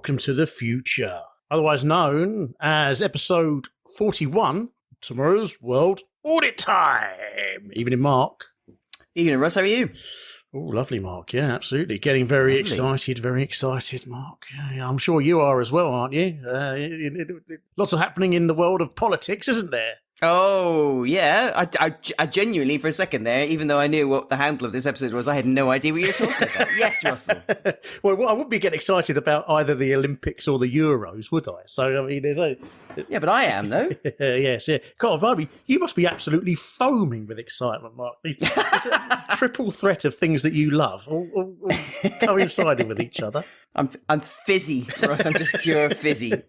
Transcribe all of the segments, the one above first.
welcome to the future, otherwise known as episode 41, Tomorrow's World Audit Time. Evening, Mark. Evening, Russ. How are you? Oh, lovely, Mark. Yeah, absolutely. Getting very excited, Mark. Yeah, I'm sure you are as well, aren't you? Lots of happening in the world of politics, isn't there? Oh, yeah. I genuinely, for a second there, even though I knew what the handle of this episode was, I had no idea what you were talking about. Yes, Russell. Well, I wouldn't be getting excited about either the Olympics or the Euros, would I? So, I mean, there's a... Yeah, but I am, though. Yes, yeah. God, Barbie, you must be absolutely foaming with excitement, Mark. It's a triple threat of things that you love, all coinciding with each other. I'm fizzy, Russ. I'm just pure fizzy.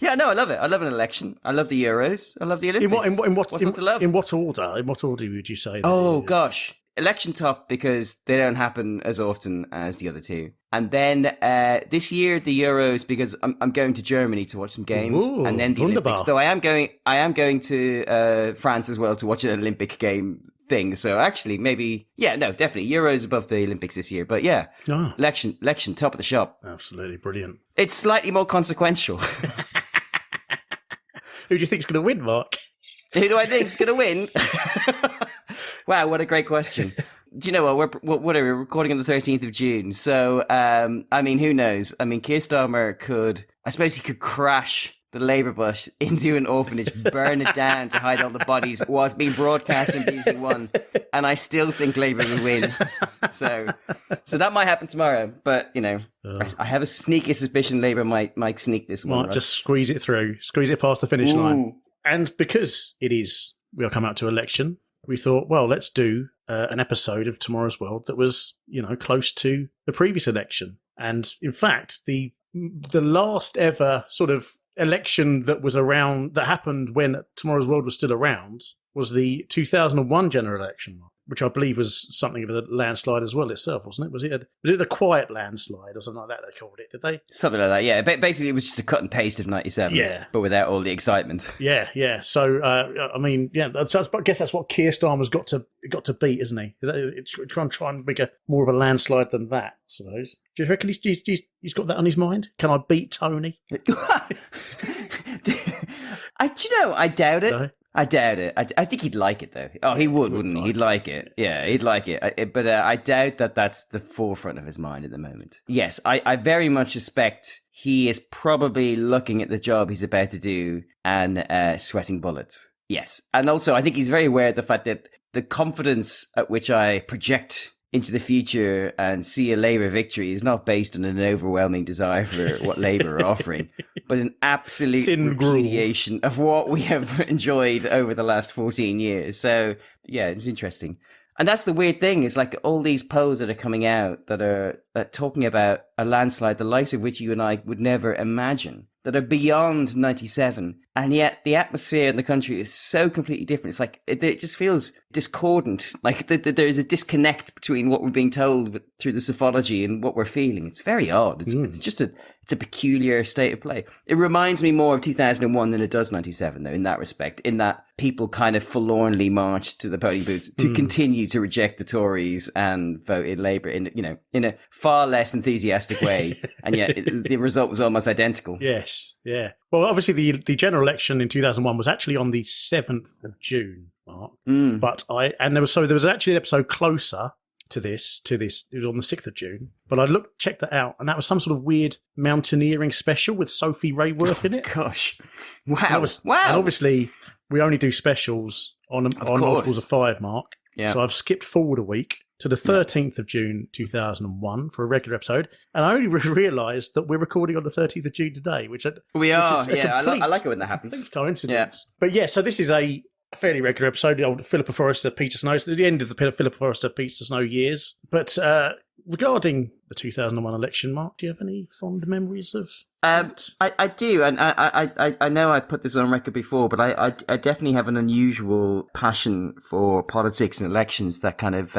Yeah, no, I love it. I love an election. I love the Euros. I love the Olympics. What's not to love? In what order? In what order would you say? Oh, gosh. Election top, because they don't happen as often as the other two. And then this year, the Euros, because I'm going to Germany to watch some games. Ooh, and then the wunderbar. Olympics. Though I am going to France as well to watch an Olympic game thing. So actually, maybe, yeah, no, definitely. Euros above the Olympics this year. But yeah, election, top of the shop. Absolutely brilliant. It's slightly more consequential. Who do you think's going to win, Mark? Who do I think's going to win? Wow, what a great question. Do you know what? We're recording on the 13th of June. So, I mean, who knows? I mean, Keir Starmer could crash the Labour bus into an orphanage, burn it down to hide all the bodies while it's being broadcast on BBC One, and I still think Labour will win. So that might happen tomorrow, but you know, I have a sneaky suspicion Labour might sneak this one. Might just squeeze it past the finish line. And because we'll come out to election, we thought, well, let's do an episode of Tomorrow's World that was, close to the previous election. And in fact, the last ever sort of election that was around, that happened when Tomorrow's World was still around, was the 2001 general election, which I believe was something of a landslide as well itself, wasn't it? Was it the quiet landslide or something like that they called it, did they? Something like that, yeah. Basically, it was just a cut and paste of 97, yeah, but without all the excitement. Yeah. So, I mean, yeah, I guess that's what Keir Starmer's got to beat, isn't he? Try and make more of a landslide than that, I suppose. Do you reckon he's got that on his mind? Can I beat Tony? I doubt it. No? I doubt it. I think he'd like it, though. Oh, he would, wouldn't he? He'd like it. Yeah, he'd like it. But I doubt that that's the forefront of his mind at the moment. Yes, I very much suspect he is probably looking at the job he's about to do and sweating bullets. Yes. And also, I think he's very aware of the fact that the confidence at which I project into the future and see a Labour victory is not based on an overwhelming desire for what Labour are offering, but an absolute repudiation of what we have enjoyed over the last 14 years. So, yeah, it's interesting. And that's the weird thing, is like all these polls that are coming out that are talking about a landslide, the likes of which you and I would never imagine, that are beyond 97. And yet the atmosphere in the country is so completely different. It's like, it just feels discordant. Like there is a disconnect between what we're being told through the psephology and what we're feeling. It's very odd. It's just it's a peculiar state of play. It reminds me more of 2001 than it does 97, though, in that respect, in that people kind of forlornly marched to the polling booth to continue to reject the Tories and vote in Labour in a far less enthusiastic way. And yet the result was almost identical. Yes, yeah. Well, obviously the general election in 2001 was actually on the 7th of June, Mark. But there was actually an episode closer to this. It was on the 6th of June. But I checked that out, and that was some sort of weird mountaineering special with Sophie Rayworth in it. Gosh. Wow. And obviously, we only do specials on multiples of 5, Mark. Yeah. So I've skipped forward a week to the 13th of June 2001 for a regular episode, and I only realised that we're recording on the 13th of June today, which is I like it when that happens. It's coincidence. Yeah. But yeah, so this is a fairly regular episode of Philippa Forrester, Peter Snow. So at the end of the Philippa Forrester, Peter Snow years. But regarding the 2001 election, Mark, do you have any fond memories of that? I do, and I know I've put this on record before, but I definitely have an unusual passion for politics and elections that kind of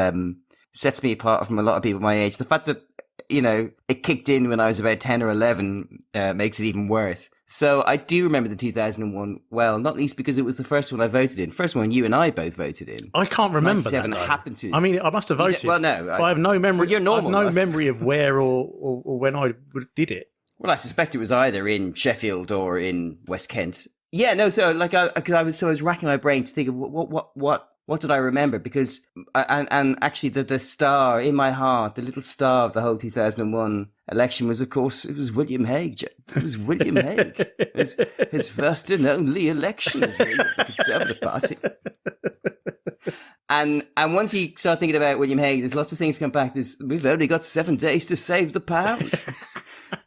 sets me apart from a lot of people my age. The fact that, it kicked in when I was about 10 or 11 makes it even worse. So I do remember the 2001 well, not least because it was the first one I voted in. First one you and I both voted in. I can't remember that. Happened to us. I mean, I must have voted. Well, no. I have no memory. Well, you're normal. I have no memory of where or when I did it. Well, I suspect it was either in Sheffield or in West Kent. Yeah, no. So like, I was racking my brain to think of what did I remember? Because and actually, the star in my heart, the little star of the whole 2001 election was, of course, it was William Hague. It was William Hague. His first and only election as leader of the Conservative Party. And once you start thinking about William Hague, there's lots of things come back. We've only got 7 days to save the pound.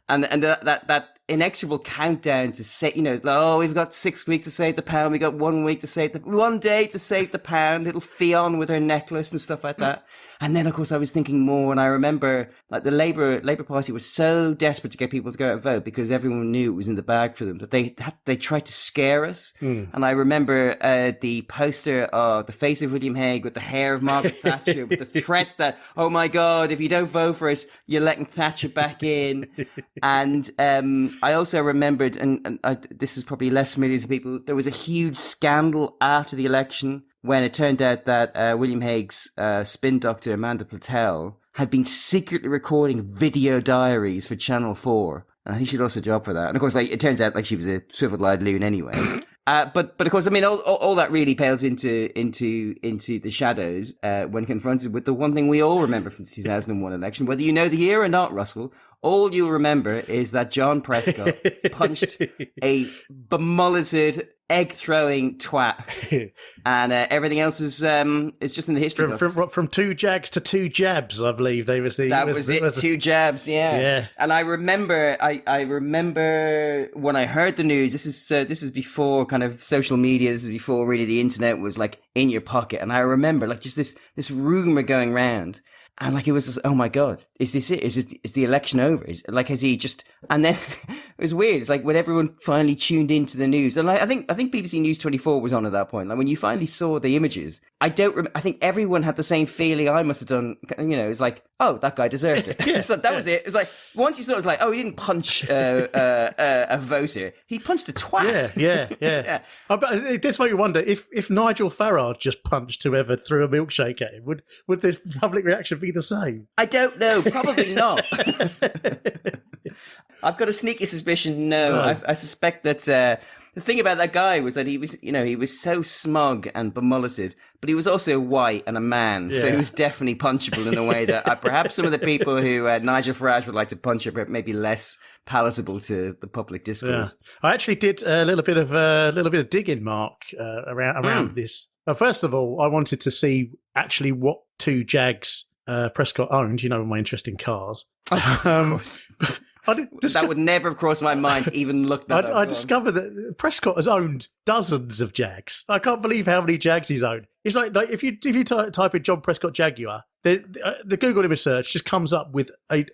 And that inexorable countdown to say, we've got 6 weeks to save the pound. We got 1 week to save 1 day to save the pound. Little Fionn with her necklace and stuff like that. And then, of course, I was thinking more, and I remember like the Labour Party was so desperate to get people to go out and vote because everyone knew it was in the bag for them that they tried to scare us. And I remember the poster of the face of William Hague with the hair of Margaret Thatcher with the threat that, oh my God, if you don't vote for us, you're letting Thatcher back in. And I also remembered, and this is probably less familiar to people, there was a huge scandal after the election when it turned out that William Hague's spin doctor, Amanda Platel, had been secretly recording video diaries for Channel 4. And I think she'd lost a job for that. And of course, it turns out she was a swivel-eyed loon anyway. But of course, I mean, all that really pales into the shadows when confronted with the one thing we all remember from the 2001 election, whether you know the year or not, Russell. All you'll remember is that John Prescott punched a bemulleted, egg-throwing twat, and everything else is just in the history books. From 2 jags to 2 jabs, I believe they was the. That was it. 2 jabs, yeah. And I remember when I heard the news. This is before kind of social media. This is before really the internet was like in your pocket. And I remember just this rumor going round. And it was just, oh my God, is this it? Is the election over? Has he just, and then it was weird. It's when everyone finally tuned into the news. And I think BBC News 24 was on at that point. When you finally saw the images, I think everyone had the same feeling I must have done. It's oh, that guy deserved it. That was it. It was once you saw it, it was oh, he didn't punch a voter. He punched a twat. Yeah. But this makes me wonder if Nigel Farage just punched whoever threw a milkshake at him, would this public reaction be the same? I don't know. Probably not. I've got a sneaky suspicion. No, I suspect that the thing about that guy was that he was so smug and bemulleted, but he was also white and a man, so he was definitely punchable in a way that perhaps some of the people who Nigel Farage would like to punch are maybe less palatable to the public discourse. Yeah. I actually did a little bit of digging, Mark, around this. First of all, I wanted to see actually what 2 Jags Prescott owned. My interest in cars. Of course. That would never have crossed my mind to even look that up. I discovered that Prescott has owned dozens of Jags. I can't believe how many Jags he's owned. It's like if you type in John Prescott Jaguar, the Google image search just comes up with a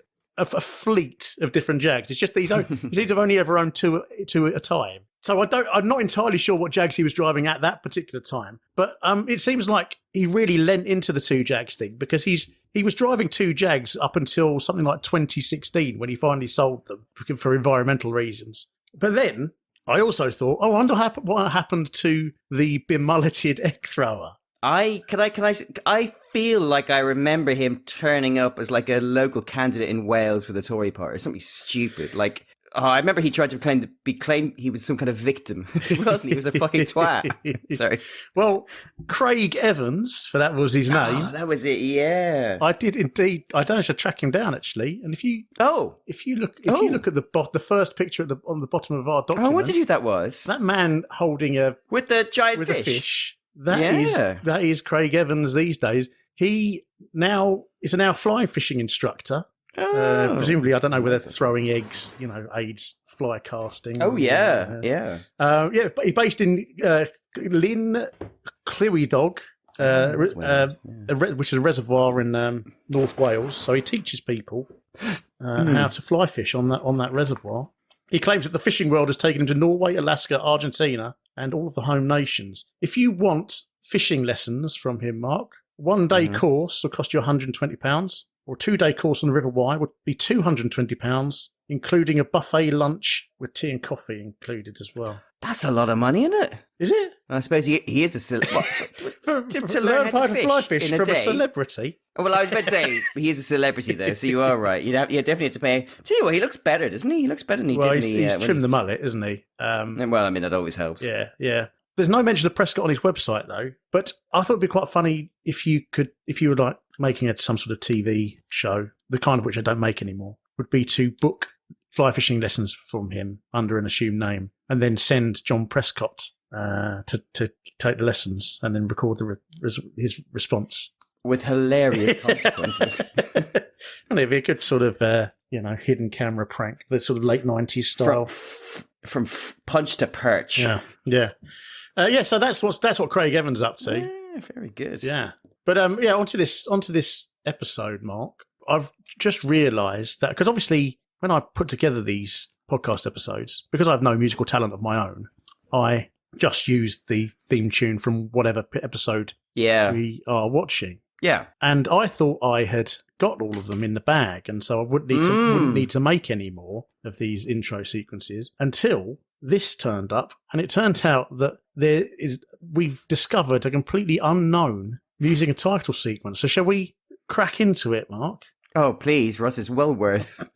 fleet of different Jags. It's just that he seems to have only ever owned two at a time. So I'm not entirely sure what Jags he was driving at that particular time, but it seems like he really lent into the 2 Jags thing because he was driving 2 Jags up until something like 2016 when he finally sold them for environmental reasons. But then I also thought, I wonder what happened to the bemulleted egg thrower. I feel like I remember him turning up as a local candidate in Wales for the Tory party, something stupid. I remember he tried to claim he was some kind of victim. He wasn't. He was a fucking twat. Sorry. Well, Craig Evans, for that was his name. Oh, that was it. Yeah. I did indeed. I don't know to track him down actually. And if you look at the first picture on the bottom of our document. Oh, what did you think that was? That man holding with the giant fish. A fish. That is Craig Evans these days. He now is a now fly fishing instructor. Presumably, I don't know whether throwing eggs, aids fly casting. Oh, yeah. But he's based in Lyn Clywydog, which is a reservoir in North Wales. So he teaches people how to fly fish on that reservoir. He claims that the fishing world has taken him to Norway, Alaska, Argentina, and all of the home nations. If you want fishing lessons from him, Mark, 1-day course will cost you £120. Or a 2-day course on the River Wye would be £220. including a buffet lunch with tea and coffee included as well. That's a lot of money, isn't it? Is it? I suppose he is a celebrity. to learn how to fly fish from a celebrity? Well, I was about to say, he is a celebrity, though, so you are right. You definitely have to pay. Tell you what, he looks better, doesn't he? He looks better than he did. He's trimmed the mullet, isn't he? Well, I mean, that always helps. Yeah. There's no mention of Prescott on his website, though. But I thought it'd be quite funny if you were like making some sort of TV show, the kind of which I don't make anymore, would be to book fly fishing lessons from him under an assumed name, and then send John Prescott to take the lessons and then record his response with hilarious consequences. And it'd be a good sort of hidden camera prank, the sort of late 90s style, from punch to perch. Yeah. So that's what Craig Evans is up to. Yeah, very good. Yeah, but onto this episode, Mark. I've just realised that because obviously when I put together these podcast episodes, because I have no musical talent of my own, I just used the theme tune from whatever episode we are watching. Yeah. And I thought I had got all of them in the bag, and so I wouldn't need to make any more of these intro sequences until this turned up, and it turned out that we've discovered a completely unknown music and title sequence. So shall we crack into it, Mark? Oh, please, Russ, it's well worth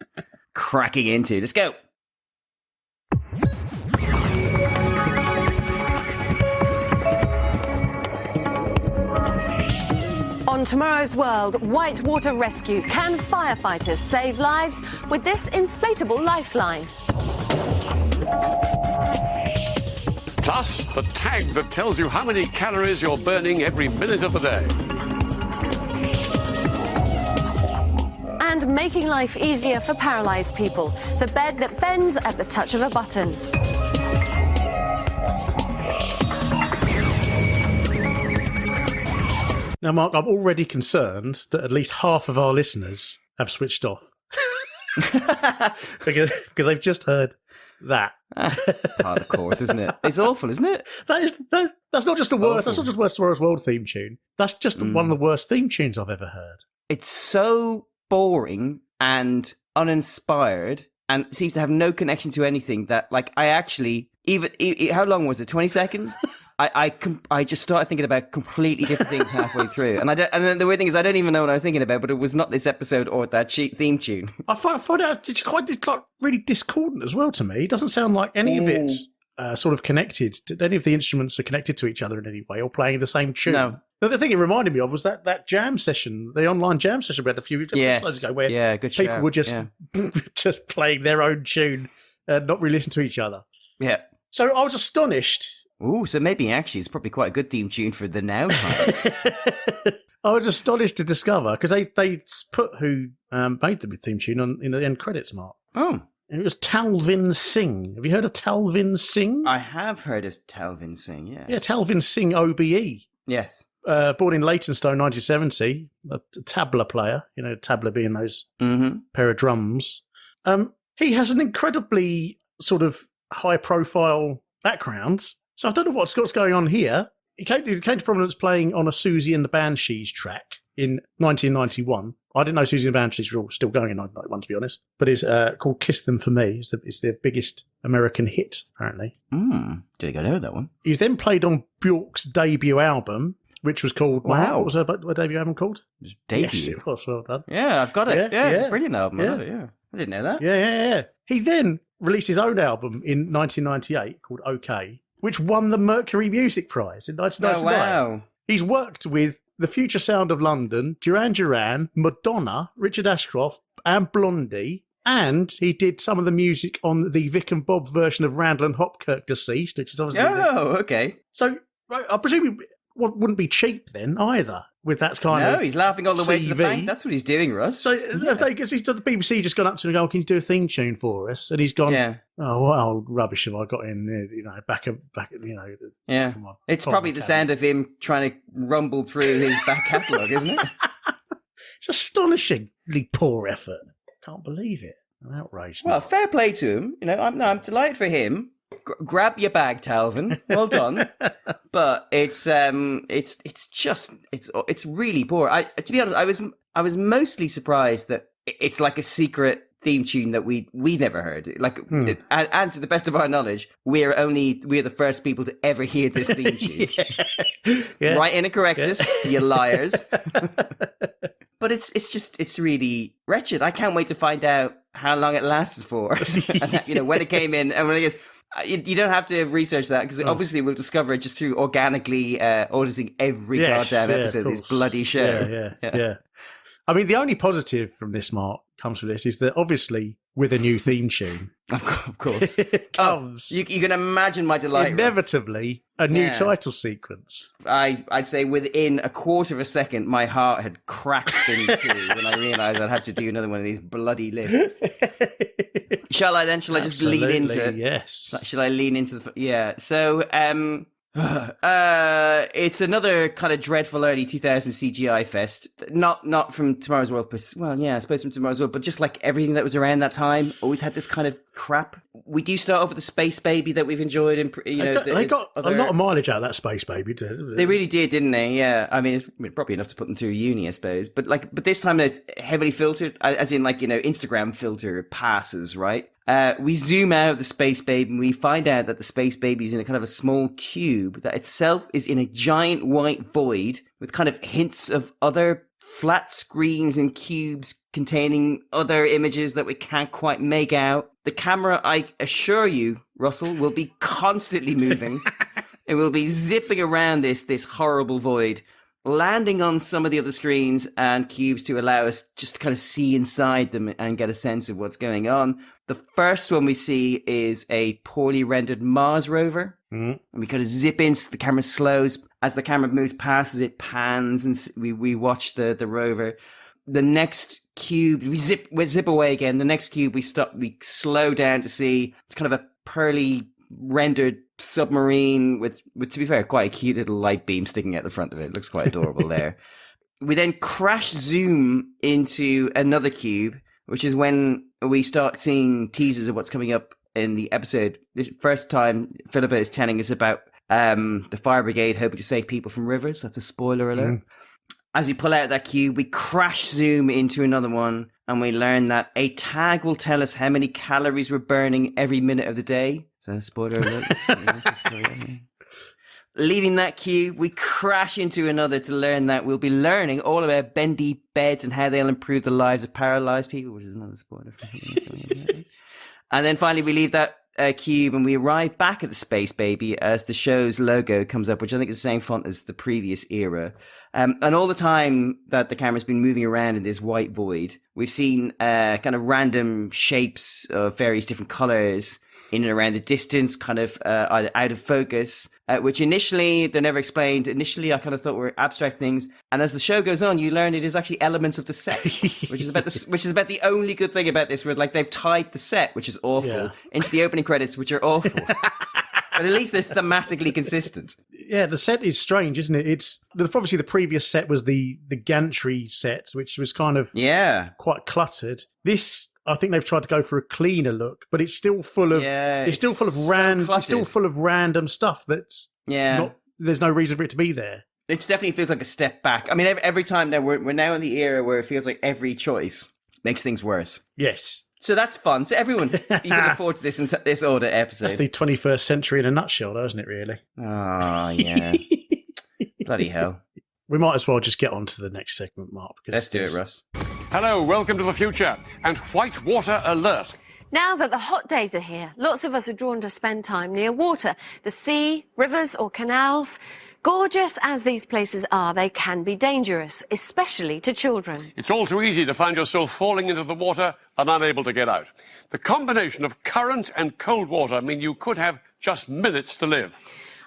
cracking into. Let's go. On Tomorrow's World, Whitewater Rescue. Can firefighters save lives with this inflatable lifeline? Plus, the tag that tells you how many calories you're burning every minute of the day. And making life easier for paralysed people. The bed that bends at the touch of a button. Now, Mark, I'm already concerned that at least half of our listeners have switched off. because they've just heard that. Part of the course, isn't it? It's awful, isn't it? That's not just the worst. That's not just the worst Tomorrow's World theme tune. That's just one of the worst theme tunes I've ever heard. It's so boring and uninspired, and seems to have no connection to anything. That, like, I actually even how long was it? 20 seconds. I just started thinking about completely different things halfway through, and then the weird thing is I don't even know what I was thinking about, but it was not this episode or that theme tune. I find out it's quite really discordant as well to me. It doesn't sound like any of it's sort of connected. Any of the instruments are connected to each other in any way or playing the same tune. No. The thing it reminded me of was that jam session, the online jam session we had a few episodes ago, where people were just just playing their own tune and not really listening to each other. Yeah. So I was astonished. Ooh, so maybe actually it's probably quite a good theme tune for the now times. I was astonished to discover, because they put who made the theme tune in the end credits, Mark. Oh. And it was Talvin Singh. Have you heard of Talvin Singh? I have heard of Talvin Singh, yes. Yeah, Talvin Singh OBE. Yes. Born in Leytonstone, 1970, a tabla player, tabla being those pair of drums. He has an incredibly sort of high-profile background, so I don't know what's going on here. He came to prominence playing on a Susie and the Banshees track in 1991. I didn't know Susie and the Banshees were all still going in 1991, to be honest. But it's called Kiss Them For Me. It's their biggest American hit, apparently. Did I know that one? He then played on Bjork's debut album, which was called... Wow. What was her debut album called? It was Debut. Yes, it was. Well done. Yeah, I've got it. Yeah, it's a brilliant album. Yeah. I love it, yeah. I didn't know that. Yeah. He then released his own album in 1998 called OK, which won the Mercury Music Prize in 1999. Oh, wow. He's worked with The Future Sound of London, Duran Duran, Madonna, Richard Ashcroft, and Blondie. And he did some of the music on the Vic and Bob version of Randall and Hopkirk Deceased, which is obviously... Oh, okay. So I presume it wouldn't be cheap then either, with that kind of... No, he's laughing all the way to the CV. bank. That's what he's doing, Russ. So because the BBC just gone up to him and gone, can you do a theme tune for us? And he's gone, oh, what old rubbish have I got in there, back, Yeah. It's probably the sound of him trying to rumble through his back catalogue, isn't it? It's astonishingly poor effort. Can't believe it. I'm outraged. Well, fair play to him. I'm delighted for him. Grab your bag, Talvin. Well done. But it's really poor. To be honest, I was mostly surprised that it's like a secret theme tune that we never heard. Like, and to the best of our knowledge, we're the first people to ever hear this theme tune. Yeah. Write in and correct us, you liars. But it's really wretched. I can't wait to find out how long it lasted for. And, when it came in, and when it goes, you don't have to research that, because obviously we'll discover it just through organically auditing every goddamn episode of this bloody show. Yeah. I mean, the only positive from this, Mark, comes from this is that obviously with a new theme tune, of course, it comes you can imagine my delight. Inevitably, a new title sequence. I'd say within a quarter of a second, my heart had cracked in two when I realised I'd have to do another one of these bloody lists. Shall I just lean into it? Yes. Shall I lean into the... Yeah. So, it's another kind of dreadful early 2000s CGI fest. Not from Tomorrow's World, well, yeah, I suppose from Tomorrow's World, but just like everything that was around that time, always had this kind of crap. We do start off with the Space Baby that we've enjoyed, and they got a lot of mileage out of that Space Baby. They really did, didn't they? Yeah, I mean, it's probably enough to put them through uni, I suppose. But this time it's heavily filtered, as in Instagram filter passes, right? We zoom out of the Space Baby and we find out that the Space Baby is in a kind of a small cube that itself is in a giant white void with kind of hints of other flat screens and cubes containing other images that we can't quite make out. The camera, I assure you, Russell, will be constantly moving. It will be zipping around this horrible void, landing on some of the other screens and cubes to allow us just to kind of see inside them and get a sense of what's going on. The first one we see is a poorly rendered Mars rover. And we kind of zip in, so the camera slows. As the camera moves past us, it pans, and we watch the rover. The next cube, we zip away again. The next cube, we slow down to see it's kind of a pearly rendered submarine with, to be fair, quite a cute little light beam sticking out the front of it. It looks quite adorable there. We then crash zoom into another cube, which is when we start seeing teasers of what's coming up in the episode. This first time Philippa is telling us about the fire brigade hoping to save people from rivers. That's a spoiler alert. As we pull out that cube, we crash zoom into another one, and we learn that a tag will tell us how many calories we're burning every minute of the day. Is that a spoiler alert? Leaving that cube, we crash into another to learn that we'll be learning all about bendy beds and how they'll improve the lives of paralyzed people, which is another spoiler. And then finally, we leave that cube and we arrive back at the Space Baby as the show's logo comes up, which I think is the same font as the previous era. And all the time that the camera's been moving around in this white void, we've seen kind of random shapes of various different colors in and around the distance, kind of either out of focus, which initially, they're never explained. Initially, I kind of thought were abstract things. And as the show goes on, you learn it is actually elements of the set, which is about the only good thing about this, where they've tied the set, which is awful, into the opening credits, which are awful. But at least they're thematically consistent. Yeah, the set is strange, isn't it? It's obviously the previous set was the gantry set, which was kind of quite cluttered. This, I think they've tried to go for a cleaner look, but it's still full of random stuff that's not, there's no reason for it to be there. It definitely feels like a step back. I mean, every time now we're now in the era where it feels like every choice makes things worse. Yes. So that's fun. So everyone, you can look forward to this Audit episode. That's the 21st century in a nutshell, though, isn't it, really? Oh, yeah. Bloody hell. We might as well just get on to the next segment, Mark. Let's do it, Russ. Hello, welcome to the future, and whitewater alert. Now that the hot days are here, lots of us are drawn to spend time near water, the sea, rivers or canals. Gorgeous as these places are, they can be dangerous, especially to children. It's all too easy to find yourself falling into the water and unable to get out. The combination of current and cold water mean you could have just minutes to live.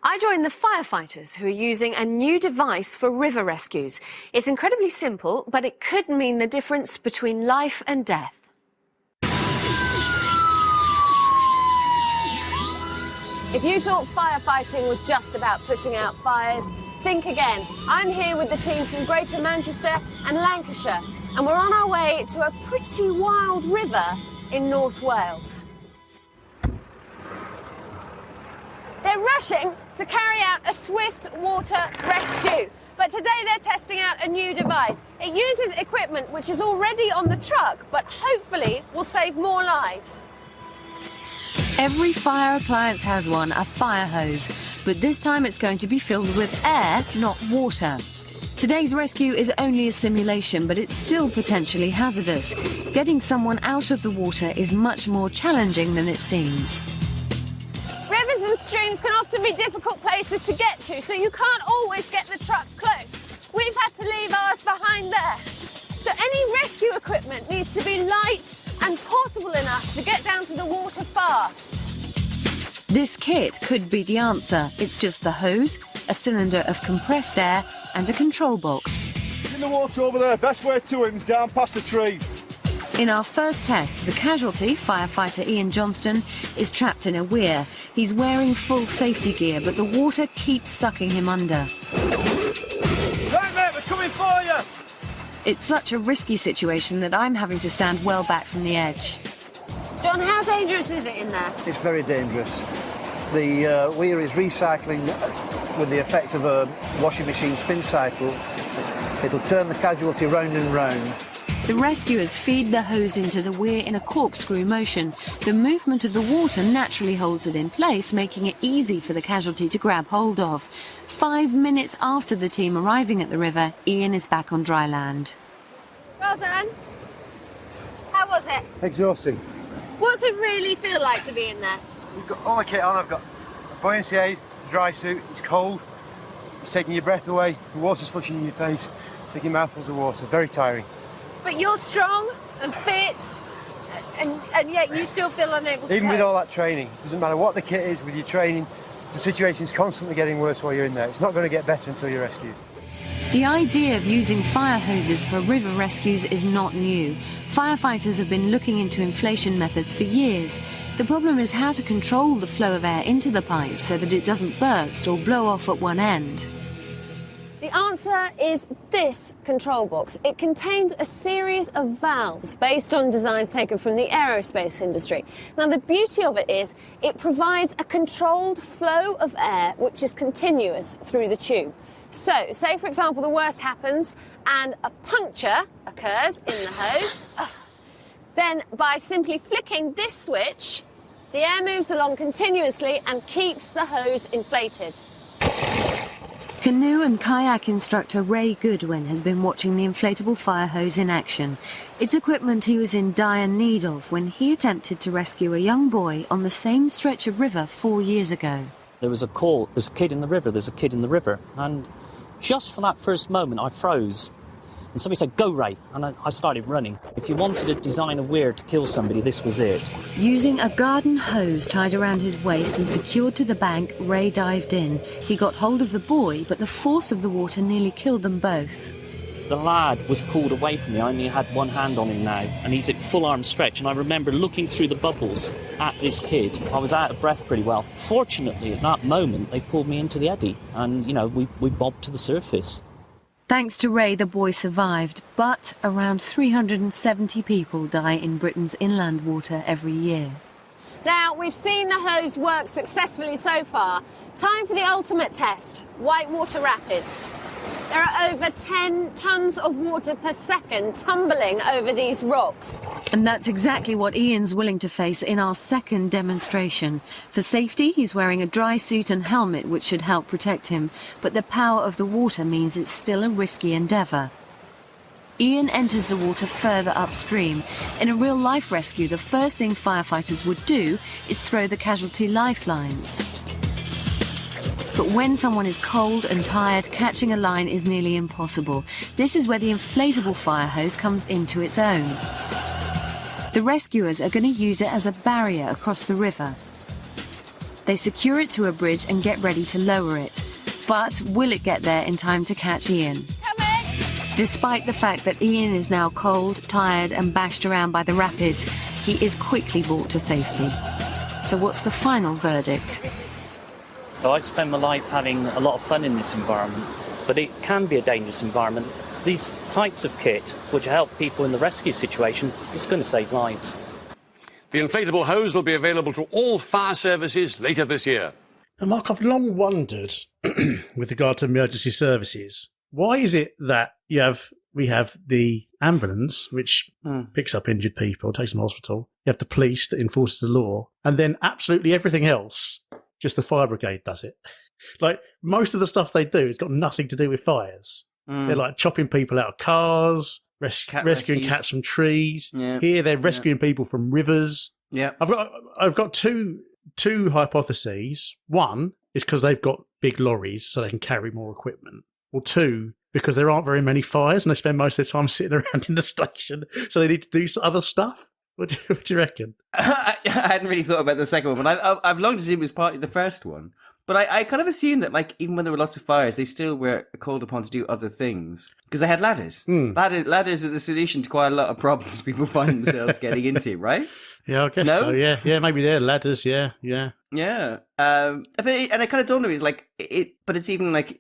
I joined the firefighters who are using a new device for river rescues. It's incredibly simple, but it could mean the difference between life and death. If you thought firefighting was just about putting out fires, think again. I'm here with the team from Greater Manchester and Lancashire, and we're on our way to a pretty wild river in North Wales. They're rushing to carry out a swift water rescue. But today they're testing out a new device. It uses equipment which is already on the truck, but hopefully will save more lives. Every fire appliance has one, a fire hose, but this time it's going to be filled with air, not water. Today's rescue is only a simulation, but it's still potentially hazardous. Getting someone out of the water is much more challenging than it seems. Rivers and streams can often be difficult places to get to, so you can't always get the truck close. We've had to leave ours behind there. So any rescue equipment needs to be light and portable enough to get down to the water fast. This kit could be the answer. It's just the hose, a cylinder of compressed air and a control box. In the water over there, best way to him is down past the trees. In our first test, the casualty, firefighter Ian Johnston, is trapped in a weir. He's wearing full safety gear, but the water keeps sucking him under. Right, mate, we're coming for you! It's such a risky situation that I'm having to stand well back from the edge. John, how dangerous is it in there? It's very dangerous. The weir is recycling with the effect of a washing machine spin cycle. It'll turn the casualty round and round. The rescuers feed the hose into the weir in a corkscrew motion. The movement of the water naturally holds it in place, making it easy for the casualty to grab hold of. 5 minutes after the team arriving at the river, Ian is back on dry land. Well done. How was it? Exhausting. What's it really feel like to be in there? We've got all the kit on. I've got a buoyancy aid, dry suit. It's cold. It's taking your breath away. The water's flushing in your face. Taking mouthfuls of water. Very tiring. But you're strong and fit, and yet you still feel unable to Even with cope. all that training, it doesn't matter what the kit is with your training, the situation's constantly getting worse while you're in there. It's not going to get better until you're rescued. The idea of using fire hoses for river rescues is not new. Firefighters have been looking into inflation methods for years. The problem is how to control the flow of air into the pipe so that it doesn't burst or blow off at one end. The answer is this control box. It contains a series of valves based on designs taken from the aerospace industry. Now, the beauty of it is it provides a controlled flow of air which is continuous through the tube. So, say, for example, the worst happens and a puncture occurs in the hose. Then, by simply flicking this switch, the air moves along continuously and keeps the hose inflated. Canoe and kayak instructor Ray Goodwin has been watching the inflatable fire hose in action. It's equipment he was in dire need of when he attempted to rescue a young boy on the same stretch of river 4 years ago. There was a call, there's a kid in the river, there's a kid in the river. And just for that first moment, I froze. And somebody said, "Go, Ray," and I started running. If you wanted to design a weir to kill somebody, this was it. Using a garden hose tied around his waist and secured to the bank, Ray dived in. He got hold of the boy, but the force of the water nearly killed them both. The lad was pulled away from me. I only had one hand on him now, and he's at full arm stretch. And I remember looking through the bubbles at this kid. I was out of breath pretty well. Fortunately, at that moment, they pulled me into the eddy, and, you know, we bobbed to the surface. Thanks to Ray, the boy survived, but around 370 people die in Britain's inland water every year. Now, we've seen the hose work successfully so far. Time for the ultimate test, whitewater rapids. There are over 10 tonnes of water per second tumbling over these rocks. And that's exactly what Ian's willing to face in our second demonstration. For safety, he's wearing a dry suit and helmet, which should help protect him. But the power of the water means it's still a risky endeavour. Ian enters the water further upstream. In a real-life rescue, the first thing firefighters would do is throw the casualty lifelines. But when someone is cold and tired, catching a line is nearly impossible. This is where the inflatable fire hose comes into its own. The rescuers are going to use it as a barrier across the river. They secure it to a bridge and get ready to lower it. But will it get there in time to catch Ian? Despite the fact that Ian is now cold, tired and bashed around by the rapids, he is quickly brought to safety. So what's the final verdict? So I spend my life having a lot of fun in this environment, but it can be a dangerous environment. These types of kit, which help people in the rescue situation, is going to save lives. The inflatable hose will be available to all fire services later this year. And Mark, I've long wondered, with regard to emergency services, why is it that we have the ambulance, which picks up injured people, takes them to hospital. You have the police that enforces the law, and then absolutely everything else, just the fire brigade does it. Like, most of the stuff they do has got nothing to do with fires. They're like chopping people out of cars, rescuing cats from trees. Yeah. Here they're rescuing people from rivers. Yeah. I've got two hypotheses. One is because they've got big lorries so they can carry more equipment. Or two, because there aren't very many fires and they spend most of their time sitting around in the station, so they need to do other stuff. What do you reckon? I hadn't really thought about the second one, but I've long assumed it was partly the first one. But I kind of assumed that, like, even when there were lots of fires, they still were called upon to do other things. Because they had ladders. Ladders are the solution to quite a lot of problems people find themselves getting into, right? Yeah, I guess so, yeah. Yeah, maybe they're ladders, yeah. Yeah. And it kind of dawned on me, it's like, but it's even like,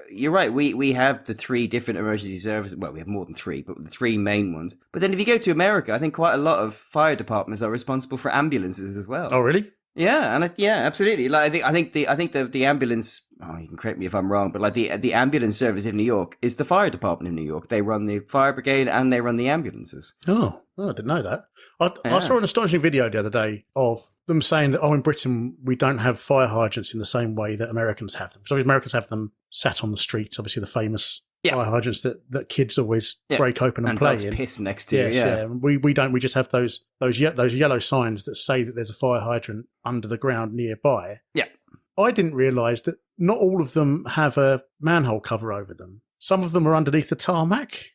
you're right, we have the 3 different emergency services. Well, we have more than 3, but the 3 main ones. But then if you go to America, I think quite a lot of fire departments are responsible for ambulances as well. Oh, really? Yeah, and absolutely. Like I think the ambulance. Oh, you can correct me if I'm wrong, but like the ambulance service in New York is the fire department in New York. They run the fire brigade and they run the ambulances. Oh, I didn't know that. I saw an astonishing video the other day of them saying that, in Britain we don't have fire hydrants in the same way that Americans have them. So Americans have them sat on the streets, obviously the famous fire hydrants that kids always break open and play dogs in. Piss next to. Yes. We don't. We just have those yellow signs that say that there's a fire hydrant under the ground nearby. Yeah. I didn't realise that not all of them have a manhole cover over them. Some of them are underneath the tarmac.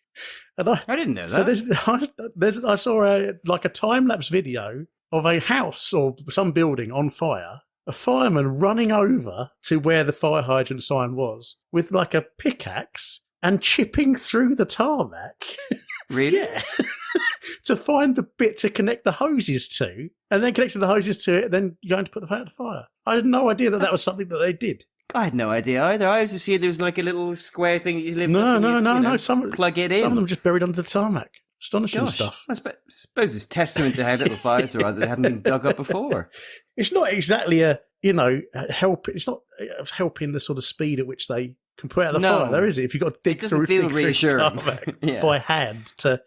And I didn't know that. So I saw a time-lapse video of a house or some building on fire, a fireman running over to where the fire hydrant sign was with like a pickaxe and chipping through the tarmac. Really? Yeah. To find the bit to connect the hoses to, and then connecting the hoses to it, and then going to put the fire out the fire. I had no idea that was something that they did. I had no idea either. I was just seeing there was like a little square thing that you lift up and no. Plug it in. Some of them just buried under the tarmac. Astonishing stuff. I suppose it's testament to how little fires there are that they hadn't been dug up before. It's not exactly help. It's not helping the sort of speed at which they can put out the fire, though, is it? If you've got to dig through tarmac by hand to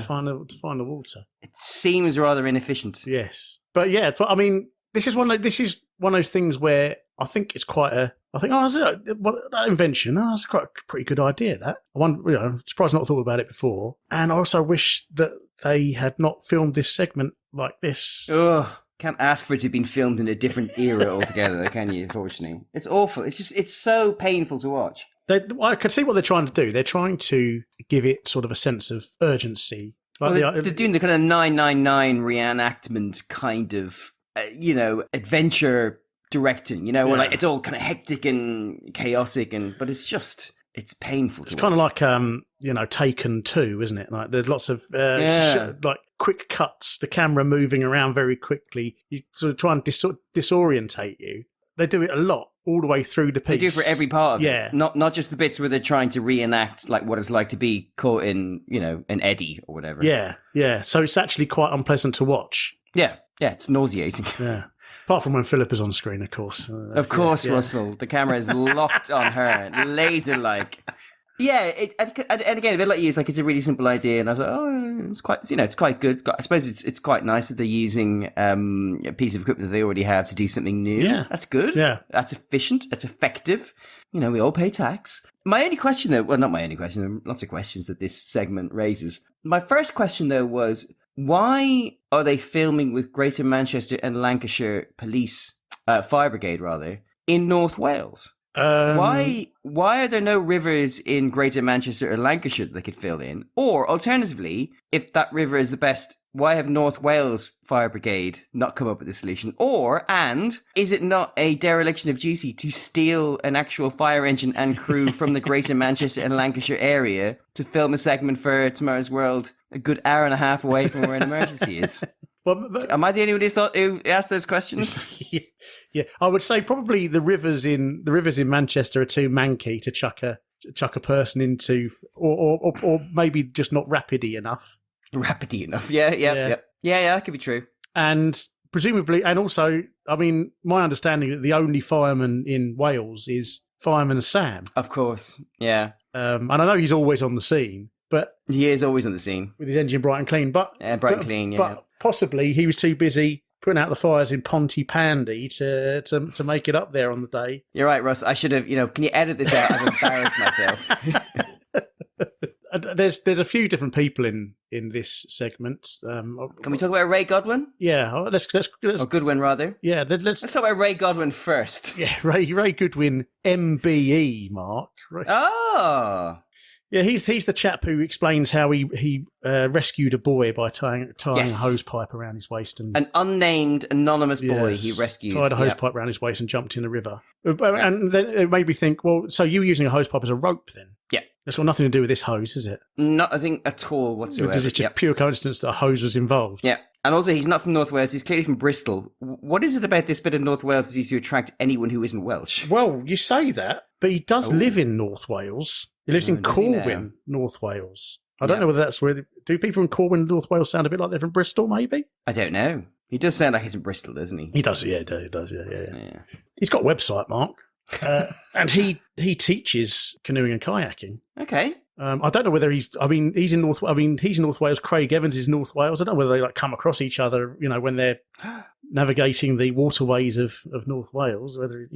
find the water, it seems rather inefficient. Yes, but yeah, I mean, this is one of those things where I think it's quite a. I think that invention. That's quite a pretty good idea. That I'm surprised I've not thought about it before, and I also wish that they had not filmed this segment like this. Ugh. Can't ask for it to have been filmed in a different era altogether, can you? Unfortunately, it's awful. It's so painful to watch. I can see what they're trying to do. They're trying to give it sort of a sense of urgency. They're doing the kind of 999 reenactment kind of, adventure directing. Where like it's all kind of hectic and chaotic, but it's painful. It's kind of like Taken 2, isn't it? Like there's lots of like quick cuts, the camera moving around very quickly. You sort of try and disorientate you. They do it a lot all the way through the piece. They do it for every part of it. Not just the bits where they're trying to reenact like what it's like to be caught in, an eddy or whatever. Yeah. So it's actually quite unpleasant to watch. Yeah, it's nauseating. Yeah. Apart from when Philippa's on screen, of course. Of course, Russell. The camera is locked on her, laser-like. Yeah, and again, a bit like you, it's like it's a really simple idea, and I was like, it's quite good. I suppose it's quite nice that they're using a piece of equipment that they already have to do something new. Yeah, that's good. Yeah, that's efficient. That's effective. We all pay tax. My only question, though, well, not my only question. There are lots of questions that this segment raises. My first question, though, was why are they filming with Greater Manchester and Lancashire Police Fire Brigade rather in North Wales? Why are there no rivers in Greater Manchester or Lancashire that they could fill in? Or alternatively, if that river is the best, why have North Wales Fire Brigade not come up with a solution? And is it not a dereliction of duty to steal an actual fire engine and crew from the Greater Manchester and Lancashire area to film a segment for Tomorrow's World a good hour and a half away from where an emergency is? Am I the only one who asked those questions? Yeah, I would say probably the rivers in Manchester are too manky to chuck a person into, or maybe just not rapidy enough. Rapidy enough, yeah, that could be true. And presumably, and also, I mean, my understanding that the only fireman in Wales is Fireman Sam. Of course, yeah. And I know he's always on the scene, but he is always on the scene with his engine bright and clean. But clean, yeah. But possibly he was too busy putting out the fires in Pontypandy to make it up there on the day. You're right, Russ. I should have. Can you edit this out? I've embarrassed myself. There's a few different people in this segment. Can we talk about Ray Godwin? Yeah, let's or Goodwin rather. Yeah, let's talk about Ray Godwin first. Yeah, Ray Goodwin, MBE, Mark. Oh. Yeah, he's the chap who explains how he rescued a boy by tying a hose pipe around his waist. And an unnamed, anonymous boy he rescued. Tied a hose pipe around his waist and jumped in the river. And then it made me think, well, so you were using a hose pipe as a rope then? Yeah. That's got nothing to do with this hose, is it? Nothing at all whatsoever. Because it's just pure coincidence that a hose was involved. Yeah. And also, he's not from North Wales. He's clearly from Bristol. What is it about this bit of North Wales that seems to attract anyone who isn't Welsh? Well, you say that, but he does live in North Wales. He lives in Corwin, North Wales. I don't know whether that's where... Do people in Corwin, North Wales sound a bit like they're from Bristol, maybe? I don't know. He does sound like he's from Bristol, doesn't he? He does, yeah, he does, yeah. He's got a website, Mark. And he teaches canoeing and kayaking. Okay. I don't know whether he's in North Wales. Craig Evans is North Wales. I don't know whether they come across each other, when they're navigating the waterways of North Wales. Whether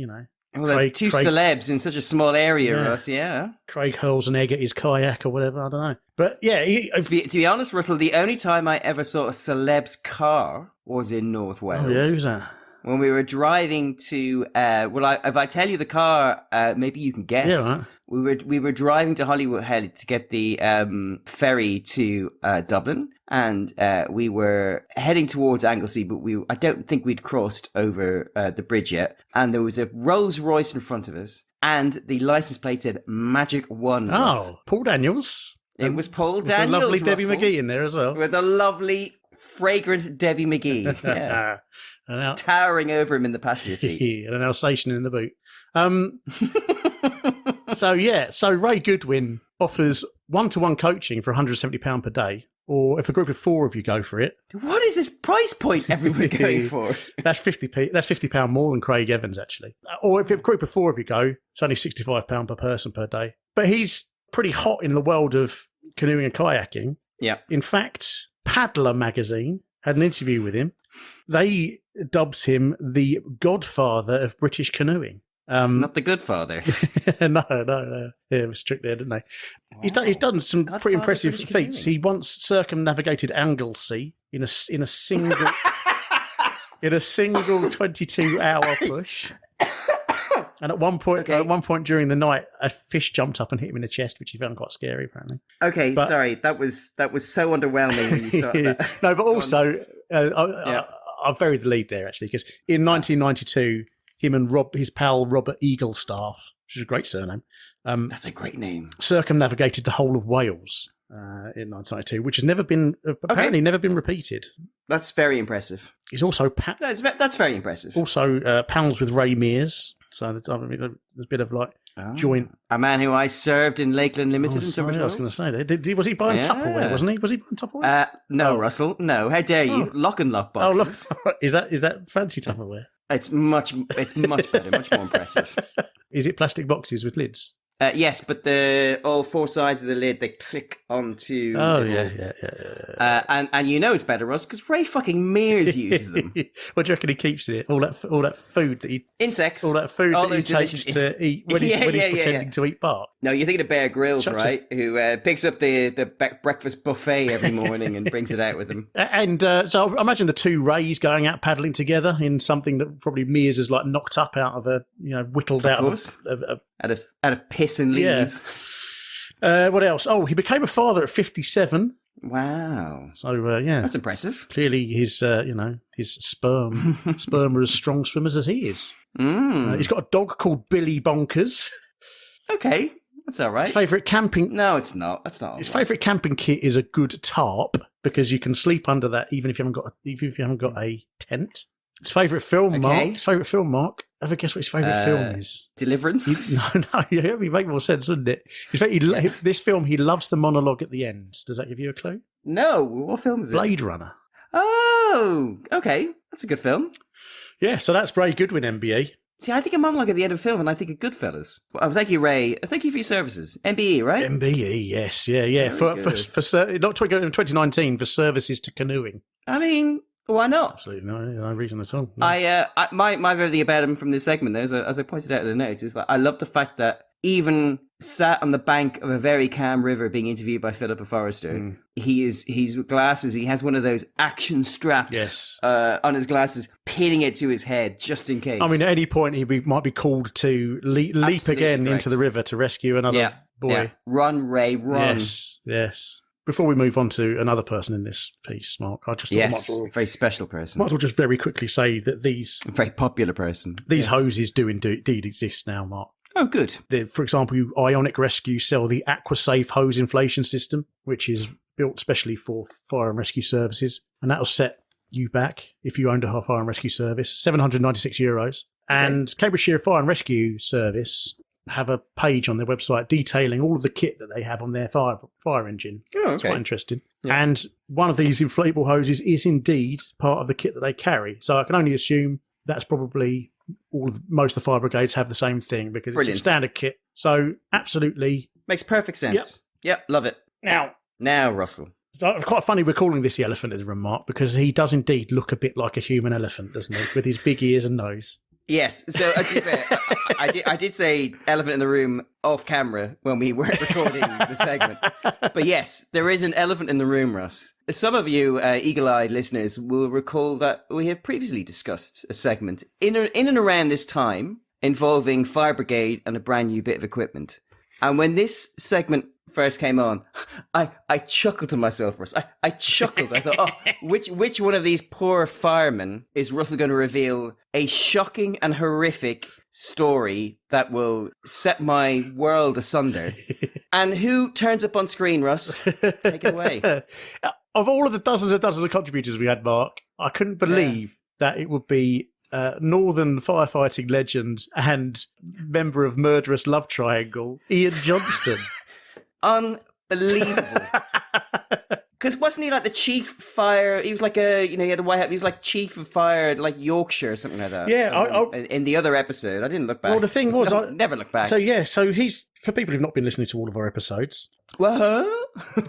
well, they're two celebs in such a small area, Russ. Yeah. Craig hurls an egg at his kayak or whatever. I don't know, but yeah. To be honest, Russell, the only time I ever saw a celeb's car was in North Wales. Oh yeah, who's that? When we were driving to, if I tell you the car, maybe you can guess. Yeah, right. We were driving to Holywood Head to get the ferry to Dublin, and we were heading towards Anglesey, but I don't think we'd crossed over the bridge yet. And there was a Rolls Royce in front of us, and the license plate said Magic 1. Oh, Paul Daniels. It was Paul with Daniels. With a lovely Debbie Russell, McGee in there as well. With a lovely, fragrant Debbie McGee. Yeah. Towering over him in the passenger seat. And an Alsatian in the boot. So Ray Goodwin offers one-to-one coaching for £170 per day, or if a group of 4 of you go for it. What is this price point everyone's going for? That's £50 more than Craig Evans, actually. Or if a group of 4 of you go, it's only £65 per person per day. But he's pretty hot in the world of canoeing and kayaking. Yeah. In fact, Paddler magazine had an interview with him. They dubbed him the godfather of British canoeing. Not the good father. No. Yeah, it was strict there, didn't they? Wow. He's done some pretty impressive feats. He once circumnavigated Anglesey in a single 22-hour push. And at one point during the night, a fish jumped up and hit him in the chest, which he found quite scary, apparently. Okay, sorry, that was so underwhelming when you started that. No, but also, I've buried the lead there actually, because in 1992, him and his pal Robert Eaglestaff, which is a great surname. That's a great name. Circumnavigated the whole of Wales in 1992, which has never been never been repeated. That's very impressive. He's also that's very impressive. Also, pals with Ray Mears. So there's a bit of like joint. A man who I served in Lakeland Limited in Tunbridge Wells. I was going to say, was he buying Tupperware? Wasn't he? Was he buying Tupperware? No, Russell. No. How dare you? Lock and lock boxes. Oh, look. Is that fancy Tupperware? It's much better, much more impressive. Is it plastic boxes with lids? Yes, but all 4 sides of the lid, they click onto. Oh, yeah. And you know it's better, Russ, because Ray fucking Mears uses them. What do you reckon he keeps in it? All that food that he... Insects. All that food that he takes to eat when he's pretending to eat bark. No, you're thinking of Bear Grylls, right? Who picks up the breakfast buffet every morning and brings it out with him. And so I imagine the 2 Rays going out paddling together in something that probably Mears has like knocked up out of whittled out of piss and leaves. Yeah. What else? Oh, he became a father at 57. Wow. So that's impressive. Clearly, his sperm are as strong swimmers as he is. He's got a dog called Billy Bonkers. Okay, that's all right. His favourite camping? No, it's not. That's not. His favourite camping kit is a good tarp because you can sleep under that even if you haven't got a tent. His favourite film, Mark. Have a guess what his favourite film is? Deliverance? No, it would make more sense, wouldn't it? In fact, this film, he loves the monologue at the end. Does that give you a clue? No, what film is it? Blade Runner. Oh, okay. That's a good film. Yeah, so that's Ray Goodwin, MBE. See, I think of Monologue at the end of the film, and I think of Goodfellas. Thank you, Ray. Thank you for your services. MBE, right? MBE, yes, yeah. For not 2019 for services to canoeing. I mean, why not? Absolutely no reason at all. No. My very about him from this segment, though, as I pointed out in the notes, is that I love the fact that even sat on the bank of a very calm river being interviewed by Philippa Forrester, he's with glasses. He has one of those action straps on his glasses, pinning it to his head just in case. I mean, at any point he might be called to leap again into the river to rescue another boy. Yeah. Run, Ray, run. Yes. Before we move on to another person in this piece, Mark, I just thought very special person. Might as well just very quickly say that a very popular person. These hoses do indeed exist now, Mark. Oh, good. For example, Ionic Rescue sell the AquaSafe hose inflation system, which is built specially for fire and rescue services, and that will set you back if you owned a fire and rescue service, €796. And Cambridgeshire Fire and Rescue Service have a page on their website detailing all of the kit that they have on their fire engine. Oh, okay. It's quite interesting. Yeah. And one of these inflatable hoses is indeed part of the kit that they carry. So I can only assume that's probably most of the fire brigades have the same thing because it's a standard kit. So absolutely. Makes perfect sense. Yep, love it. Now, Russell. It's quite funny we're calling this the elephant in the room, Mark, because he does indeed look a bit like a human elephant, doesn't he? With his big ears and nose. Yes. So to be fair, I did say elephant in the room off camera when we weren't recording the segment. But yes, there is an elephant in the room, Russ. Some of you eagle-eyed listeners will recall that we have previously discussed a segment in and around this time involving fire brigade and a brand new bit of equipment. And when this segment first came on, I chuckled to myself, Russ. I chuckled. I thought, which one of these poor firemen is Russell going to reveal a shocking and horrific story that will set my world asunder? And who turns up on screen, Russ? Take it away. Of all of the dozens of contributors we had, Mark, I couldn't believe that it would be Northern firefighting legend and member of Murderous Love Triangle, Ian Johnston. Unbelievable. Because wasn't he like the chief fire? He was like he had a white hat. He was like chief of fire, like Yorkshire or something like that. Yeah. In the other episode, I didn't look back. Well, the thing was, I never looked back. So he's, for people who've not been listening to all of our episodes,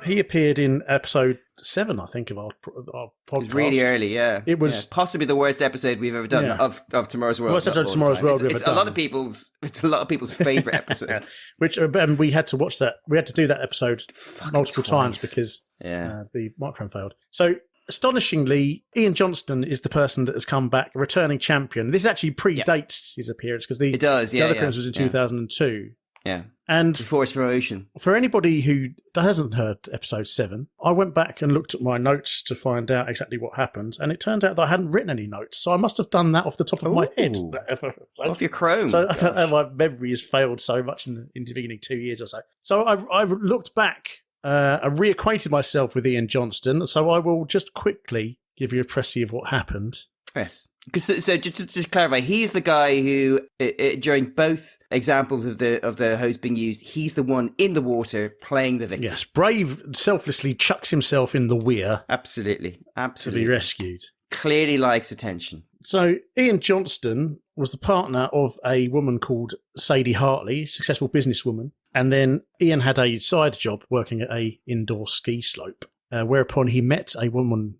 he appeared in episode 7, I think, of our podcast. It was really early, yeah. It was possibly the worst episode we've ever done of Tomorrow's World. Worst episode of Tomorrow's World It's a lot of people's favourite episode. Which we had to watch that. We had to do that episode multiple times because the microphone failed. So astonishingly, Ian Johnston is the person that has come back, a returning champion. This actually predates his appearance because the other appearance was in 2002. Yeah. And before his promotion. For anybody who hasn't heard episode 7, I went back and looked at my notes to find out exactly what happened, and it turned out that I hadn't written any notes, so I must have done that off the top of my head. Off your Chrome. So I don't know, my memory has failed so much in the beginning 2 years or so. So I've looked back, I reacquainted myself with Ian Johnston, so I will just quickly give you a précis of what happened. Yes. So just to clarify, he's the guy who, during both examples of the hose being used, he's the one in the water playing the victim. Yes, brave, selflessly chucks himself in the weir. Absolutely. To be rescued. Clearly likes attention. So Ian Johnston was the partner of a woman called Sadie Hartley, successful businesswoman, and then Ian had a side job working at a indoor ski slope, whereupon he met a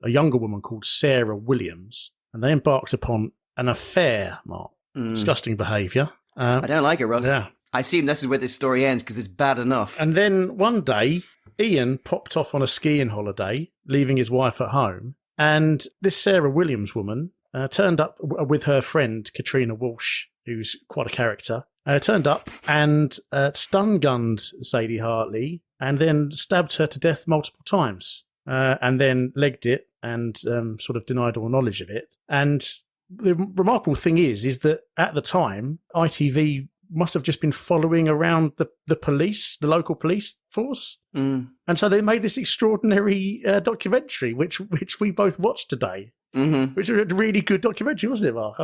younger woman called Sarah Williams. And they embarked upon an affair, Mark. Disgusting behaviour. I don't like it, Russ. Yeah. I assume this is where this story ends because it's bad enough. And then one day, Ian popped off on a skiing holiday, leaving his wife at home. And this Sarah Williams woman turned up with her friend, Katrina Walsh, who's quite a character. Turned up and stun-gunned Sadie Hartley and then stabbed her to death multiple times. And then legged it and sort of denied all knowledge of it. And the remarkable thing is that at the time, ITV must have just been following around the police, the local police force. And so they made this extraordinary documentary, which we both watched today. which was a really good documentary, wasn't it, Mark?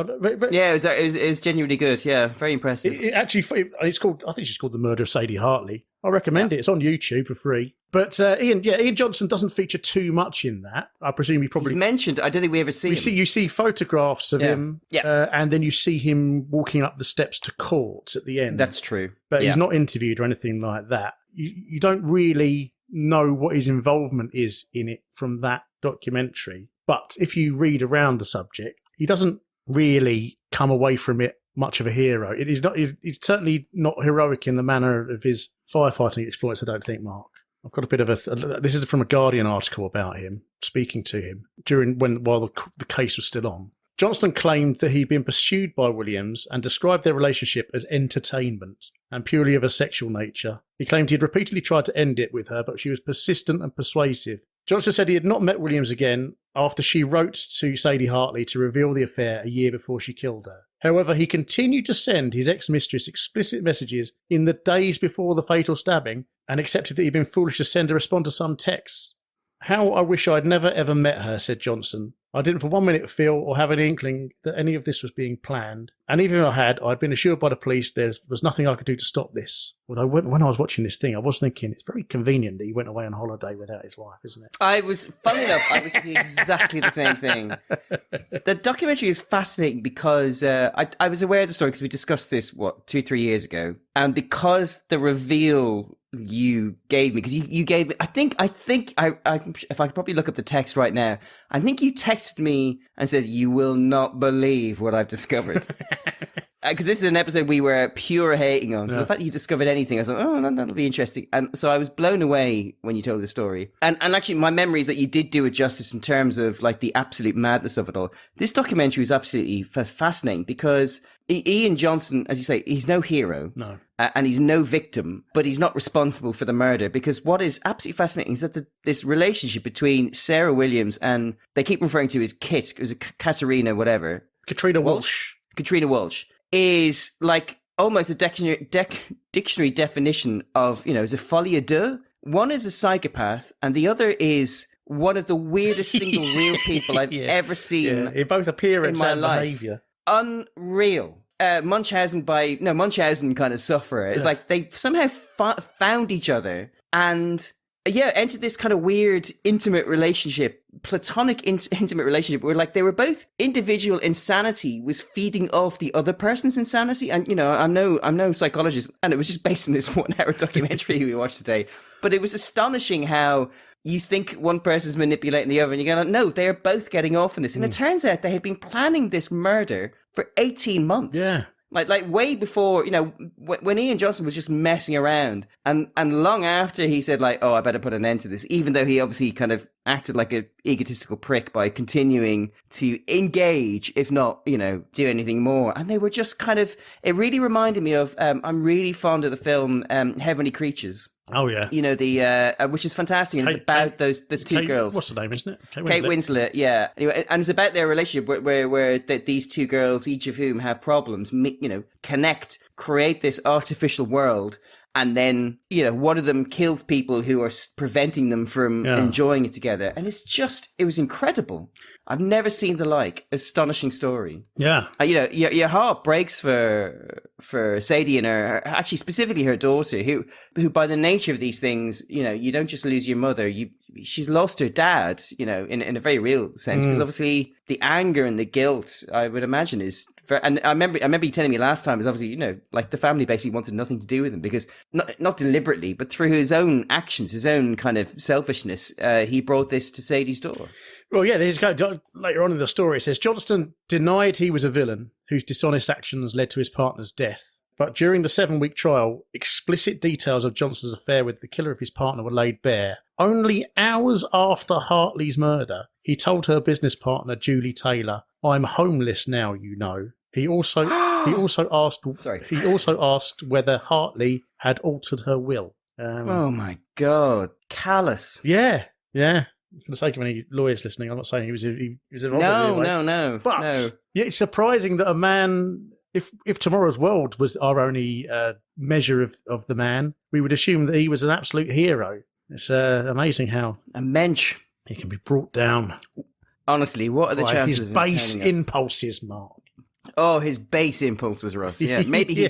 Yeah, it was genuinely good. Yeah, very impressive. It's called. I think it's called The Murder of Sadie Hartley. I recommend it. It's on YouTube for free. But Ian Johnson doesn't feature too much in that. I presume he's mentioned. I don't think we ever see him. You see photographs of him, and then you see him walking up the steps to court at the end. That's true. But he's not interviewed or anything like that. You don't really know what his involvement is in it from that documentary. But if you read around the subject, he doesn't really come away from it much of a hero. He's certainly not heroic in the manner of his firefighting exploits, I don't think, Mark. I've got a bit of this is from a Guardian article about him, speaking to him while the case was still on. Johnston claimed that he'd been pursued by Williams and described their relationship as entertainment and purely of a sexual nature. He claimed he'd repeatedly tried to end it with her, but she was persistent and persuasive. Johnston said he had not met Williams again after she wrote to Sadie Hartley to reveal the affair a year before she killed her. However, he continued to send his ex-mistress explicit messages in the days before the fatal stabbing and accepted that he'd been foolish to send a response to some texts. How I wish I'd never ever met her, said Johnson. I didn't for 1 minute feel or have an inkling that any of this was being planned. And even if I had, I'd been assured by the police there was nothing I could do to stop this. Although when I was watching this thing, I was thinking it's very convenient that he went away on holiday without his wife, isn't it? Funny enough, I was thinking exactly the same thing. The documentary is fascinating because I was aware of the story because we discussed this, 2-3 years ago. And because the reveal you gave me, because you gave me, I think if I could probably look up the text right now, I think you texted me and said, "You will not believe what I've discovered." Because this is an episode we were pure hating on. So the fact that you discovered anything, I was like, oh, that'll be interesting. And so I was blown away when you told the story. And actually, my memory is that you did do it justice in terms of like the absolute madness of it all. This documentary is absolutely fascinating because Ian Johnson, as you say, he's no hero. No. And he's no victim, but he's not responsible for the murder. Because what is absolutely fascinating is that this relationship between Sarah Williams and they keep referring to as Kit, it was a Katerina, whatever. Katrina Walsh. Katrina Walsh is like almost a dictionary definition of, is a folie à deux. One is a psychopath and the other is one of the weirdest single real people I've ever seen. Yeah. In both appearance and behaviour. Unreal. Munchausen kind of sufferer. It's like they somehow found each other and entered this kind of weird intimate relationship, platonic intimate relationship where like they were both individual insanity was feeding off the other person's insanity. And I'm no psychologist, and it was just based on this 1 hour documentary we watched today. But it was astonishing how you think one person's manipulating the other and you go, no, they're both getting off on this. And it turns out they had been planning this murder for 18 months. Yeah. Like way before, when Ian Johnson was just messing around and long after he said like, oh, I better put an end to this, even though he obviously kind of acted like an egotistical prick by continuing to engage, if not, do anything more. And they were just kind of, it really reminded me of, I'm really fond of the film Heavenly Creatures. Oh yeah, which is fantastic, and it's about the two girls. What's the name, isn't it? Kate Winslet. Yeah. Anyway, and it's about their relationship where these two girls, each of whom have problems, connect, create this artificial world, and then one of them kills people who are preventing them from enjoying it together, and it was incredible. I've never seen the like. Astonishing story. Yeah. Your heart breaks for Sadie and her, actually specifically her daughter, who by the nature of these things, you don't just lose your mother. She's lost her dad, in a very real sense, because obviously the anger and the guilt, I would imagine, is very, and I remember you telling me last time is obviously, like the family basically wanted nothing to do with him because not deliberately, but through his own actions, his own kind of selfishness, he brought this to Sadie's door. Well, yeah, later on in the story, it says Johnston denied he was a villain whose dishonest actions led to his partner's death. But during the 7-week trial, explicit details of Johnston's affair with the killer of his partner were laid bare. Only hours after Hartley's murder, he told her business partner, Julie Taylor, "I'm homeless now, He also asked whether Hartley had altered her will. Oh my God, callous. Yeah. For the sake of any lawyers listening, I'm not saying he was involved. No. But it's surprising that a man, if Tomorrow's World was our only measure of the man, we would assume that he was an absolute hero. It's amazing how a mensch he can be brought down. Honestly, what are the chances his of him base turning up? impulses, Mark? Oh, his base impulses, Russ. Yeah, maybe he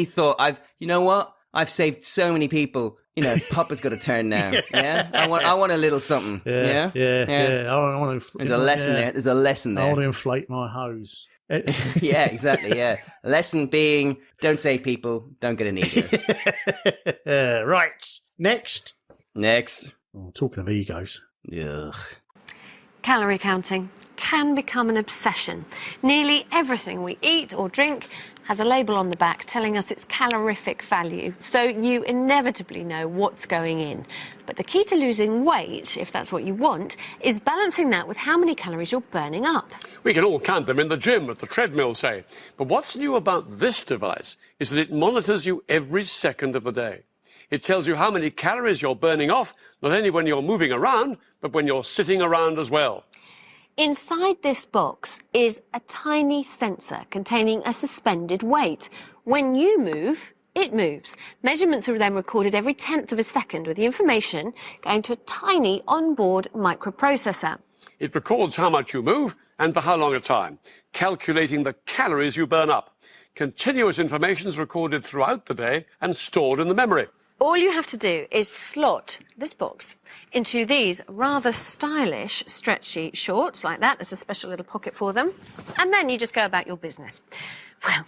thought, you know what? I've saved so many people. You know, Papa's got to turn now. Yeah, I want a little something. Yeah. I want to. There's a lesson there. There's a lesson there. I want to inflate my hose. Yeah, exactly. Yeah, lesson being: don't save people, don't get a needle. Right. Next. Oh, talking of egos. Ugh. Calorie counting can become an obsession. Nearly everything we eat or drink has a label on the back telling us its calorific value, so you inevitably know what's going in. But the key to losing weight, if that's what you want, is balancing that with how many calories you're burning up. We can all count them in the gym, at the treadmill, say. But what's new about this device is that it monitors you every second of the day. It tells you how many calories you're burning off, not only when you're moving around, but when you're sitting around as well. Inside this box is a tiny sensor containing a suspended weight. When you move, it moves. Measurements are then recorded every 10th of a second, with the information going to a tiny onboard microprocessor. It records how much you move and for how long a time, calculating the calories you burn up. Continuous information is recorded throughout the day and stored in the memory. All you have to do is slot this box into these rather stylish stretchy shorts like that. There's a special little pocket for them. And then you just go about your business. Well,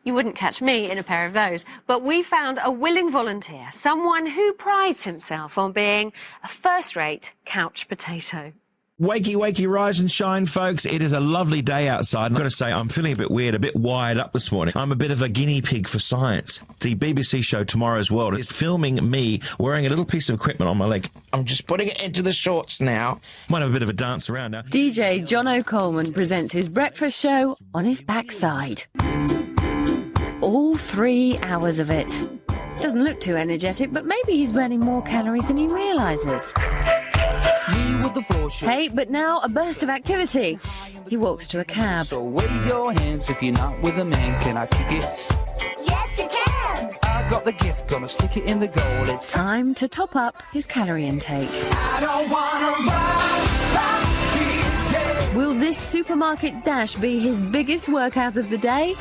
you wouldn't catch me in a pair of those, but we found a willing volunteer, someone who prides himself on being a first-rate couch potato. Wakey, wakey, rise and shine, folks. It is a lovely day outside. I've got to say, I'm feeling a bit weird, a bit wired up this morning. I'm a bit of a guinea pig for science. The BBC show Tomorrow's World is filming me wearing a little piece of equipment on my leg. I'm just putting it into the shorts now. Might have a bit of a dance around now. DJ Jono Coleman presents his breakfast show on his backside. All 3 hours of it. Doesn't look too energetic, but maybe he's burning more calories than he realises. Hey, but now a burst of activity. He walks to a cab. So wave your hands if you're not with a man. Can I kick it? Yes, you can. I got the gift, gonna stick it in the goal. It's Time to top up his calorie intake. I don't wanna ride, DJ. Will this supermarket dash be his biggest workout of the day?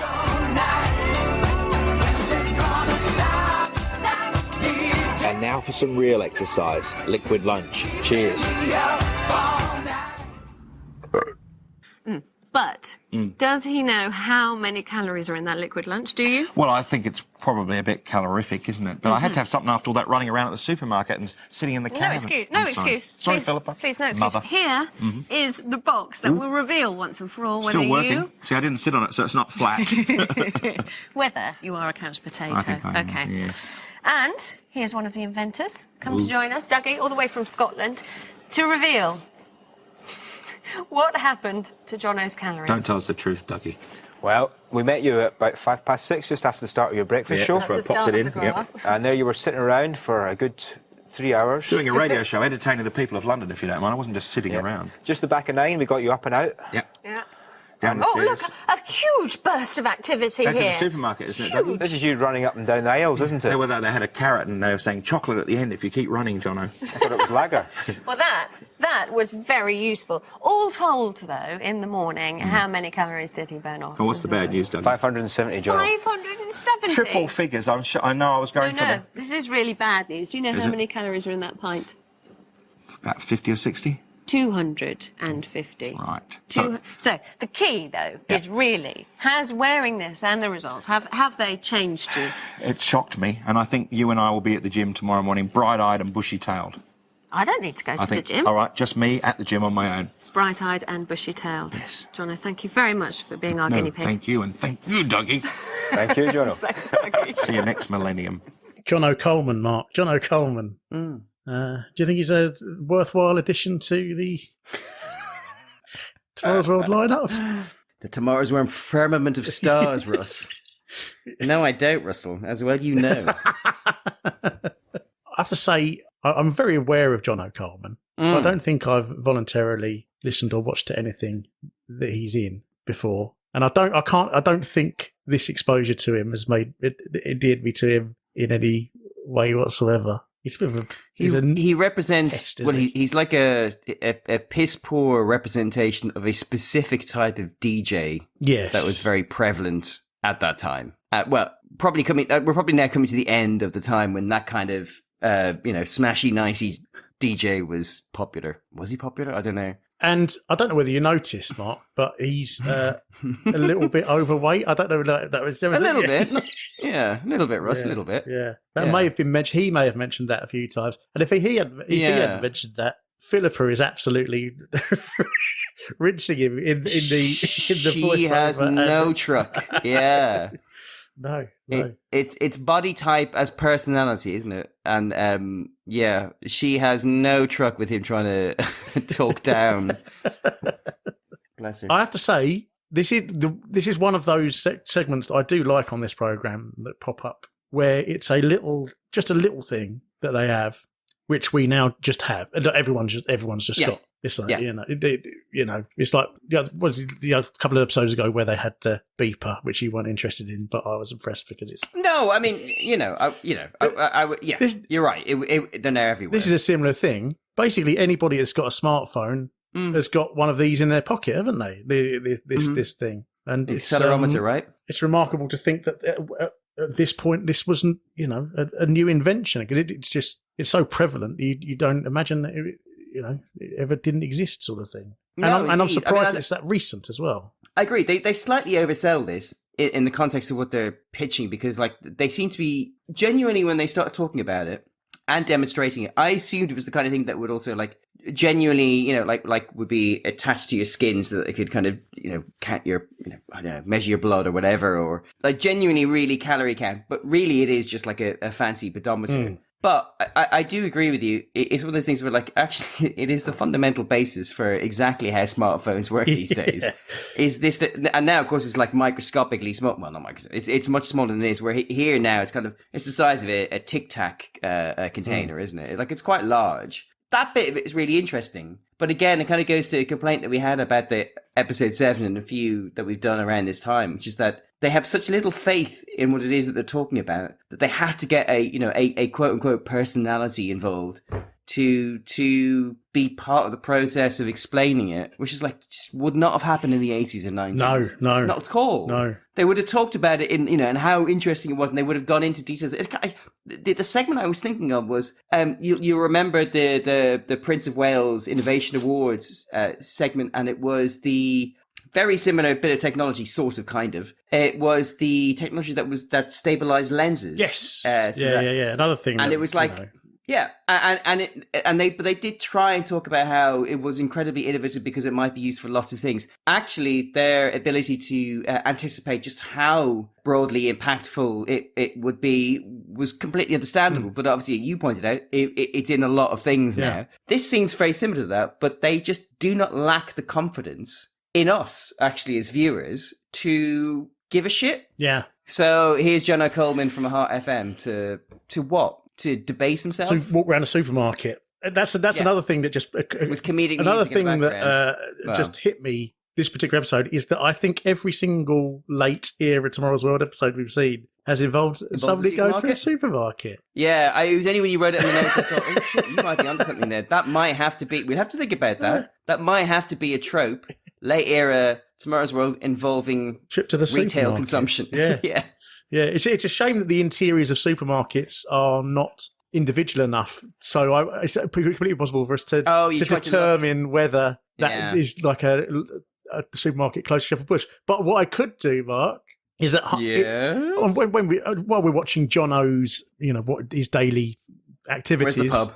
And now for some real exercise. Liquid lunch. Cheers. But does he know how many calories are in that liquid lunch? Do you? Well, I think it's probably a bit calorific, isn't it? But I had to have something after all that running around at the supermarket and sitting in the cab. No excuse. No excuse. Sorry, please, Philippa. Please, no excuse. Mother. Here is the box that will reveal once and for all whether Still working. See, I didn't sit on it, so it's not flat. whether you are a couch potato. I think I am, okay. yes. And here's one of the inventors come to join us, Dougie, all the way from Scotland, to reveal what happened to Jono's calories. Don't tell us the truth, Dougie. Well, we met you at about 6:05, just after the start of your breakfast show. That's the start of the grow-up. And there you were sitting around for a good 3 hours. Doing a radio show, entertaining the people of London, if you don't mind. I wasn't just sitting around. Just the back of 9, we got you up and out. Yeah. Down the Oh, stairs. look, a huge burst of activity That's here. in the supermarket, isn't it, Dougie? This is you running up and down the aisles, isn't it? They had a carrot and they were saying chocolate at the end if you keep running, Jono. I thought it was lager. Well, that was very useful. All told, though, in the morning, how many calories did he burn off? Oh, what's the bad news, Dougie? 570, John. 570? Triple figures. I'm sure. I know I was going for No, this is really bad news. Do you know how many calories are in that pint? about 50 or 60. 250. Right. So the key, though, is really, has wearing this and the results, have they changed you? It shocked me, and I think you and I will be at the gym tomorrow morning, bright-eyed and bushy-tailed. I don't need to go to the gym. All right, just me at the gym on my own. Bright-eyed and bushy-tailed. Yes. Jono, thank you very much for being our guinea pig. Thank you, and thank you, Dougie. Thank you, Jono. Thanks, Dougie. See you next millennium. Jono Coleman, Mark. Jono Coleman. Do you think he's a worthwhile addition to the Tomorrow's World lineup? The Tomorrow's World firmament of stars, Russ. No, I doubt, Russell, as well you know. I have to say, I'm very aware of Jono Coleman. I don't think I've voluntarily listened or watched to anything that he's in before, and I don't think this exposure to him has made it endeared me to him in any way whatsoever. He's a bit of a... He represents... pest, he's like a piss-poor representation of a specific type of DJ that was very prevalent at that time. We're probably now coming to the end of the time when that kind of, smashy, nicey DJ was popular. Was he popular? I don't know. And I don't know whether you noticed, Mark, but he's a little bit overweight. I don't know if that was... A little bit. Yeah, a little bit, Russ, a little bit. Yeah. That may have been mentioned. He may have mentioned that a few times. And if he hadn't mentioned that, Philippa is absolutely rinsing him in the voiceover. She has no truck. Yeah. No. It's body type as personality, isn't it? And she has no truck with him trying to talk down. Bless her. I have to say, this is one of those segments that I do like on this program that pop up, where it's just a little thing that they have, which we now just have. Everyone's just got. It's like, it's like a couple of episodes ago where they had the beeper, which you weren't interested in, but I was impressed because it's... No, I mean, you're right. They're now everywhere. This is a similar thing. Basically, anybody that's got a smartphone has got one of these in their pocket, haven't they? This thing. And it's accelerometer, right? It's remarkable to think that at this point, this wasn't, a new invention, because it's so prevalent. You don't imagine that it ever didn't exist, sort of thing. No, and I'm surprised it's that recent as well. I agree. They slightly oversell this in the context of what they're pitching, because they seem to be genuinely, when they start talking about it and demonstrating it, I assumed it was the kind of thing that would also genuinely, would be attached to your skin so that it could kind of, count your, I don't know, measure your blood or whatever, or genuinely really calorie count. But really it is just like a fancy pedometer. But I do agree with you. It's one of those things where, actually, it is the fundamental basis for exactly how smartphones work these days. Is this, and now, of course, it's microscopically small. Well, not microscopic. It's much smaller than it is. Where here now, it's the size of a Tic Tac container, isn't it? It's quite large. That bit of it is really interesting. But again, it kind of goes to a complaint that we had about the episode 7 and a few that we've done around this time, which is that they have such little faith in what it is that they're talking about that they have to get a quote unquote personality involved to be part of the process of explaining it, which is just would not have happened in the 80s and 90s. No. Not at all. No. They would have talked about it and how interesting it was, and they would have gone into details. The segment I was thinking of was, you remember the Prince of Wales Innovation Awards segment, and it was the very similar bit of technology, sort of, kind of. It was the technology that stabilized lenses. Yes. Another thing. And it was yeah, and they did try and talk about how it was incredibly innovative because it might be used for lots of things. Actually, their ability to anticipate just how broadly impactful it would be was completely understandable. But obviously, you pointed out, it's in a lot of things now. This seems very similar to that, but they just do not lack the confidence in us, actually, as viewers, to give a shit. Yeah. So here's Jono Coleman from Heart FM to what? To debase himself? To walk around a supermarket. That's another thing that just... with comedic another music in thing the that just hit me this particular episode is that I think every single late era Tomorrow's World episode we've seen has involved somebody going to a supermarket. Yeah, it was only when you wrote it in the notes I thought, oh shit, you might be onto something there. That might have to be... We'd have to think about that. That might have to be a trope. Late era Tomorrow's World involving trip to the retail supermarket. Consumption. Yeah. Yeah. Yeah, it's a shame that the interiors of supermarkets are not individual enough. So it's completely possible for us to determine whether that is like a supermarket close to Shepherd Bush. But what I could do, Mark, is that while we're watching Jono's, what his daily activities. Where's the pub?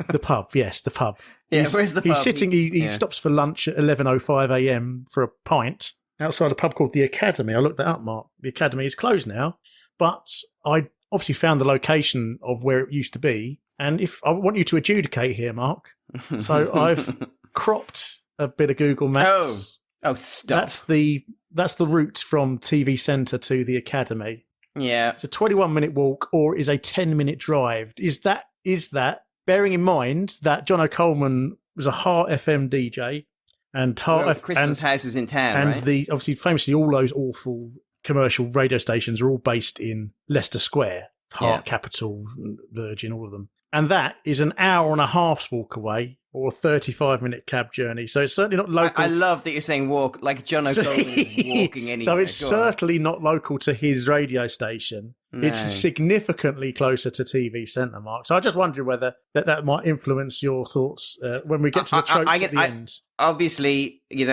The pub, yes, the pub. Yeah, where's the pub? He's sitting. He stops for lunch at 11:05 a.m. for a pint outside a pub called the Academy. I looked that up, Mark. The Academy is closed now, but I obviously found the location of where it used to be. And if I want you to adjudicate here, Mark, so I've cropped a bit of Google Maps. Oh, stop! That's the route from TV Centre to the Academy. Yeah, it's a 21-minute walk, or is a 10-minute drive. Is that bearing in mind that Jono Coleman was a Heart FM DJ? And Crystal's house is in town, and right? Obviously famously all those awful commercial radio stations are all based in Leicester Square. Heart Capital, Virgin, all of them. And that is an hour and a half's walk away, or a 35-minute cab journey. So it's certainly not local. I love that you're saying walk, like Jono Coleman is walking anywhere. So it's certainly not local to his radio station. No. It's significantly closer to TV Centre, Mark. So I just wondered whether that might influence your thoughts when we get to the tropes at the end. Obviously, we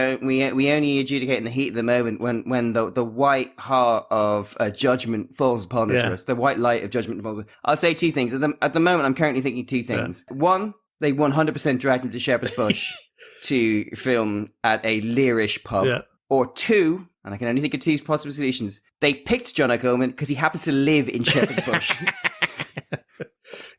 only adjudicate in the heat of the moment when the white heart of judgment falls upon us, Russ. The white light of judgment falls. I'll say two things. At the moment, I'm currently thinking two things. Yeah. One, they 100% dragged him to Shepherd's Bush to film at a Learish pub. Yeah. Or two, and I can only think of two possible solutions, they picked Jono Coleman because he happens to live in Shepherd's Bush.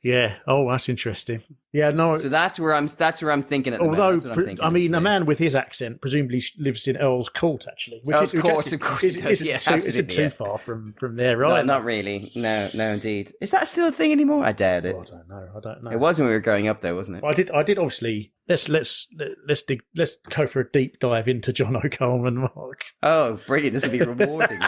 Yeah. Oh, that's interesting. Yeah. No. So that's where I'm thinking at the moment. Although, I mean, a man with his accent presumably lives in Earl's Court, actually. Of course he does. Isn't too far from there, right? No, not really. No, indeed. Is that still a thing anymore? I doubt it. Oh, I don't know. It was when we were growing up, though, wasn't it? Well, I did. Obviously, let's go for a deep dive into Jono Coleman, Mark. Oh, brilliant! This will be rewarding.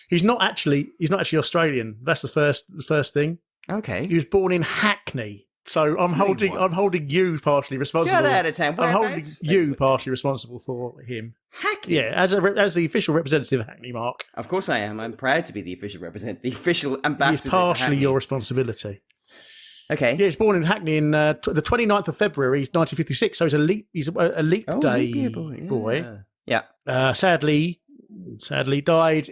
He's not actually Australian. That's the first thing. Okay. He was born in Hackney. So I'm holding you partially responsible. Get out of town. I'm holding you partially responsible for him. Hackney? Yeah, as the official representative of Hackney, Mark. Of course I am. I'm proud to be the official ambassador. It's partially your responsibility. Okay. Yeah, he was born in Hackney in the 29th of February, 1956. So he's a leap day boy. Yeah. Sadly died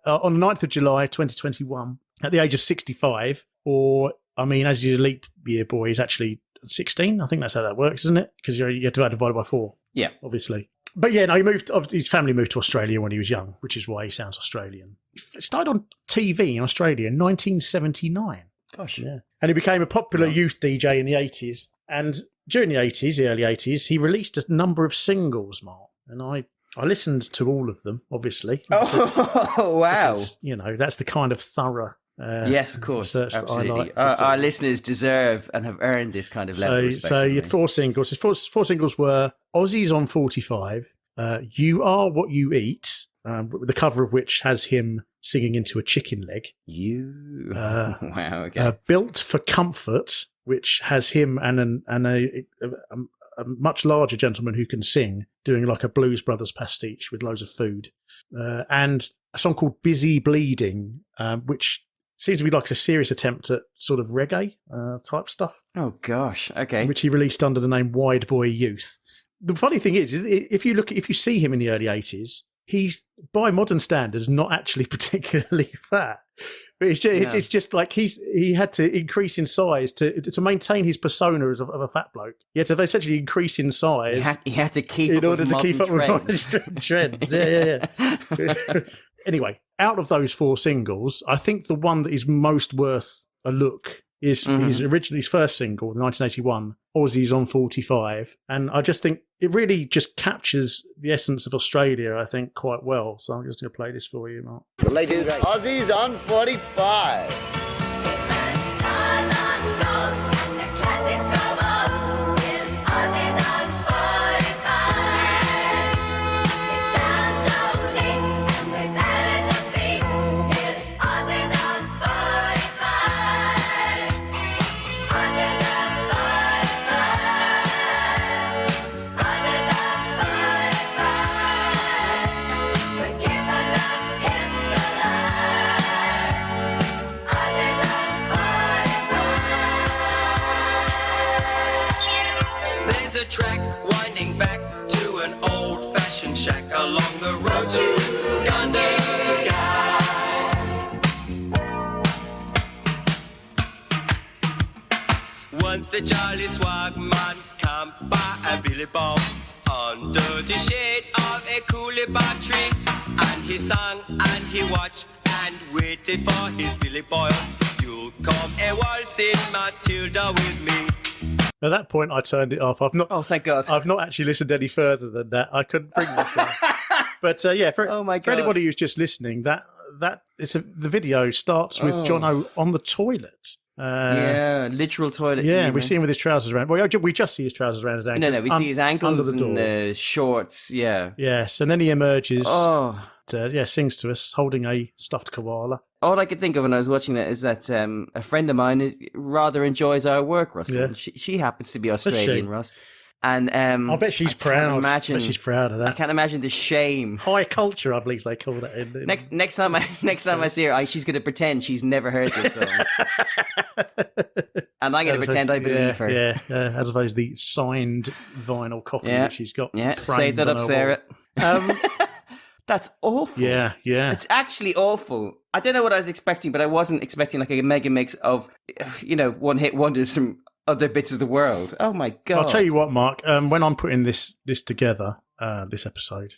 on the 9th of July, 2021, at the age of 65. Or, I mean, as he's a leap year boy, he's actually 16. I think that's how that works, isn't it? Because you have to divide by 4. Yeah. Obviously. But yeah, no, his family moved to Australia when he was young, which is why he sounds Australian. He started on TV in Australia in 1979. Gosh. Yeah. And he became a popular youth DJ in the 80s. And during the early 80s, he released a number of singles, Mark. And I listened to all of them, obviously. Oh, wow. Because, that's the kind of thorough yes, of course. Absolutely. Our listeners deserve and have earned this kind of level of respect. So you had 4 singles. His four singles were Aussies on 45, You Are What You Eat, the cover of which has him singing into a chicken leg. Wow, okay. Built for Comfort, which has him and a much larger gentleman who can sing, doing like a Blues Brothers pastiche with loads of food. And a song called Busy Bleeding, which seems to be like a serious attempt at sort of reggae type stuff. Oh, gosh. Okay. Which he released under the name Wide Boy Youth. The funny thing is, if you see him in the early 80s, he's, by modern standards, not actually particularly fat. But it's just like he had to increase in size to maintain his persona of a fat bloke. He had to essentially increase in size. He had to keep in up order with to keep up trends. with trends. Yeah. Anyway, out of those 4 singles, I think the one that is most worth a look is his first single, 1981, Aussies on 45. And I just think it really just captures the essence of Australia, I think, quite well. So I'm just going to play this for you, Mark. The latest Aussies on 45. Track winding back to an old-fashioned shack along the road to Gundagai. Once the jolly swagman camped by a billy bob under the shade of a coolibah tree, and he sang and he watched and waited for his billy boy. You'll come a waltzing Matilda with me. At that point, I turned it off. Oh, thank God! I've not actually listened any further than that. I couldn't bring myself. But for anybody who's just listening, the video starts with Jono on the toilet. Literal toilet. Yeah, we see him with his trousers around. Well, we just see his trousers around his ankles. No, we see his ankles under the door. And the shorts. Yeah. Yes, and then he emerges. Sings to us, holding a stuffed koala. all I could think of when I was watching that is that a friend of mine rather enjoys our work, Russell. Yeah. She happens to be Australian, Russ. And I bet she's proud. I bet she's proud of that. I can't imagine the shame. High culture, I believe they call that. In next time I see her, she's going to pretend she's never heard this song, and I'm going to pretend I believe her. Yeah, as opposed to the signed vinyl copy that she's got. Yeah, save that up, Sarah. That's awful. Yeah. It's actually awful. I don't know what I was expecting, but I wasn't expecting like a mega mix of, one-hit wonders from other bits of the world. Oh my God. I'll tell you what, Mark, when I'm putting this together, this episode,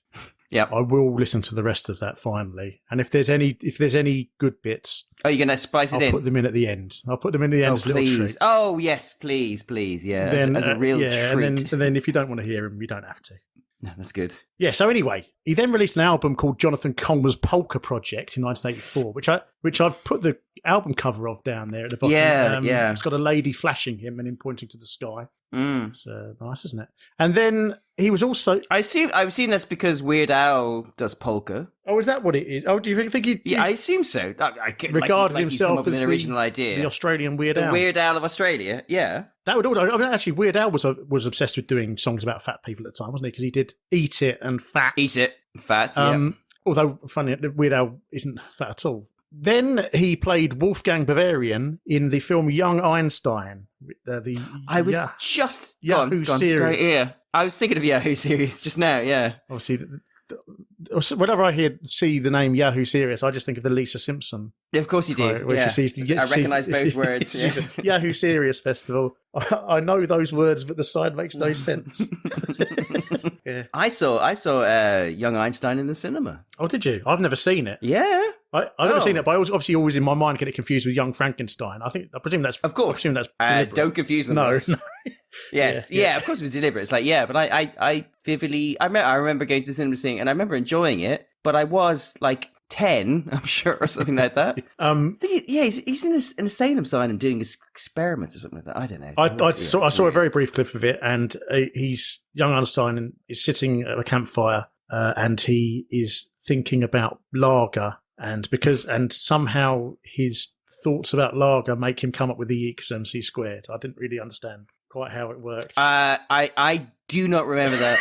I will listen to the rest of that finally. And if there's any good bits, you're going to spice it in? I'll put them in at the end. I'll put them in at the end as little treats. Oh, yes, please. Yeah, then, as a real treat. And then if you don't want to hear them, you don't have to. No, that's good. Yeah, so anyway, he then released an album called Jonathan Coleman's Polka Project in 1984, which I've put the album cover of down there at the bottom. Yeah. It's got a lady flashing him and him pointing to the sky. It's nice, isn't it? And then he was also... I've seen this because Weird Al does polka. Oh, is that what it is? Oh, do you think he... Yeah, I assume so. Regarded himself as an original idea. The Australian Weird Al. The Weird Al of Australia, yeah. That would actually, Weird Al was obsessed with doing songs about fat people at the time, wasn't he? Because he did Eat It and Fat. Eat It, Fat, yeah. Although, funny, Weird Al isn't fat at all. Then he played Wolfgang Bavarian in the film Young Einstein. I was just... Yahoo series. Yeah, I was thinking of Yahoo series just now, yeah. Obviously... Whenever I see the name Yahoo Serious, I just think of the Lisa Simpson. Yeah, of course you do. Where I recognise both words. Yeah. Yahoo Serious Festival. I know those words, but the side makes no sense. Yeah. I saw Young Einstein in the cinema. Oh, did you? I've never seen it. Yeah, I've never seen it, but I was obviously always in my mind get it confused with Young Frankenstein. I presume that's of course. I presume that's deliberate. Don't confuse them. No. Yes, yeah, of course it was deliberate. It's like, but I vividly, I remember going to the cinema seeing, and I remember enjoying it, but I was like 10, I'm sure, or something like that. He's in an asylum sign doing his experiments or something like that. I don't know. I saw a very brief clip of it, and he's Young Einstein and is sitting at a campfire, and he is thinking about lager, and somehow his thoughts about lager make him come up with the E equals MC squared. I didn't really understand quite how it worked. I do not remember that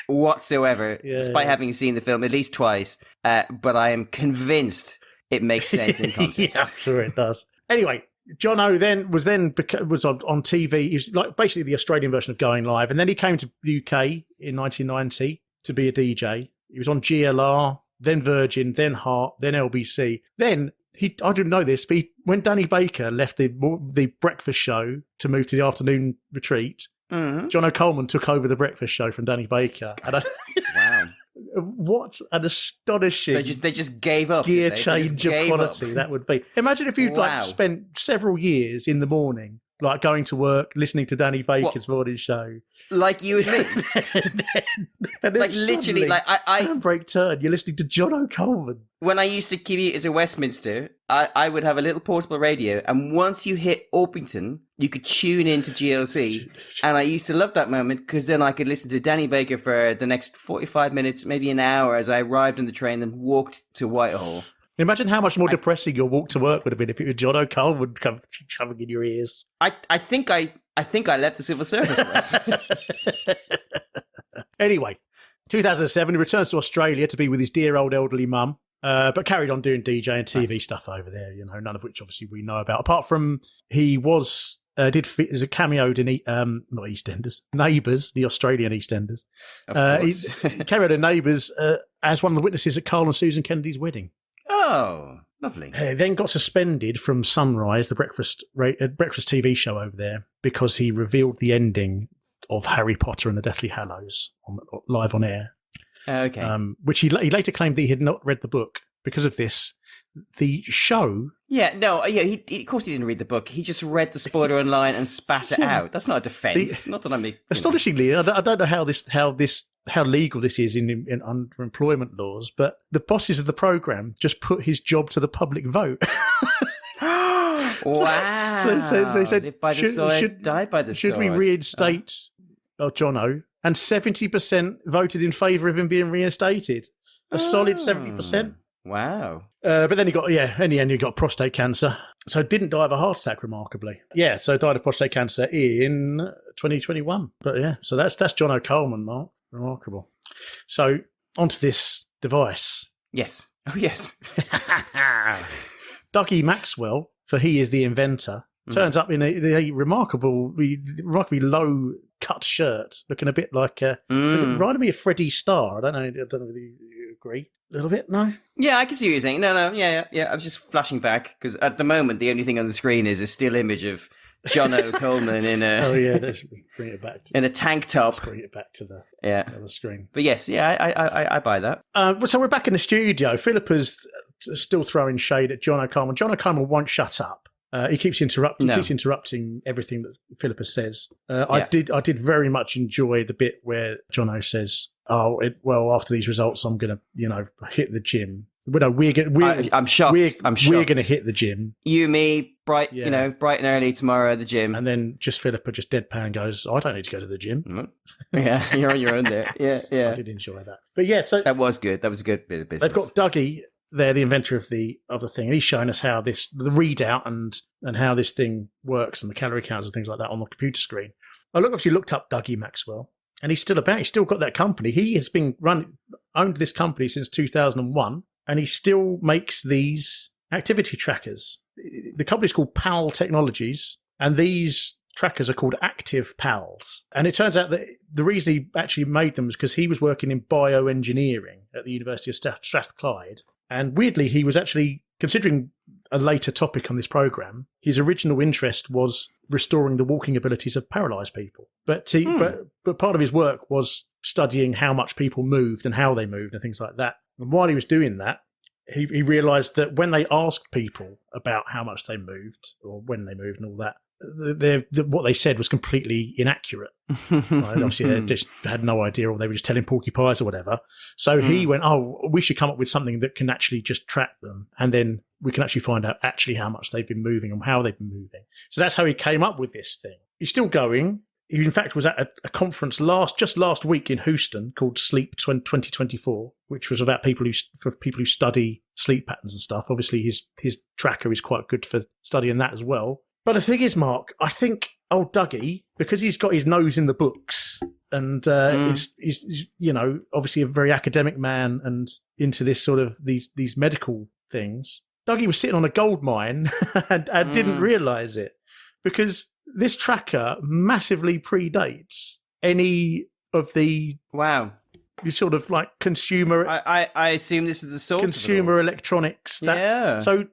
whatsoever, despite having seen the film at least twice. But I am convinced it makes sense in context. Yeah, I'm sure it does. Anyway, Jono then was on TV. He was like basically the Australian version of Going Live, and then he came to the UK in 1990 to be a DJ. He was on GLR, then Virgin, then Heart, then LBC, then. I didn't know this, but when Danny Baker left the breakfast show to move to the afternoon retreat, Jono Coleman took over the breakfast show from Danny Baker. And wow. What an astonishing they just gave up gear change of quality that would be. Imagine if you'd spent several years in the morning like going to work, listening to Danny Baker's morning show. Like you and me. and then like literally, like I handbrake turn, you're listening to Jono Coleman. When I used to commute to Westminster, I would have a little portable radio, and once you hit Orpington, you could tune into GLC. And I used to love that moment because then I could listen to Danny Baker for the next 45 minutes, maybe an hour as I arrived on the train and walked to Whitehall. Imagine how much more depressing your walk to work would have been if it was Jono Coleman coming in your ears. I think I left the civil service. Anyway, 2007, he returns to Australia to be with his dear old elderly mum, but carried on doing DJ and TV stuff over there. You know, none of which obviously we know about. Apart from he was as a cameoed in not EastEnders, Neighbours, the Australian EastEnders. Of course. He cameoed in Neighbours as one of the witnesses at Carl and Susan Kennedy's wedding. Oh, lovely. Then got suspended from Sunrise, the breakfast TV show over there, because he revealed the ending of Harry Potter and the Deathly Hallows live on air. Okay. Which he later claimed that he had not read the book. Because of this, the show... He of course he didn't read the book. He just read the spoiler online and spat it out. That's not a defence. Not that I mean... Astonishingly, I don't know how legal this is in underemployment laws, but the bosses of the programme just put his job to the public vote. Wow. So they said, live by the sword, die by the sword. Should we reinstate Jono? And 70% voted in favour of him being reinstated. A solid 70%. Wow. But then in the end, he got prostate cancer. So didn't die of a heart attack, remarkably. Yeah, so died of prostate cancer in 2021. But yeah, so that's Jono Coleman, Mark. Remarkable. So onto this device. Yes. Oh, yes. Dougie Maxwell, for he is the inventor, turns up in a remarkably low cut shirt, looking a bit like reminded me of Freddie Starr. I don't know if you agree. A little bit, no? Yeah, I can see what you're saying. No, yeah. I was just flashing back because at the moment the only thing on the screen is a still image of Jono Coleman in a let's bring it back in a tank top. Let's bring it back to the screen. But yes, I buy that. So we're back in the studio. Philippa's still throwing shade at Jono Coleman. Jono Coleman won't shut up. He keeps interrupting. Keeps interrupting everything that Philippa says. I did very much enjoy the bit where Jono says, after these results, I'm gonna, hit the gym. I'm shocked. We're gonna hit the gym. You, me, bright and early tomorrow at the gym. And then Philippa just deadpan goes, I don't need to go to the gym. Yeah, you're on your own there. Yeah. I did enjoy that. But yeah, so that was good. That was a good bit of business. They've got Dougie there, the inventor of the thing, and he's showing us how the readout and how this thing works and the calorie counts and things like that on the computer screen. I obviously looked up Dougie Maxwell, and he's still about. He's still got that company. He has been owned this company since 2001, and he still makes these activity trackers. The company's called PAL Technologies, and these trackers are called Active PALs. And it turns out that the reason he actually made them is because he was working in bioengineering at the University of Strathclyde. And weirdly, he was actually, considering a later topic on this program, his original interest was restoring the walking abilities of paralysed people. But but part of his work was studying how much people moved and how they moved and things like that. And while he was doing that, he realised that when they asked people about how much they moved or when they moved and all that, what they said was completely inaccurate. Right? Obviously, they just had no idea, or they were just telling porcupines or whatever. So he went, we should come up with something that can actually just track them, and then we can actually find out actually how much they've been moving and how they've been moving. So that's how he came up with this thing. He's still going. He, in fact, was at a conference just last week in Houston called Sleep 2024, which was about people who study sleep patterns and stuff. Obviously, his tracker is quite good for studying that as well. But the thing is, Mark, I think old Dougie, because he's got his nose in the books and he's obviously a very academic man and into this sort of these medical things, Dougie was sitting on a gold mine and didn't realise it, because this tracker massively predates any of the sort of like consumer. I assume this is the source consumer electronics. So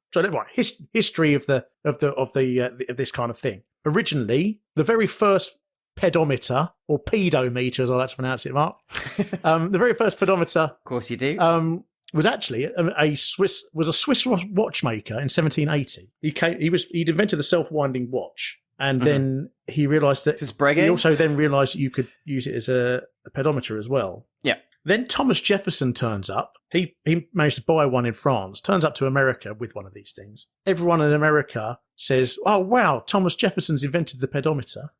history of this kind of thing. Originally, the very first pedometer, or pedometer as I like to pronounce it, Mark. The very first pedometer, of course you do, was actually a Swiss watchmaker in 1780. He'd invented the self-winding watch. And then he realised that he also then realised that you could use it as a pedometer as well. Yeah. Then Thomas Jefferson turns up. He managed to buy one in France, turns up to America with one of these things. Everyone in America says, oh, wow, Thomas Jefferson's invented the pedometer.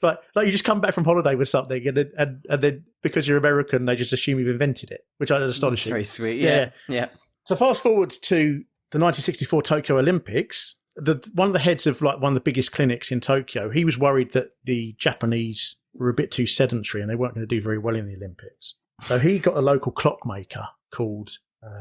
like you just come back from holiday with something and then because you're American, they just assume you've invented it, which is astonishing. Very sweet, yeah. So fast forward to the 1964 Tokyo Olympics. One of the heads of one of the biggest clinics in Tokyo, he was worried that the Japanese were a bit too sedentary and they weren't going to do very well in the Olympics. So he got a local clockmaker called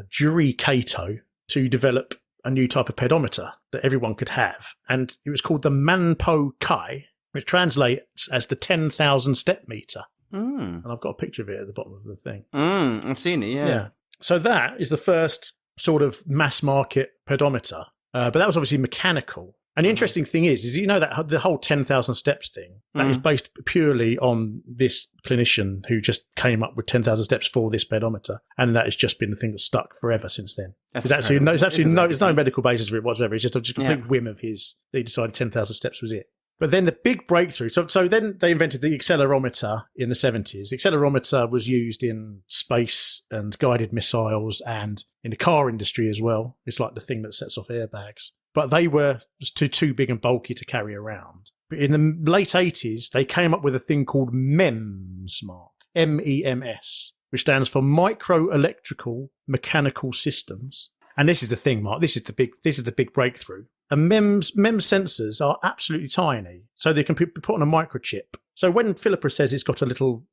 Juri Kato to develop a new type of pedometer that everyone could have. And it was called the Manpo Kai, which translates as the 10,000 step meter. And I've got a picture of it at the bottom of the thing. I've seen it, yeah. So that is the first sort of mass market pedometer. But that was obviously mechanical. And the interesting thing is that the whole 10,000 steps thing, that is based purely on this clinician who just came up with 10,000 steps for this pedometer. And that has just been the thing that's stuck forever since then. There's no medical basis for it whatsoever. It's just a complete whim of his. He decided 10,000 steps was it. But then the big breakthrough, so then they invented the accelerometer in the 70s. The accelerometer was used in space and guided missiles and in the car industry as well. It's like the thing that sets off airbags. But they were just too big and bulky to carry around. But in the late 80s, they came up with a thing called MEMS, Mark. MEMS. which stands for Microelectrical Mechanical Systems. And this is the thing, Mark. This is the big breakthrough. And MEMS sensors are absolutely tiny, so they can be put on a microchip. So when Philippa says it's got a little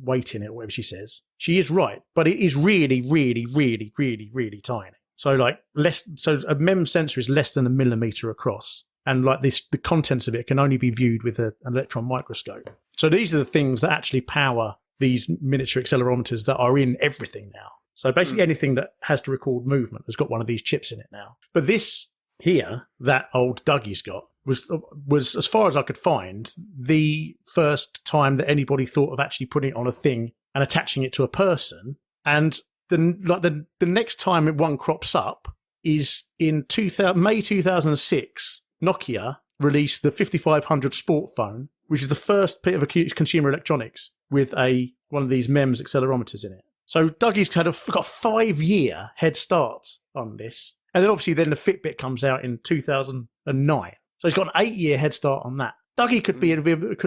weight in it, or whatever she says, she is right. But it is really, really, really, really, really tiny. So a MEMS sensor is less than a millimeter across, and like this, the contents of it can only be viewed with an electron microscope. So these are the things that actually power these miniature accelerometers that are in everything now. So basically anything that has to record movement has got one of these chips in it now. But this here, that old Dougie's got, was, as far as I could find, the first time that anybody thought of actually putting it on a thing and attaching it to a person. And the next time one crops up is in May 2006. Nokia released the 5500 Sport phone, which is the first bit of consumer electronics with one of these MEMS accelerometers in it. So Dougie's got a 5-year head start on this. And then obviously the Fitbit comes out in 2009. So he's got an 8-year head start on that. Dougie could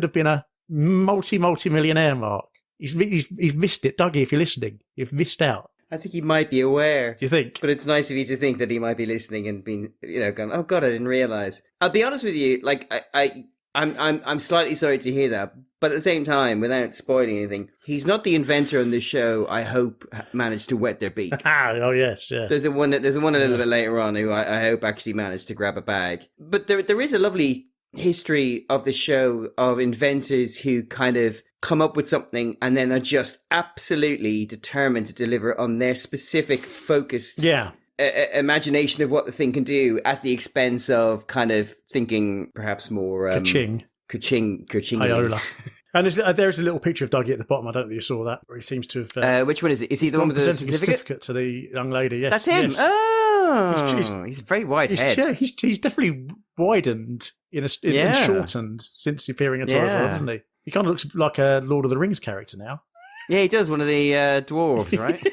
have been a multi-millionaire, Mark. He's missed it. Dougie, if you're listening, you've missed out. I think he might be aware. Do you think? But it's nice of you to think that he might be listening and being, going, oh God, I didn't realise. I'll be honest with you, like, I'm slightly sorry to hear that, but at the same time, without spoiling anything, he's not the inventor on this show I hope managed to wet their beak. Oh yes, yeah. There's one a little bit later on who I hope actually managed to grab a bag. But there is a lovely history of the show of inventors who kind of come up with something and then are just absolutely determined to deliver on their specific focused imagination of what the thing can do at the expense of kind of thinking perhaps more Ka-ching. Ka-ching. And there's a little picture of Dougie at the bottom. I don't know if you saw that, where he seems to have... which one is it? Is he the one with the certificate to the young lady? Yes, that's him. Yes. Oh, he's a very wide head. Yeah, he's definitely widened and shortened since appearing at Torres, doesn't he? He kind of looks like a Lord of the Rings character now. Yeah, he does. One of the dwarves, right?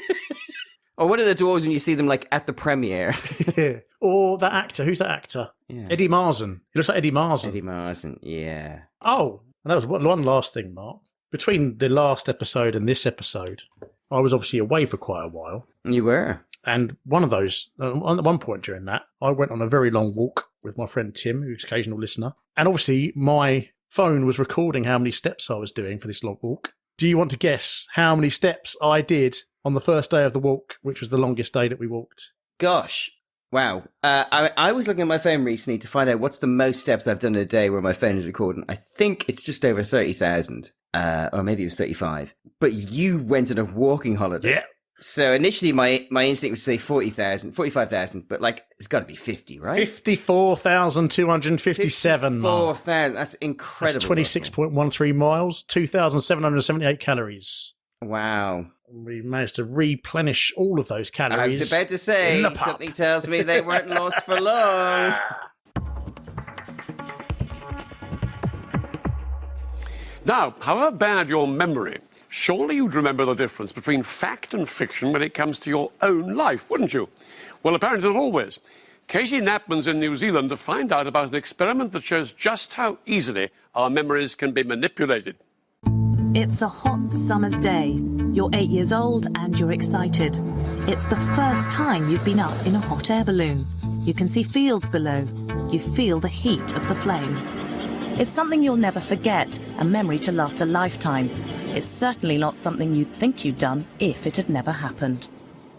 Or one of the dwarves when you see them like at the premiere. Yeah. Or that actor. Who's that actor? Yeah. Eddie Marsan. He looks like Eddie Marsan. Eddie Marsan, yeah. Oh, and that was one last thing, Mark. Between the last episode and this episode, I was obviously away for quite a while. You were. And one of those, at one point during that, I went on a very long walk with my friend Tim, who's an occasional listener. And obviously my phone was recording how many steps I was doing for this long walk. Do you want to guess how many steps I did on the first day of the walk, which was the longest day that we walked? Gosh. Wow. I was looking at my phone recently to find out what's the most steps I've done in a day where my phone is recording. I think it's just over 30,000. Or maybe it was 35. But you went on a walking holiday. Yeah. So initially my instinct was to say 45,000, but like it's got to be 50, right? 54,257. 54,000. That's incredible. That's 26.13 miles, 2,778 calories. Wow. We managed to replenish all of those calories. I was about to say, something tells me they weren't lost for long. Now, however bad your memory, surely you'd remember the difference between fact and fiction when it comes to your own life, wouldn't you? Well, apparently not always. Katie Knapman's in New Zealand to find out about an experiment that shows just how easily our memories can be manipulated. It's a hot summer's day. You're 8 years old and you're excited. It's the first time you've been up in a hot air balloon. You can see fields below. You feel the heat of the flame. It's something you'll never forget, a memory to last a lifetime. It's certainly not something you'd think you'd done if it had never happened.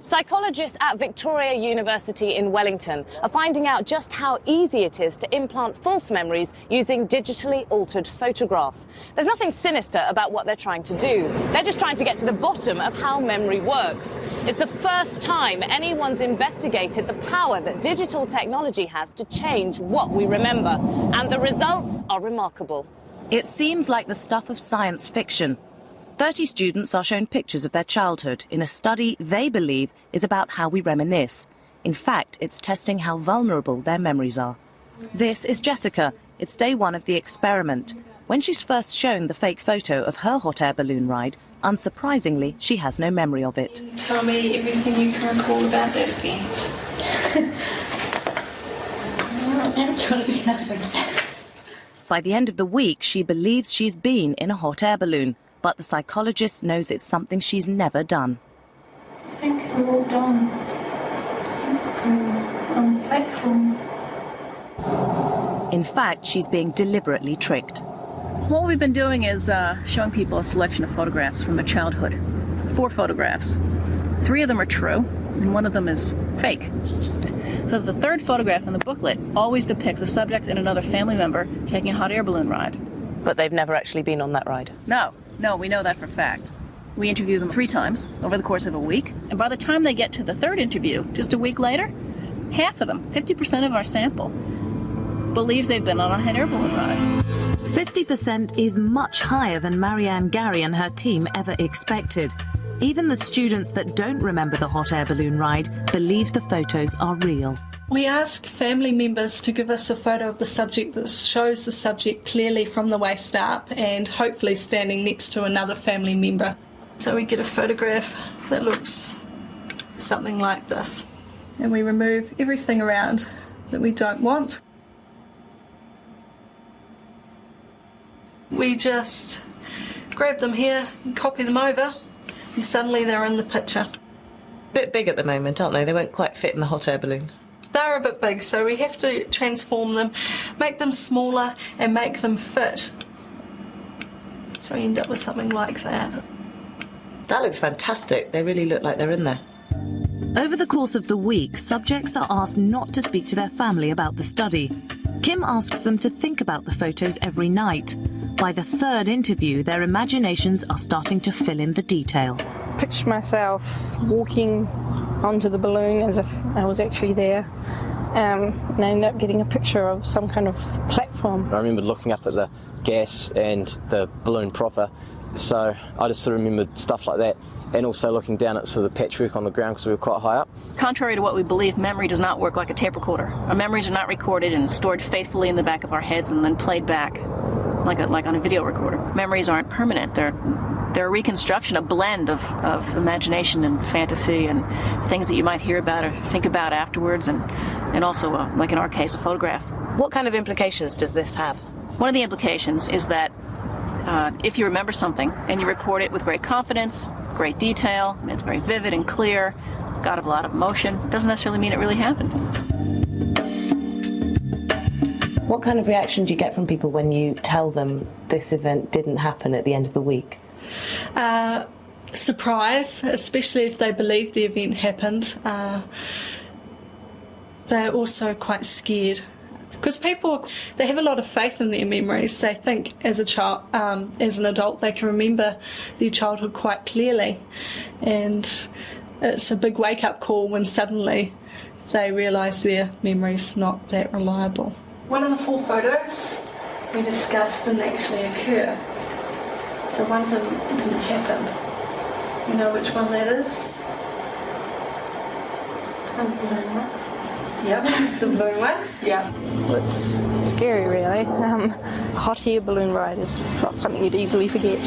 Psychologists at Victoria University in Wellington are finding out just how easy it is to implant false memories using digitally altered photographs. There's nothing sinister about what they're trying to do. They're just trying to get to the bottom of how memory works. It's the first time anyone's investigated the power that digital technology has to change what we remember. And the results are remarkable. It seems like the stuff of science fiction. 30 students are shown pictures of their childhood in a study they believe is about how we reminisce. In fact, it's testing how vulnerable their memories are. This is Jessica. It's day one of the experiment. When she's first shown the fake photo of her hot air balloon ride, unsurprisingly, she has no memory of it. Tell me everything you can recall about that event. I'm trying to be that. By the end of the week, she believes she's been in a hot air balloon. but the psychologist knows it's something she's never done. I think we're all done on the platform. In fact, she's being deliberately tricked. What we've been doing is showing people a selection of photographs from their childhood. 4 photographs. 3 of them are true, and 1 of them is fake. So the 3rd photograph in the booklet always depicts a subject and another family member taking a hot air balloon ride. But they've never actually been on that ride? No, we know that for a fact. We interview them 3 times over the course of a week, and by the time they get to the 3rd interview, just a week later, half of them, 50% of our sample, believes they've been on a hot air balloon ride. 50% is much higher than Marianne Gary and her team ever expected. Even the students that don't remember the hot air balloon ride believe the photos are real. We ask family members to give us a photo of the subject that shows the subject clearly from the waist up and hopefully standing next to another family member. So we get a photograph that looks something like this. And we remove everything around that we don't want. We just grab them here and copy them over, and suddenly they're in the picture. Bit big at the moment, aren't they? They won't quite fit in the hot air balloon. They're a bit big, so we have to transform them, make them smaller and make them fit. So we end up with something like that. That looks fantastic. They really look like they're in there. Over the course of the week, subjects are asked not to speak to their family about the study. Kim asks them to think about the photos every night. By the 3rd interview, their imaginations are starting to fill in the detail. Picture myself walking onto the balloon as if I was actually there. And I ended up getting a picture of some kind of platform. I remember looking up at the gas and the balloon proper, so I just sort of remembered stuff like that. And also looking down at sort of the patchwork on the ground because we were quite high up. Contrary to what we believe, memory does not work like a tape recorder. Our memories are not recorded and stored faithfully in the back of our heads and then played back like on a video recorder. Memories aren't permanent. They're a reconstruction, a blend of imagination and fantasy and things that you might hear about or think about afterwards, and also, like in our case, a photograph. What kind of implications does this have? One of the implications is that if you remember something and you report it with great confidence, great detail, and it's very vivid and clear, got a lot of emotion, doesn't necessarily mean it really happened. What kind of reaction do you get from people when you tell them this event didn't happen at the end of the week? Surprise, especially if they believe the event happened. They're also quite scared. Because people, they have a lot of faith in their memories. They think as a child, as an adult, they can remember their childhood quite clearly. And it's a big wake-up call when suddenly they realise their memory's not that reliable. One of the 4 photos we discussed didn't actually occur. So one of them didn't happen. You know which one that is? The balloon one. Yep, the balloon one. Yeah. Well, it's scary, really. A hot air balloon ride is not something you'd easily forget.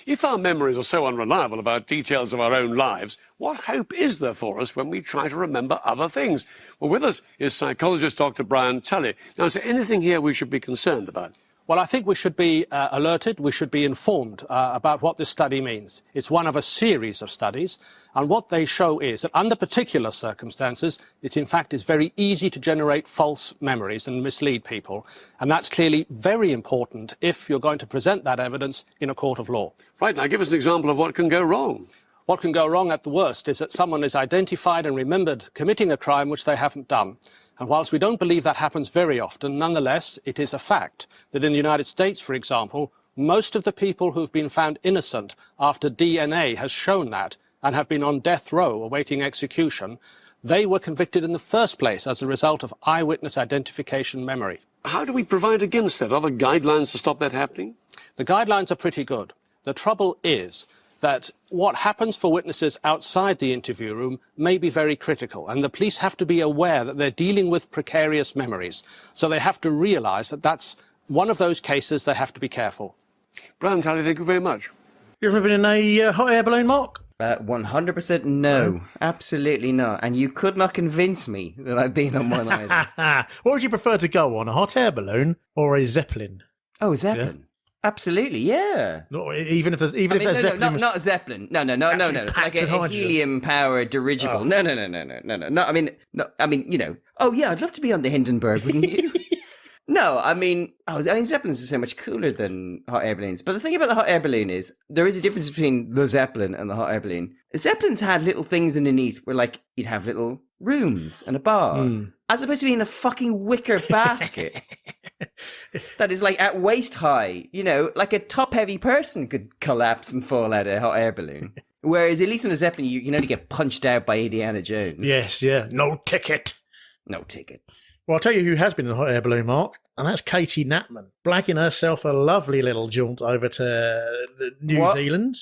If our memories are so unreliable about details of our own lives, what hope is there for us when we try to remember other things? Well, with us is psychologist Dr. Brian Tully. Now, is there anything here we should be concerned about? Well, I think we should be alerted, we should be informed about what this study means. It's one of a series of studies, and what they show is that under particular circumstances, it in fact is very easy to generate false memories and mislead people, and that's clearly very important if you're going to present that evidence in a court of law. Right, now give us an example of what can go wrong. What can go wrong at the worst is that someone is identified and remembered committing a crime which they haven't done. And whilst we don't believe that happens very often, nonetheless, it is a fact that in the United States, for example, most of the people who've been found innocent after DNA has shown that and have been on death row awaiting execution, they were convicted in the first place as a result of eyewitness identification memory. How do we provide against that? Are there guidelines to stop that happening? The guidelines are pretty good. The trouble is that what happens for witnesses outside the interview room may be very critical, and the police have to be aware that they're dealing with precarious memories. So they have to realise that that's one of those cases they have to be careful. Brian Tully, thank you very much. You ever been in a hot air balloon, Mark? 100% no. Absolutely not. And you could not convince me that I've been on one either. What would you prefer to go on, a hot air balloon or a Zeppelin? Oh, a Zeppelin. Absolutely, yeah. No, even if there's Zeppelin, not a Zeppelin. No. Like a helium-powered dirigible. Oh. No. I mean, oh yeah, I'd love to be on the Hindenburg, wouldn't you? No, I mean, Zeppelins are so much cooler than hot air balloons. But the thing about the hot air balloon is there is a difference between the Zeppelin and the hot air balloon. Zeppelins had little things underneath where, like, you'd have little rooms and a bar, as opposed to being a fucking wicker basket that is like at waist high. Like a top-heavy person could collapse and fall out of a hot air balloon. Whereas at least in a Zeppelin, you can only get punched out by Indiana Jones. Yes, yeah, no ticket. No ticket. Well, I'll tell you who has been in a hot air balloon, Mark, and that's Katie Knapman, blagging herself a lovely little jaunt over to New Zealand.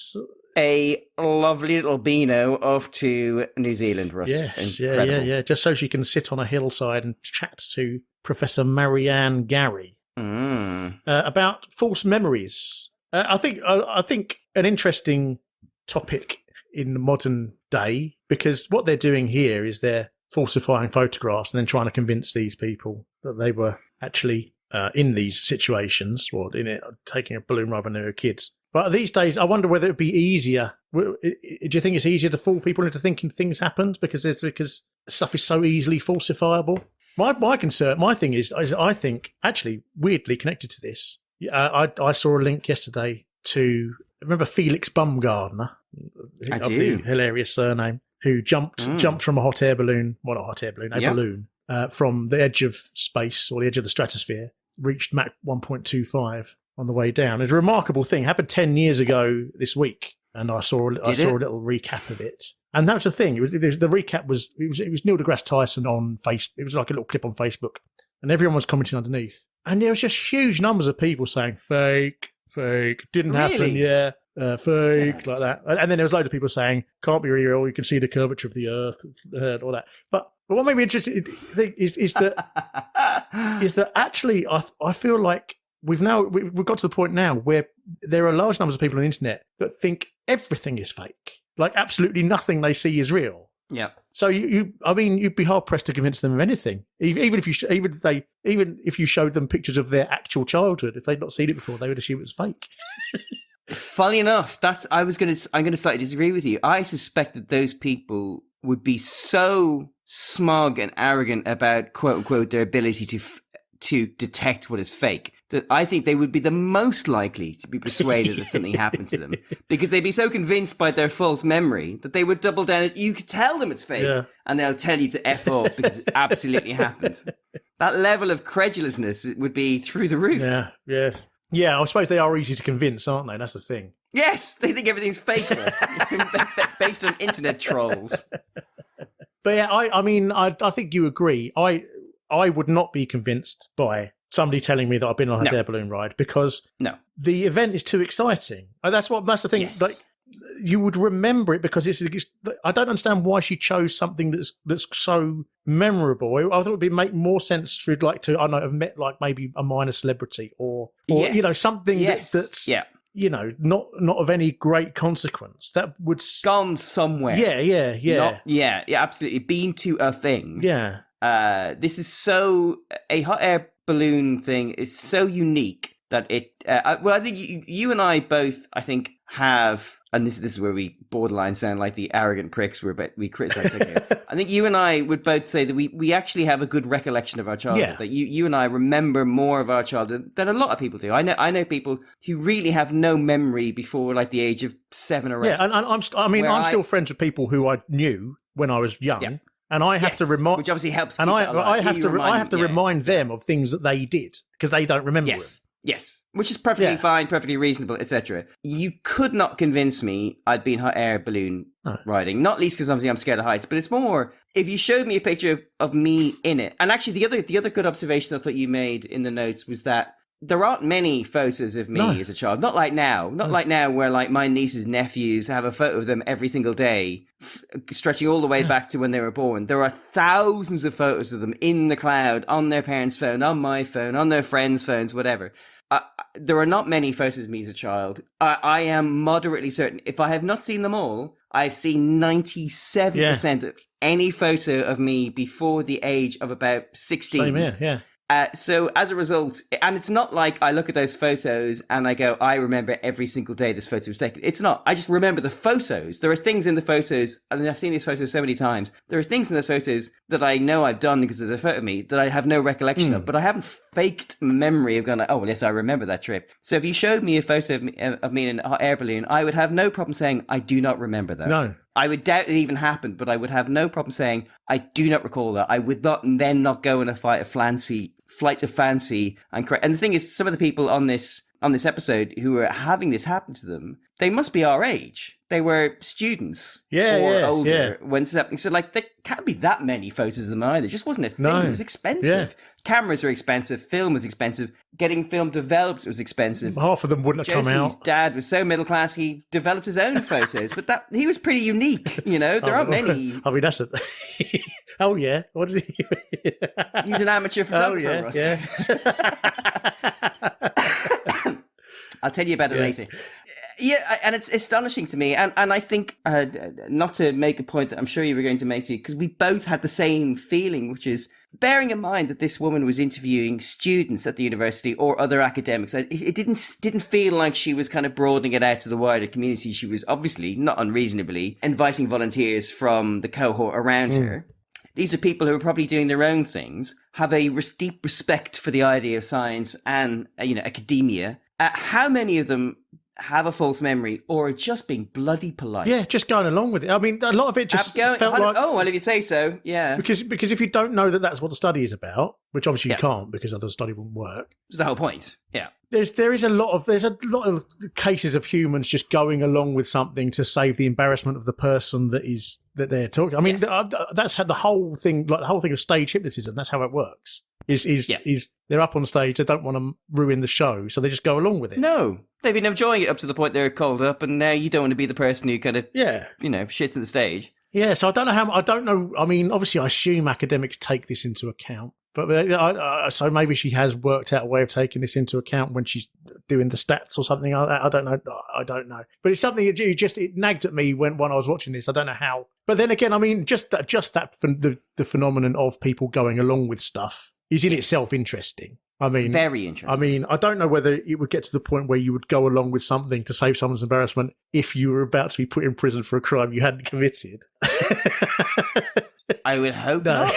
A lovely little beano off to New Zealand, Russ. Yes, Incredible. yeah. Just so she can sit on a hillside and chat to Professor Marianne Gary about false memories. I think an interesting topic in the modern day, because what they're doing here is they're falsifying photographs and then trying to convince these people that they were actually in these situations, or taking a balloon ride when they were kids. But these days, I wonder whether it would be easier. Do you think it's easier to fool people into thinking things happened because stuff is so easily falsifiable? My thing is I think, actually, weirdly connected to this, I saw a link yesterday to, remember Felix Baumgartner? Of the hilarious surname, who jumped from a hot air balloon, well, not a hot air balloon, balloon, from the edge of space, or the edge of the stratosphere, reached Mach 1.25 on the way down. It's a remarkable thing. It happened 10 years ago this week, and I saw a little recap of it. And that was the thing. The recap was Neil deGrasse Tyson on Facebook. It was like a little clip on Facebook, and everyone was commenting underneath. And there was just huge numbers of people saying fake, didn't happen, yeah. Fake, like that. And then there was loads of people saying, can't be real, you can see the curvature of the earth, all that. But what made me interested is that actually I feel like we've got to the point now where there are large numbers of people on the internet that think everything is fake. Like absolutely nothing they see is real. Yeah. So you'd be hard pressed to convince them of anything, even if you showed them pictures of their actual childhood. If they'd not seen it before, they would assume it was fake. Funny enough, I'm going to slightly disagree with you. I suspect that those people would be so smug and arrogant about quote unquote their ability to detect what is fake that I think they would be the most likely to be persuaded that something happened to them, because they'd be so convinced by their false memory that they would double down. You could tell them it's fake, and they'll tell you to F off because it absolutely happened. That level of credulousness would be through the roof. Yeah, I suppose they are easy to convince, aren't they? That's the thing. Yes, they think everything's fake, based on internet trolls. But yeah, I think you agree. I would not be convinced by somebody telling me that I've been on a hot air balloon ride, because the event is too exciting. That's the thing. Yes. Like, you would remember it because it's. I don't understand why she chose something that's so memorable. I thought it would make more sense for have met like maybe a minor celebrity or something that's not of any great consequence that would gone somewhere. Yeah, absolutely. Been to a thing. Yeah. This is a hot air balloon thing is so unique that it. I think you and I both, I think, have, and this is where we borderline sound like the arrogant pricks we criticize. I think you and I would both say that we actually have a good recollection of our childhood. Yeah. That you and I remember more of our childhood than a lot of people do. I know people who really have no memory before like the age of 7 or 8. Yeah, and I'm still friends with people who I knew when I was young. Yeah. And I have to remind, which obviously helps. And I have to remind them of things that they did because they don't remember. Yes, which is perfectly fine, perfectly reasonable, etc. You could not convince me I'd been hot air balloon riding, not least because obviously I'm scared of heights. But it's more if you showed me a picture of me in it. And actually, the other good observation I thought you made in the notes was that there aren't many photos of me as a child. Not like now. Not like now where like my nieces, nephews have a photo of them every single day, stretching all the way back to when they were born. There are thousands of photos of them in the cloud, on their parents' phone, on my phone, on their friends' phones, whatever. There are not many photos of me as a child. I am moderately certain. If I have not seen them all, I've seen 97% of any photo of me before the age of about 16. Same here, yeah. So as a result, and it's not like I look at those photos and I go, I remember every single day this photo was taken. It's not. I just remember the photos. There are things in the photos, and I've seen these photos so many times. There are things in those photos that I know I've done because there's a photo of me that I have no recollection of, but I haven't faked memory of going, oh, well, yes, I remember that trip. So if you showed me a photo of me in a hot air balloon, I would have no problem saying, I do not remember that. No. I would doubt it even happened, but I would have no problem saying, I do not recall that. I would not go in a flight of fancy. And the thing is, some of the people on this episode who are having this happen to them, they must be our age. They were students or older when it's happening. So, like, there can't be that many photos of them either. It just wasn't a thing. No. It was expensive. Yeah. Cameras were expensive. Film was expensive. Getting film developed was expensive. Half of them wouldn't have come out. Josie's dad was so middle class, he developed his own photos. But he was pretty unique, you know? There aren't many. I mean, that's it. Oh, yeah. What did he... He was an amateur photographer, Russ. Yeah. I'll tell you about it later. Yeah, and it's astonishing to me. And I think, not to make a point that I'm sure you were going to make too, because we both had the same feeling, which is bearing in mind that this woman was interviewing students at the university or other academics. It didn't feel like she was kind of broadening it out to the wider community. She was obviously, not unreasonably, inviting volunteers from the cohort around her. These are people who are probably doing their own things, have a deep respect for the idea of science and, academia. How many of them have a false memory or are just being bloody polite? Yeah, just going along with it. I mean, a lot of it just felt like... Oh, well, if you say so, yeah. Because if you don't know that that's what the study is about, which obviously you can't because other study wouldn't work. That's the whole point, yeah. There's a lot of cases of humans just going along with something to save the embarrassment of the person that they're talking. I mean, that's how the whole thing, like the whole thing of stage hypnotism. That's how it works. Is they're up on stage, they don't want to ruin the show, so they just go along with it. No, they've been enjoying it up to the point they're called up, and now you don't want to be the person who kind of shits in the stage. Yeah, so I don't know. I mean, obviously, I assume academics take this into account. But so maybe she has worked out a way of taking this into account when she's doing the stats or something like that. I don't know. But it's something that it nagged at me when I was watching this. I don't know how. But then again, I mean, the phenomenon of people going along with stuff is in itself interesting. I mean, very interesting. I mean, I don't know whether it would get to the point where you would go along with something to save someone's embarrassment if you were about to be put in prison for a crime you hadn't committed. I would hope not.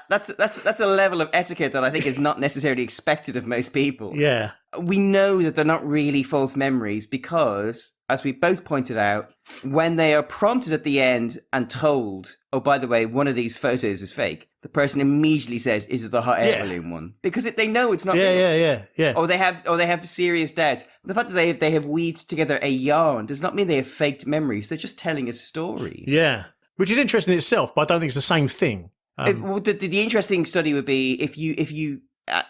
That's a level of etiquette that I think is not necessarily expected of most people. Yeah. We know that they're not really false memories because, as we both pointed out, when they are prompted at the end and told, oh, by the way, one of these photos is fake, the person immediately says, is it the hot air balloon one? Because they know it's not real. Yeah. Or they have serious doubts. The fact that they have weaved together a yarn does not mean they have faked memories. They're just telling a story. Yeah. Which is interesting in itself, but I don't think it's the same thing. The interesting study would be if you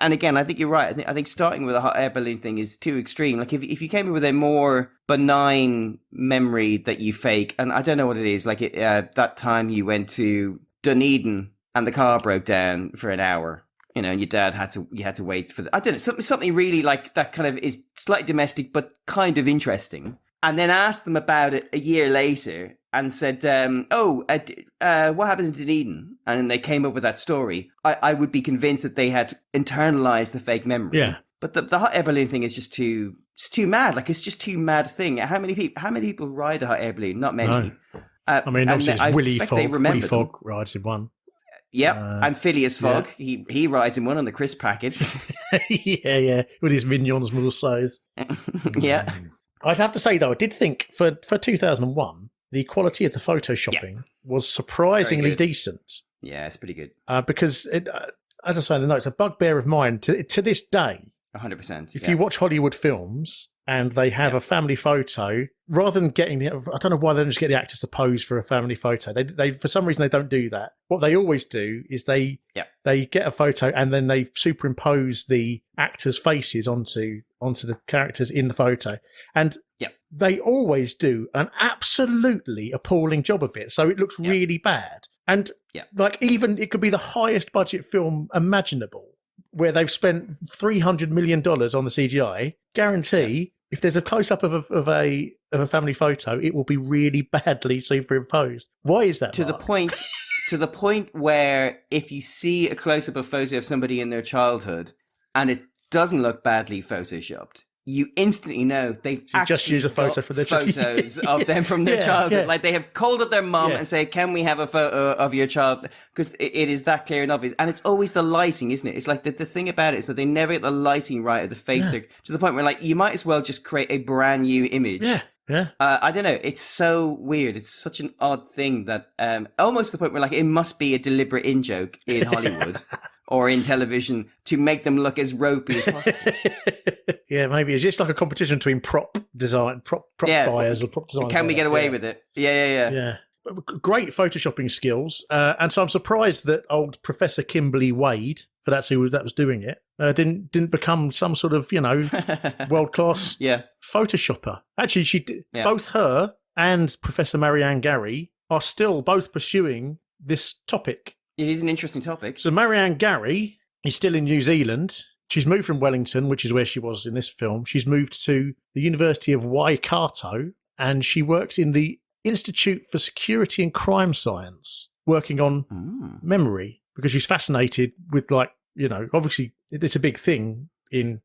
and again, I think you're right. I think starting with a hot air balloon thing is too extreme. Like if you came in with a more benign memory that you fake, and I don't know what it is. Like that time you went to Dunedin and the car broke down for an hour, and your dad had to wait for I don't know, something really like that kind of is slightly domestic but kind of interesting. And then asked them about it a year later and said, what happened in Dunedin? And then they came up with that story. I would be convinced that they had internalized the fake memory. Yeah. But the hot air balloon thing is just too mad. Like, it's just too mad thing. How many people ride a hot air balloon? Not many. No. I mean, obviously it's Willie Fogg. Willie Fogg rides in one. Yep, and Phileas Fogg, he rides in one on the crisp packets. yeah, with his minions small size. Yeah. I'd have to say, though, I did think for 2001, the quality of the photoshopping was surprisingly decent. Yeah, it's pretty good. Because, as I say in the notes, a bugbear of mine to this day. 100%. If you watch Hollywood films and they have a family photo, rather than getting I don't know why they don't just get the actors to pose for a family photo. They for some reason they don't do that. What they always do is they get a photo and then they superimpose the actors' faces onto the characters in the photo. And they always do an absolutely appalling job of it. So it looks really bad. And like even it could be the highest budget film imaginable, where they've spent $300 million on the CGI, guarantee if there's a close-up of a family photo, it will be really badly superimposed. Why is that, To Mark? the point... to the point where if you see a close-up of photo of somebody in their childhood and it doesn't look badly photoshopped, you instantly know they've just use a photo for their photos of them from their childhood. Like they have called up their mum and say, "Can we have a photo of your child?" Because it is that clear and obvious. And it's always the lighting, isn't it? It's like the thing about it is that they never get the lighting right of the face to the point where like you might as well just create a brand new image. Yeah. I don't know. It's so weird. It's such an odd thing that almost to the point where like it must be a deliberate in-joke in Hollywood or in television to make them look as ropey as possible. Yeah, maybe it's just like a competition between prop buyers or prop designers. Can we get away with it? Yeah. Great photoshopping skilds, and so I'm surprised that old Professor Kimberly Wade, for that's who that was doing it, didn't become some sort of world class photoshopper. Actually, she did. Both her and Professor Marianne Gary are still both pursuing this topic. It is an interesting topic. So Marianne Gary is still in New Zealand. She's moved from Wellington, which is where she was in this film. She's moved to the University of Waikato, and she works in the Institute for Security and Crime Science, working on memory, because she's fascinated with, obviously it's a big thing in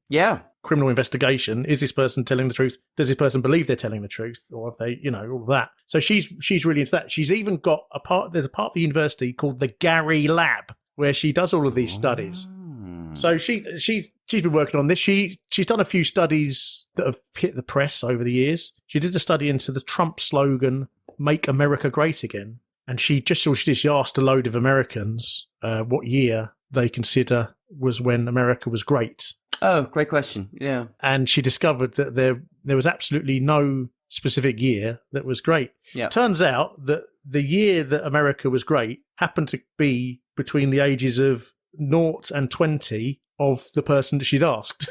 criminal investigation. Is this person telling the truth? Does this person believe they're telling the truth? Or have they, all of that. So she's really into that. She's even got there's a part of the university called the Gary Lab, where she does all of these studies. So she's been working on this. She's done a few studies that have hit the press over the years. She did a study into the Trump slogan, "Make America Great Again." And she asked a load of Americans what year they consider was when America was great. Oh, great question. Yeah. And she discovered that there was absolutely no specific year that was great. Yeah. Turns out that the year that America was great happened to be between the ages of 0 and 20 of the person that she'd asked.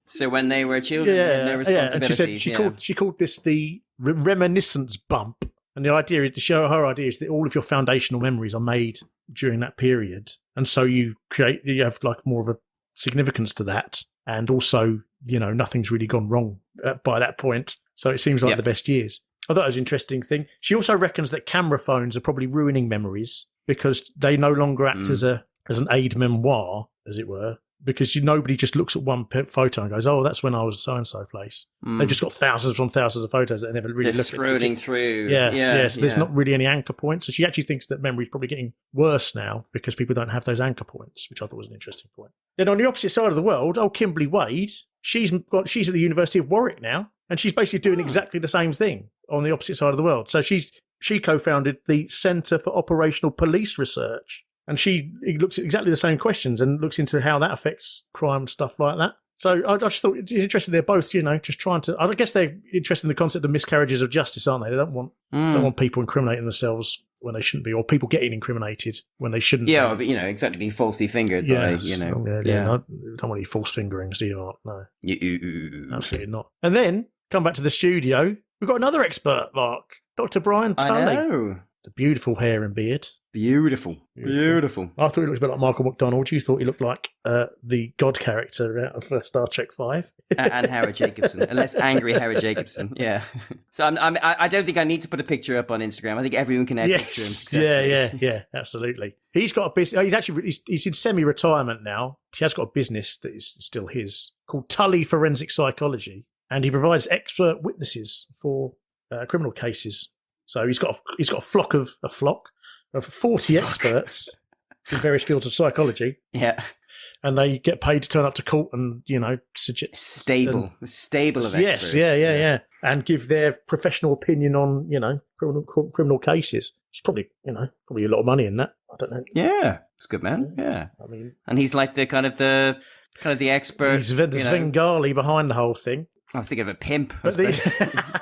So when they were children, they had no responsibilities. And she called this the reminiscence bump. And the idea is her idea is that all of your foundational memories are made during that period. And so you have like more of a significance to that. And also, nothing's really gone wrong by that point. So it seems like the best years. I thought it was an interesting thing. She also reckons that camera phones are probably ruining memories because they no longer act as an aid memoir, as it were, because nobody just looks at one photo and goes, "Oh, that's when I was so-and-so place." They've just got thousands upon thousands of photos that they never really look at. Scrolling through. So there's not really any anchor points. So she actually thinks that memory is probably getting worse now because people don't have those anchor points, which I thought was an interesting point. Then on the opposite side of the world, old Kimberly Wade, she's at the University of Warwick now, and she's basically doing exactly the same thing on the opposite side of the world. So she co-founded the Centre for Operational Police Research. And she looks at exactly the same questions and looks into how that affects crime, stuff like that. So I just thought it's interesting. They're both, just trying to. I guess they're interested in the concept of miscarriages of justice, aren't they? They don't want people incriminating themselves when they shouldn't be, or people getting incriminated when they shouldn't. Yeah, be. but exactly, being falsely fingered. Yes. By, I don't want any false fingerings, do you? No, absolutely not. And then come back to the studio. We've got another expert, Mark, Dr. Brian Tully. I know. The beautiful hair and beard. Beautiful. I thought he looked a bit like Michael McDonald. You thought he looked like the God character out of Star Trek 5. And Howard Jacobson. A less angry Howard Jacobson. Yeah. So I don't think I need to put a picture up on Instagram. I think everyone can edit picture him successfully. Yeah, absolutely. He's got a business. He's in semi-retirement now. He has got a business that is still his called Tully Forensic Psychology, and he provides expert witnesses for criminal cases. So he's got a flock of 40 experts in various fields of psychology. Yeah. And they get paid to turn up to court and, suggest... Stable of experts. Yes, yeah. And give their professional opinion on, criminal cases. It's probably a lot of money in that. I don't know. Yeah. It's good, man. Yeah. And he's like the kind of the expert. He's the Svengali behind the whole thing. I was thinking of a pimp, I suppose.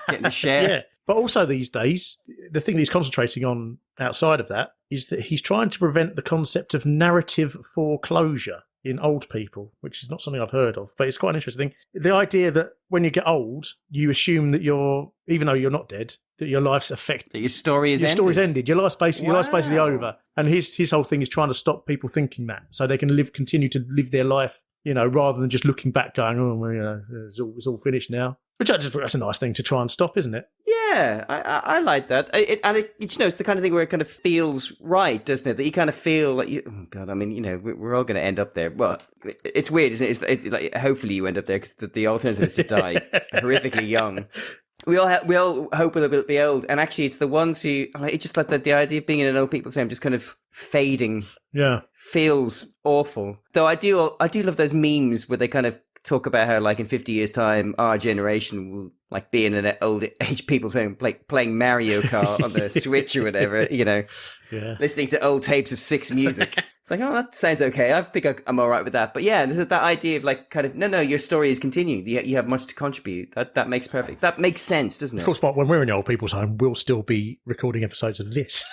Getting a share. Yeah. But also these days, the thing that he's concentrating on outside of that is that he's trying to prevent the concept of narrative foreclosure in old people, which is not something I've heard of, but it's quite an interesting thing. The idea that when you get old, you assume that even though you're not dead, that your life's affected. That your story is ended. Your story's ended. Your life's basically over. And his whole thing is trying to stop people thinking that, so they can continue to live their life, rather than just looking back going, it's all finished now. Which that's a nice thing to try and stop, isn't it? Yeah, Yeah, I like that. It's the kind of thing where it kind of feels right, doesn't it? That you kind of feel like, oh God, I mean, we're all going to end up there. Well, it's weird, isn't it? It's like, hopefully you end up there because the alternative is to die horrifically young. We all hope we'll be old, and actually, it's the ones who it's just like the idea of being in an old people's home, just kind of fading. Yeah, feels awful. Though I do love those memes where they kind of talk about how, like, in 50 years' time, our generation will like be in an old age people's home, like playing Mario Kart on the Switch or whatever. Listening to old tapes of Six music. It's like, oh, that sounds okay. I think I'm all right with that. But yeah, there's that idea of like kind of no, your story is continuing. You have much to contribute. That makes that makes sense, doesn't it? Of course, Mark, when we're in the old people's home, we'll still be recording episodes of this.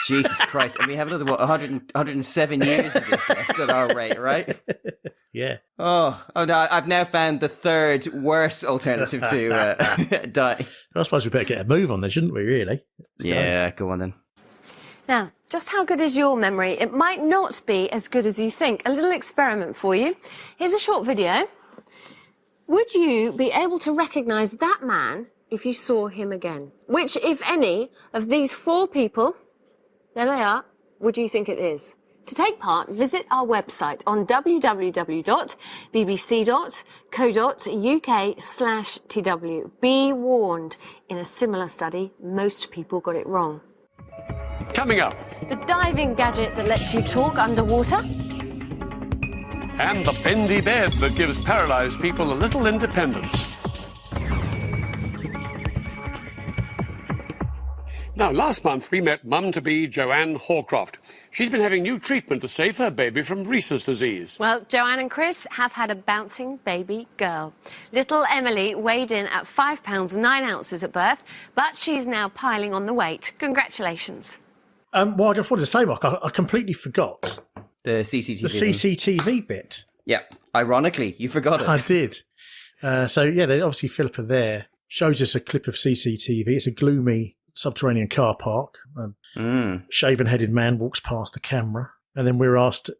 Jesus Christ. And we have another, 107 years of this left at our rate, right? Yeah. Oh no, I've now found the third worst alternative to die. I suppose we better get a move on there, shouldn't we, really? Go on then. Now, just how good is your memory? It might not be as good as you think. A little experiment for you. Here's a short video. Would you be able to recognise that man if you saw him again? Which, if any, of these 4 people, there they are, would you think it is? To take part, visit our website on www.bbc.co.uk/TW. Be warned, in a similar study, most people got it wrong. Coming up. The diving gadget that lets you talk underwater. And the bendy bed that gives paralysed people a little independence. Now, last month we met mum-to-be Joanne Horcroft. She's been having new treatment to save her baby from Rhesus disease. Well, Joanne and Chris have had a bouncing baby girl. Little Emily weighed in at 5 pounds 9 ounces at birth, but she's now piling on the weight. Congratulations. Well, I just wanted to say, Mark, I completely forgot the CCTV. The CCTV bit. Yeah, ironically, you forgot it. I did. So, yeah, obviously Philippa there shows us a clip of CCTV. It's a gloomy subterranean car park. Shaven-headed man walks past the camera, and then we're asked to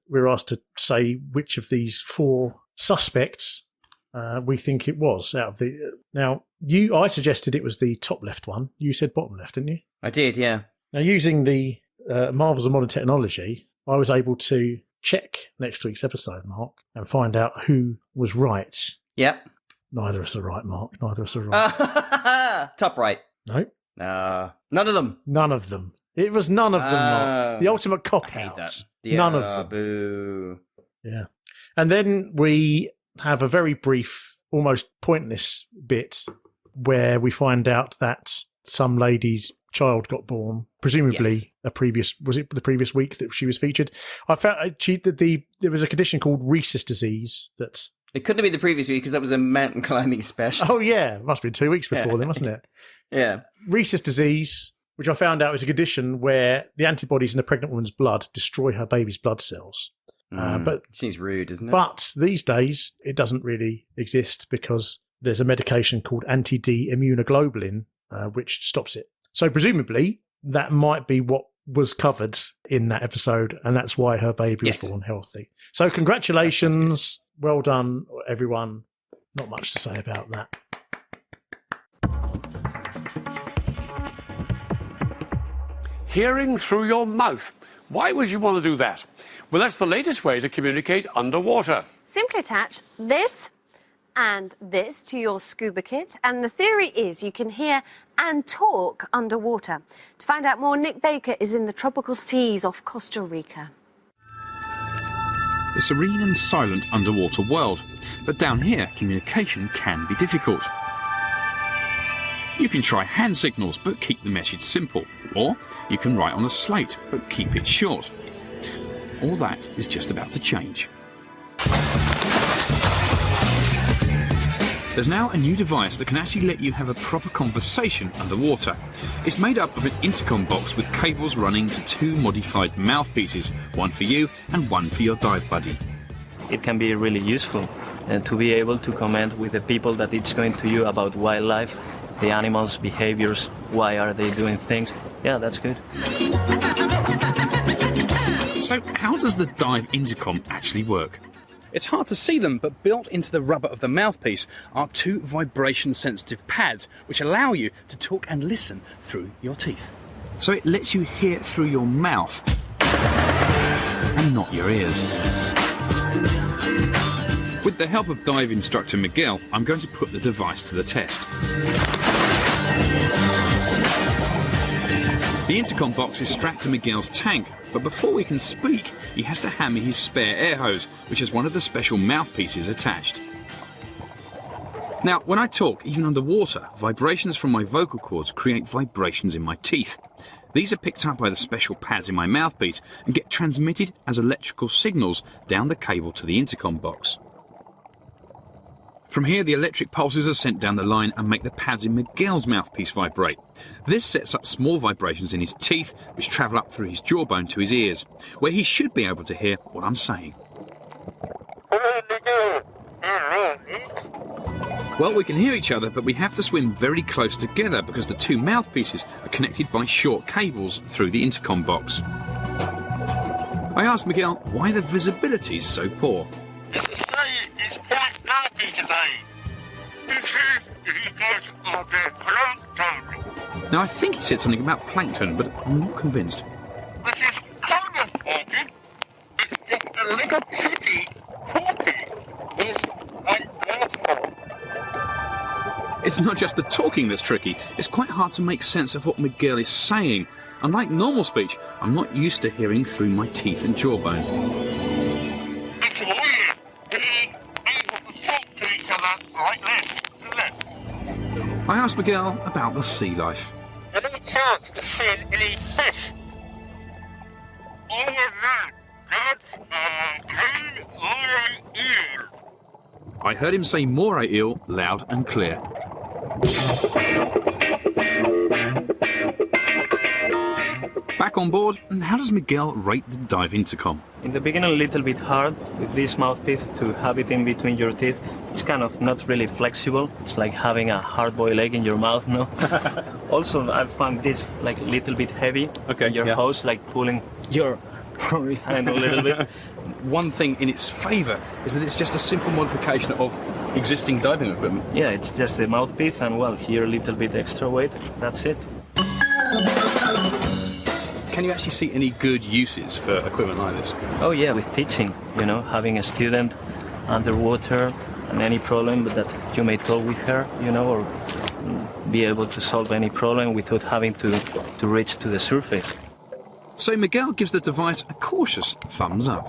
say which of these 4 suspects we think it was out of the. Now, I suggested it was the top left one. You said bottom left, didn't you? I did, yeah. Now, using the marvels of modern technology, I was able to check next week's episode, Mark, and find out who was right. Yep. Neither of us are right, Mark. Neither of us are right. Top right. No. None of them. None of them. It was none of them, Mark. The ultimate cop-out. None of them. Boo. Yeah. And then we have a very brief, almost pointless bit where we find out that some lady's child got born, presumably the previous week that she was featured. I found that there was a condition called Rhesus disease that. It couldn't have been the previous week because that was a mountain climbing special. Oh, yeah. It must have been 2 weeks before then, mustn't it? Yeah. Rhesus disease, which I found out is a condition where the antibodies in a pregnant woman's blood destroy her baby's blood cells. But seems rude, isn't it? But these days, it doesn't really exist because there's a medication called anti-D immunoglobulin, which stops it. So presumably, that might be what was covered in that episode, and that's why her baby was born healthy. So congratulations. Well done, everyone. Not much to say about that. Hearing through your mouth. Why would you want to do that? Well, that's the latest way to communicate underwater. Simply attach this and this to your scuba kit, and the theory is you can hear and talk underwater. To find out more, Nick Baker is in the tropical seas off Costa Rica. A serene and silent underwater world, but down here communication can be difficult. You can try hand signals but keep the message simple, or you can write on a slate but keep it short. All that is just about to change. There's now a new device that can actually let you have a proper conversation underwater. It's made up of an intercom box with cables running to 2 modified mouthpieces, one for you and one for your dive buddy. It can be really useful to be able to comment with the people that it's going to you about wildlife, the animals' behaviors, why are they doing things. Yeah, that's good. So how does the dive intercom actually work? It's hard to see them, but built into the rubber of the mouthpiece are 2 vibration-sensitive pads, which allow you to talk and listen through your teeth. So it lets you hear through your mouth and not your ears. With the help of dive instructor Miguel, I'm going to put the device to the test. The intercom box is strapped to Miguel's tank, but before we can speak, he has to hand me his spare air hose, which has one of the special mouthpieces attached. Now, when I talk, even underwater, vibrations from my vocal cords create vibrations in my teeth. These are picked up by the special pads in my mouthpiece and get transmitted as electrical signals down the cable to the intercom box. From here, the electric pulses are sent down the line and make the pads in Miguel's mouthpiece vibrate. This sets up small vibrations in his teeth, which travel up through his jawbone to his ears, where he should be able to hear what I'm saying. Well, we can hear each other, but we have to swim very close together because the 2 mouthpieces are connected by short cables through the intercom box. I asked Miguel why the visibility is so poor. Now, I think he said something about plankton, but I'm not convinced. It's not just the talking that's tricky, it's quite hard to make sense of what Miguel is saying. Unlike normal speech, I'm not used to hearing through my teeth and jawbone. It's weird being able to talk to each other like this, isn't it? I asked Miguel about the sea life. Any chance to see any fish? All of that, that's green moray eel. I heard him say moray eel loud and clear. Back on board, and how does Miguel rate the dive intercom? In the beginning, a little bit hard with this mouthpiece to have it in between your teeth. It's kind of not really flexible. It's like having a hard-boiled egg in your mouth, no? Also, I found this like a little bit heavy. Okay, your hose like pulling your hand a little bit. One thing in its favour is that it's just a simple modification of existing diving equipment. Yeah, it's just the mouthpiece and, well, here a little bit extra weight. That's it. Can you actually see any good uses for equipment like this? Oh yeah, with teaching, you know, having a student underwater and any problem that you may talk with her, you know, or be able to solve any problem without having to reach to the surface. So Miguel gives the device a cautious thumbs up.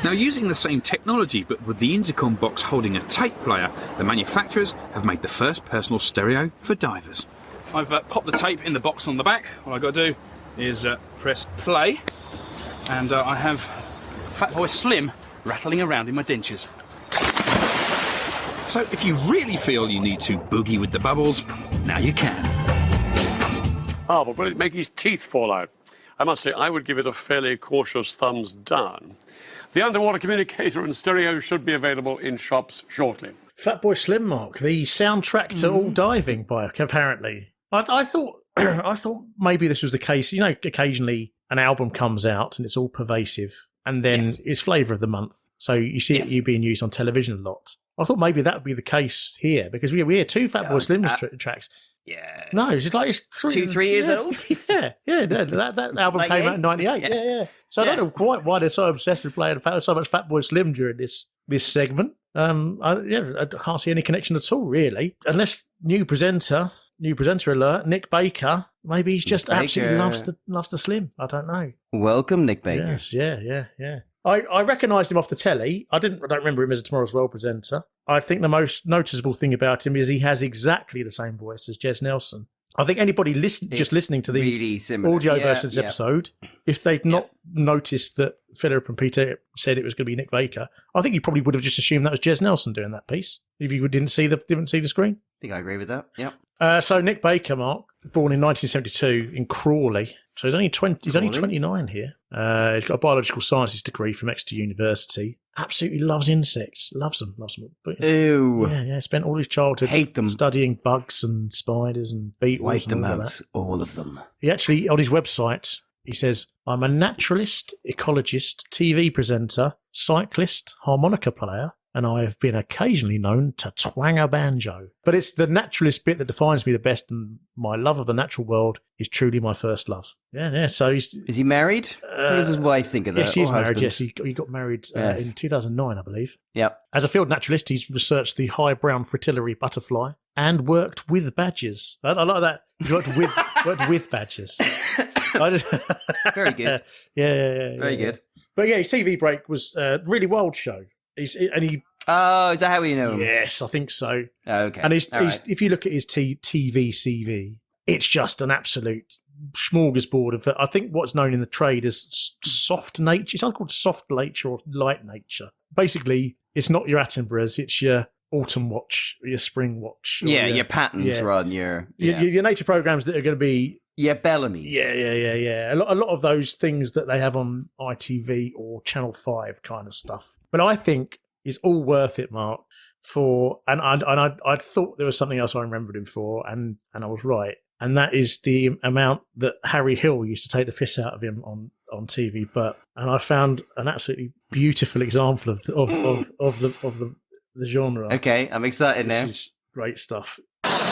Now, using the same technology, but with the intercom box holding a tape player, the manufacturers have made the first personal stereo for divers. I've popped the tape in the box on the back. All I've got to do is press play, and I have Fatboy Slim rattling around in my dentures. So if you really feel you need to boogie with the bubbles, now you can. Ah, but will it make his teeth fall out? I must say, I would give it a fairly cautious thumbs down. The underwater communicator and stereo should be available in shops shortly. Fatboy Slim, Mark, the soundtrack to all diving bike, apparently. I thought I thought maybe this was the case. You know, occasionally an album comes out and it's all pervasive, and then it's flavour of the month. So you see it being used on television a lot. I thought maybe that would be the case here, because we hear 2 Fatboy Slim tracks. Yeah. No, it's just like it's 3 years old. Yeah. That album came out in '98. Yeah. So I don't know quite why they're so obsessed with playing so much Fatboy Slim during this segment. I can't see any connection at all, really, unless new presenter alert, Nick Baker. Maybe he's just absolutely loves the Slim. I don't know. Welcome, Nick Baker. Yes, yeah. I recognised him off the telly. I don't remember him as a Tomorrow's World presenter. I think the most noticeable thing about him is he has exactly the same voice as Jez Nelson. I think anybody listening to the really audio version of this episode, if they'd not noticed that Philip and Peter said it was going to be Nick Baker, I think you probably would have just assumed that was Jez Nelson doing that piece if you didn't see the screen. I think I agree with that. Yep. So Nick Baker, Mark, born in 1972 in Crawley. So he's only 29 here. He's got a biological sciences degree from Exeter University. Absolutely loves insects. Loves them. But, ew. Yeah. Spent all his childhood studying bugs and spiders and beetles. Wipe them out, all of them. He actually, on his website, He says, I'm a naturalist, ecologist, TV presenter, cyclist, harmonica player, and I have been occasionally known to twang a banjo. But it's the naturalist bit that defines me the best, and my love of the natural world is truly my first love. Yeah. So is he married? What does his wife think of that? Yes, he is married. Husband? Yes, he got married in 2009, I believe. Yep. As a field naturalist, he's researched the high brown fritillary butterfly and worked with badgers. I like that. He worked with badgers. Very good. Yeah. Very good. But yeah, his TV break was a really wild show. Oh, is that how you know him? Yes, I think so. Oh, okay. And if you look at his TV CV, it's just an absolute smorgasbord of, I think, what's known in the trade as soft nature. It's either called soft nature or light nature. Basically, it's not your Attenboroughs, it's your autumn watch, your spring watch. Your patterns rather than your nature programs that are going to be... Yeah, Bellamy's. Yeah. A lot of those things that they have on ITV or Channel 5 kind of stuff. But I think it's all worth it, Mark, and I thought there was something else I remembered him for, and I was right. And that is the amount that Harry Hill used to take the piss out of him on TV. And I found an absolutely beautiful example of the genre. Okay, I'm excited now. This is great stuff.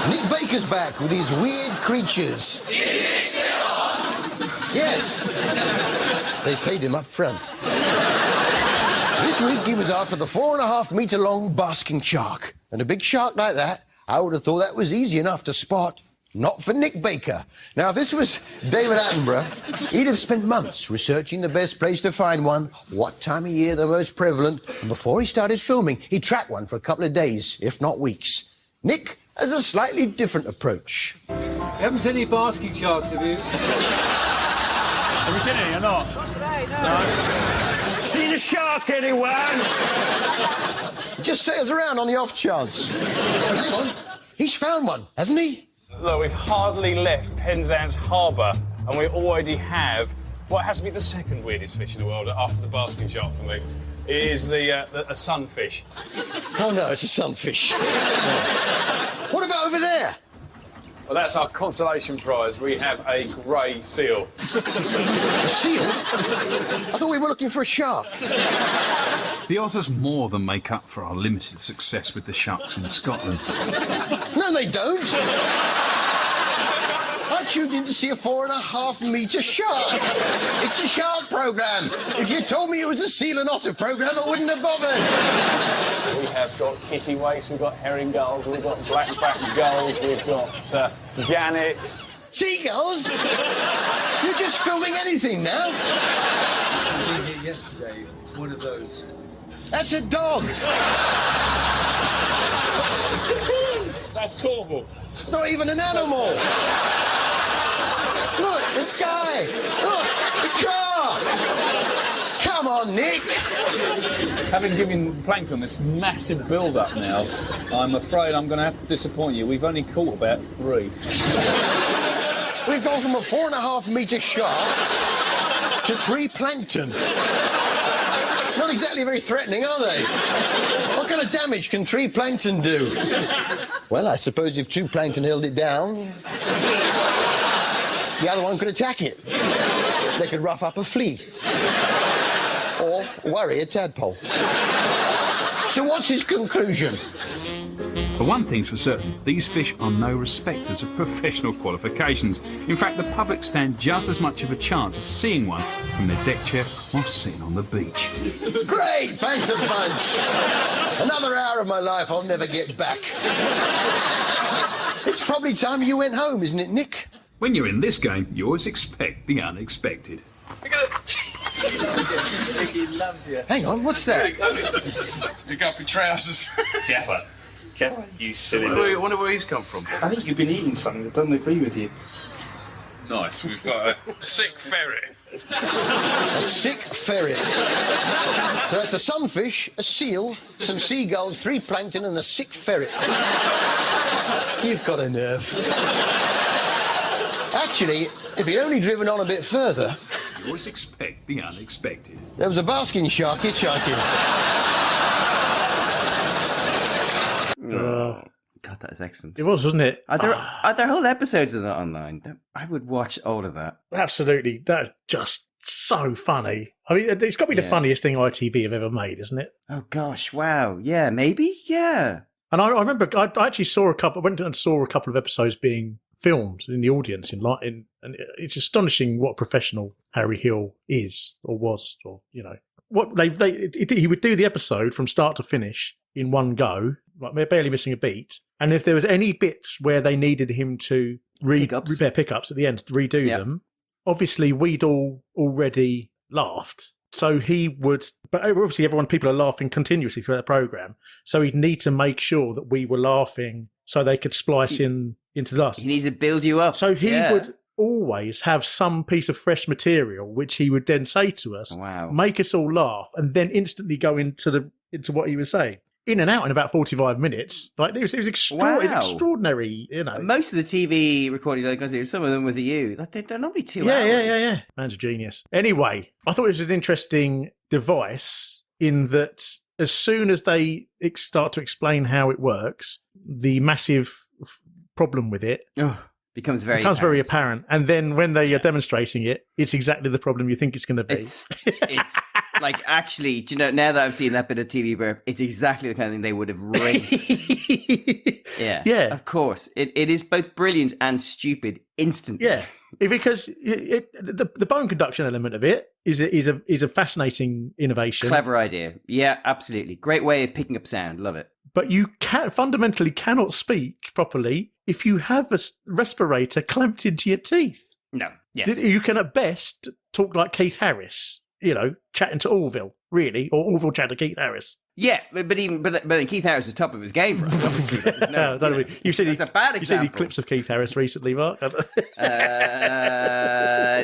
Nick Baker's back with his weird creatures. Is it still on? Yes. They paid him up front. This week he was after the 4.5 metre long basking shark. And a big shark like that, I would have thought that was easy enough to spot. Not for Nick Baker. Now, if this was David Attenborough, he'd have spent months researching the best place to find one, what time of year the most prevalent, and before he started filming, he'd track one for a couple of days, if not weeks. Nick has a slightly different approach. You haven't seen any basking sharks, have you? Have you seen any or not? Not today, no. Seen a shark, anyone? He just sails around on the off chance. Hang on, he's found one, hasn't he? Look, we've hardly left Penzance Harbour, and we already have what has to be the second weirdest fish in the world after the basking shark for me. It is a sunfish. Oh no, it's a sunfish. What about over there? Well, that's our consolation prize. We have a grey seal. A seal? I thought we were looking for a shark. The otters more than make up for our limited success with the sharks in Scotland. No, they don't. I tuned in to see a 4.5 metre shark. It's a shark programme. If you told me it was a seal and otter programme, I wouldn't have bothered. We have got kittiwakes, we've got herring gulls, we've got black-backed gulls, we've got gannets. Seagulls? You're just filming anything now? I was here yesterday. It's one of those. That's a dog. That's Corval. It's not even an animal. Look, the sky. Look, the car. Come on, Nick. Having given plankton this massive build-up now, I'm afraid I'm going to have to disappoint you. We've only caught about 3. We've gone from a 4.5 metre shark to 3 plankton. Not exactly very threatening, are they? What kind of damage can 3 plankton do? Well, I suppose if 2 plankton held it down, the other one could attack it. They could rough up a flea. Or worry a tadpole. So what's his conclusion? But one thing's for certain, these fish are no respecters of professional qualifications. In fact, the public stand just as much of a chance of seeing one from their deck chair while sitting on the beach. Great, thanks a bunch. Another hour of my life I'll never get back. It's probably time you went home, isn't it, Nick? When you're in this game, you always expect the unexpected. Nicky loves you. Hang on, what's that? Pick up your trousers. Gaffer. You silly I wonder where he's come from. I think you've been eating something that doesn't agree with you. Nice, we've got a sick ferret. A sick ferret. So that's a sunfish, a seal, some seagulls, 3 plankton and a sick ferret. You've got a nerve. Actually, if he'd only driven on a bit further... You always expect the unexpected. There was a basking shark hitchhiking. God, that is excellent. It was, wasn't it? Are there whole episodes of that online? I would watch all of that. Absolutely. That's just so funny. I mean, it's got to be the funniest thing ITV have ever made, isn't it? Oh, gosh. Wow. Yeah, maybe? Yeah. And I remember I actually went and saw a couple of episodes being filmed in the audience and it's astonishing what a professional Harry Hill is or was, or what he would do the episode from start to finish in one go, like barely missing a beat. And if there was any bits where they needed him to repair pickups at the end to redo them, obviously we'd all already laughed. So he would, but obviously people are laughing continuously throughout the program. So he'd need to make sure that we were laughing so they could splice into the last. He needs to build you up. So he would always have some piece of fresh material, which he would then say to us, make us all laugh, and then instantly go into what he was saying. In and out in about 45 minutes. Like it was extraordinary, Most of the TV recordings I go to, some of them with you, they're normally 2 hours. Yeah. Man's a genius. Anyway, I thought it was an interesting device in that as soon as they start to explain how it works, the massive problem with it becomes very apparent. And then when they are demonstrating it, it's exactly the problem you think it's going to be. It's like, actually, do you know, now that I've seen that bit of TV, it's exactly the kind of thing they would have raised. Yeah. Of course. It is both brilliant and stupid instantly. Yeah. Because the bone conduction element of it is a fascinating innovation. Clever idea. Yeah, absolutely. Great way of picking up sound. Love it. But you fundamentally cannot speak properly if you have a respirator clamped into your teeth. No. Yes. You can at best talk like Keith Harris, chatting to Orville, really, or Orville chatting to Keith Harris. Yeah, but then Keith Harris is top of his game for us. Obviously, you've seen it's a bad example. You've seen any clips of Keith Harris recently, Mark?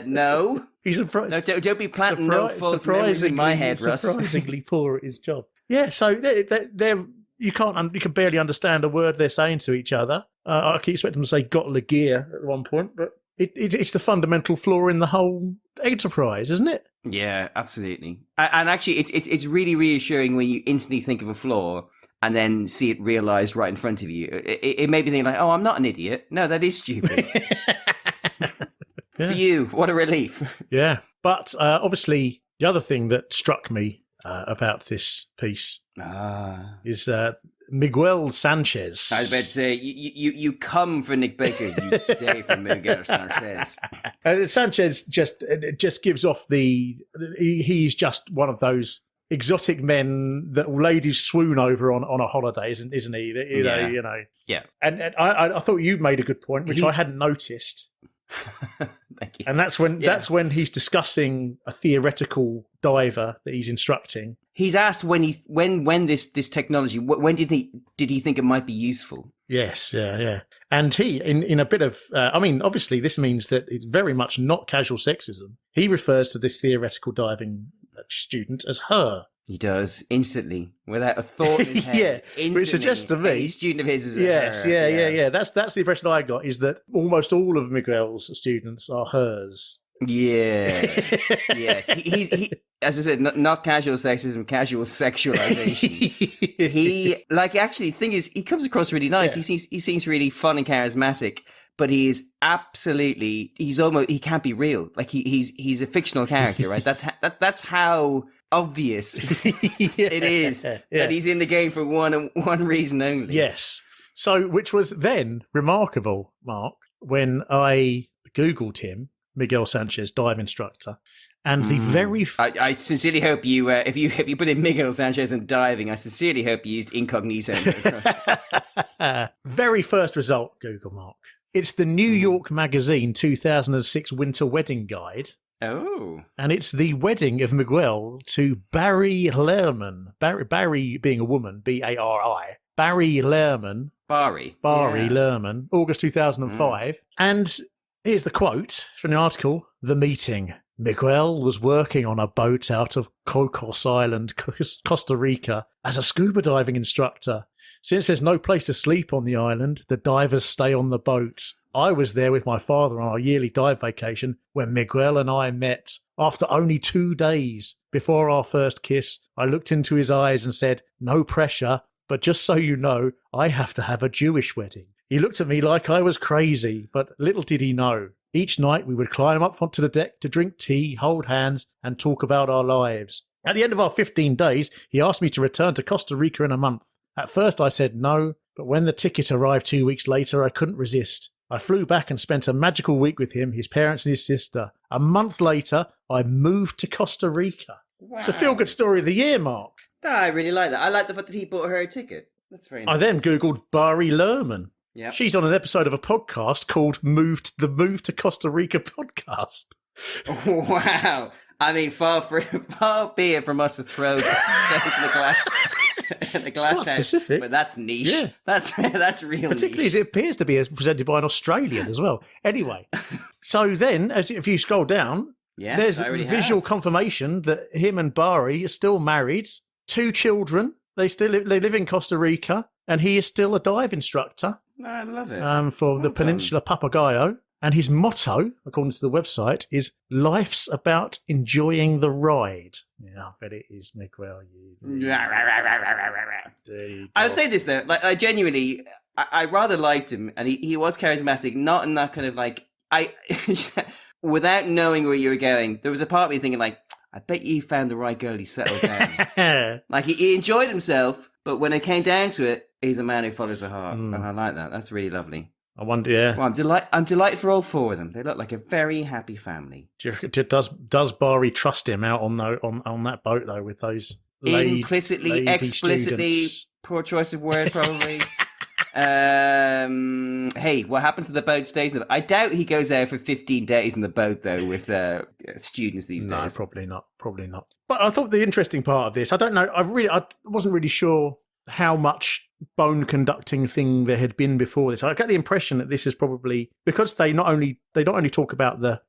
No. He's don't be planting no false memories in my head, Russ. Surprisingly poor at his job. Yeah, so they're you can barely understand a word they're saying to each other. I keep expecting them to say "got the gear" at one point, but it's the fundamental flaw in the whole enterprise, isn't it? Yeah, absolutely. And actually, it's really reassuring when you instantly think of a flaw and then see it realised right in front of you. It made me think like, oh, I'm not an idiot. No, that is stupid. Phew, what a relief. Yeah, but obviously the other thing that struck me about this piece is Miguel Sanchez. I was about to say, you come for Nick Baker, you stay for Miguel Sanchez. Sanchez just gives off he's just one of those exotic men that ladies swoon over on a holiday, isn't he? Yeah. And I thought you made a good point, which I hadn't noticed. Thank you. And that's when he's discussing a theoretical diver that he's instructing. He's asked when this technology, when did he think it might be useful? Yes, yeah. And he, in a bit of, obviously this means that it's very much not casual sexism. He refers to this theoretical diving student as her. He does, instantly, without a thought in his head. Yeah, which suggests to me... Any student of his is yes, her. Yeah. That's the impression I got, is that almost all of Miguel's students are hers. Yes, yes. He as I said, not casual sexism, casual sexualization. The thing is, he comes across really nice. Yeah. He seems really fun and charismatic, but he can't be real. Like he's a fictional character, right? That's how obvious it is that he's in the game for one reason only. Yes. So, which was then remarkable, Mark, when I Googled him, Miguel Sanchez, dive instructor, and the very... I sincerely hope you, if you put in Miguel Sanchez and diving, I sincerely hope you used incognito. Very first result, Google, Mark. It's the New York Magazine 2006 Winter Wedding Guide. Oh. And it's the wedding of Miguel to Barry Lehrman. Barry being a woman, B-A-R-I. Barry Lehrman. Barry Lehrman, August 2005. And here's the quote from the article. The meeting. Miguel was working on a boat out of Cocos Island, Costa Rica, as a scuba diving instructor. Since there's no place to sleep on the island, the divers stay on the boat. I was there with my father on our yearly dive vacation when Miguel and I met. After only 2 days before our first kiss, I looked into his eyes and said, "No pressure, but just so you know, I have to have a Jewish wedding. He looked at me like I was crazy, but little did he know. Each night we would climb up onto the deck to drink tea, hold hands, and talk about our lives. At the end of our 15 days, he asked me to return to Costa Rica in a month. At first I said no, but when the ticket arrived 2 weeks later, I couldn't resist. I flew back and spent a magical week with him, his parents and his sister. A month later, I moved to Costa Rica. Wow. It's a feel-good story of the year, Mark. I really like that. I like the fact that he bought her a ticket. That's very nice. I then Googled Bari Lerman. Yep. She's on an episode of a podcast called Move to Costa Rica podcast. Wow. I mean, far be it from us to throw stones in the glass. The glass quite house, specific. but that's niche. Yeah. That's real Particularly niche. as it appears to be presented by an Australian as well. Anyway, so then, if you scroll down, Yes, there's I already visual have. confirmation that him and Bari are still married, 2 children. They live in Costa Rica, and he is still a dive instructor. I love it. For the Peninsula Papagayo. And his motto, according to the website, is "Life's about enjoying the ride." Yeah, I bet it is, Nick. Well, I'll say this though, like I genuinely, I rather liked him, and he was charismatic, not in that kind of like without knowing where you were going. There was a part of me thinking like, I bet you found the right girl. He settled down. Like he enjoyed himself, but when it came down to it, he's a man who follows a heart, and I like that. That's really lovely. I wonder, yeah. Well, I'm delighted for all 4 of them. They look like a very happy family. Does Bari trust him out on that boat though with those Implicitly, lady explicitly, students? poor choice of word, probably. Hey, what happens to the boat stays in the boat? I doubt he goes out for 15 days in the boat though with students these days. No, probably not. But I thought the interesting part of this, I don't know. I wasn't really sure how much bone conducting thing there had been before this. I get the impression that this is probably because they not only talk about the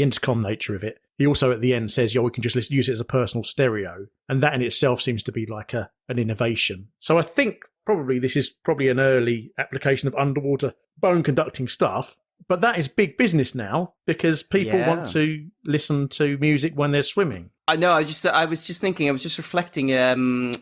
intercom nature of it. He also at the end says, we can just use it as a personal stereo, and that in itself seems to be like an innovation. So I think probably this is probably an early application of underwater bone conducting stuff. But that is big business now because people want to listen to music when they're swimming. I know. I was just thinking. I was just reflecting.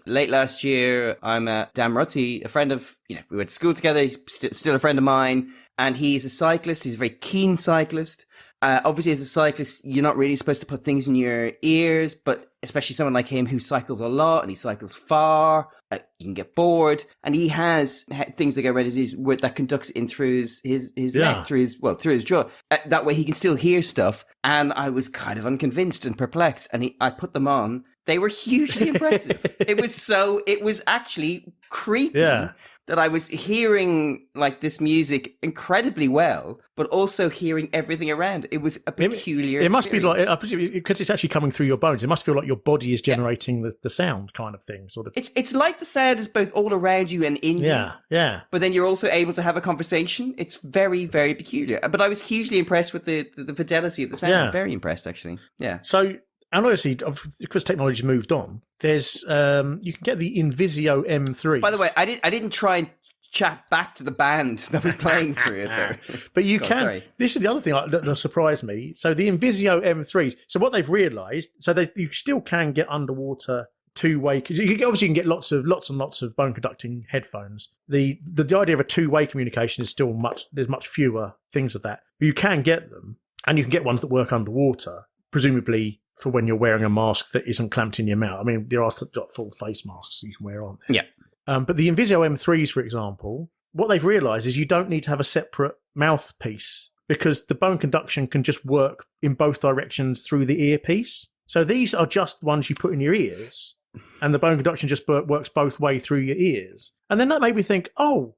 Late last year, I met Dan Rutty, a friend of we went to school together. He's still a friend of mine, and he's a cyclist. He's a very keen cyclist. Obviously, as a cyclist, you're not really supposed to put things in your ears, but especially someone like him who cycles a lot and he cycles far, you can get bored. And he has things that go around his ears that conducts in through his neck, through his jaw. That way he can still hear stuff. And I was kind of unconvinced and perplexed. And I put them on. They were hugely impressive. It was actually creepy. Yeah. That I was hearing like this music incredibly well, but also hearing everything around. It was a peculiar. It must be like because it's actually coming through your bones. It must feel like your body is generating the sound, kind of thing, sort of. It's like the sound is both all around you and in you. Yeah. But then you're also able to have a conversation. It's very, very peculiar. But I was hugely impressed with the fidelity of the sound. Yeah. Very impressed, actually. Yeah. So. And obviously, because technology's moved on, there's you can get the Invisio M3. By the way, I didn't try and chat back to the band that was playing through it there. But you can. Sorry. This is the other thing that surprised me. So the Invisio M3s. So what they've realised, you still can get underwater two-way. Because you can get lots and lots of bone conducting headphones. The idea of a two-way communication is still there's much fewer things of that. But you can get them, and you can get ones that work underwater, presumably for when you're wearing a mask that isn't clamped in your mouth. I mean, there are full face masks you can wear on there. Yeah. But the Invisio M3s, for example, what they've realised is you don't need to have a separate mouthpiece because the bone conduction can just work in both directions through the earpiece. So these are just ones you put in your ears, and the bone conduction just works both way through your ears. And then that made me think,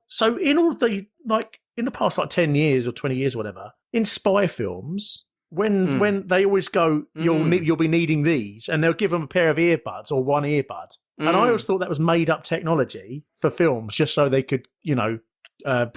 so in all of the, in the past 10 years or 20 years or whatever, in spy films, when they always go, you'll be needing these, and they'll give them a pair of earbuds or one earbud. And I always thought that was made up technology for films, just so they could,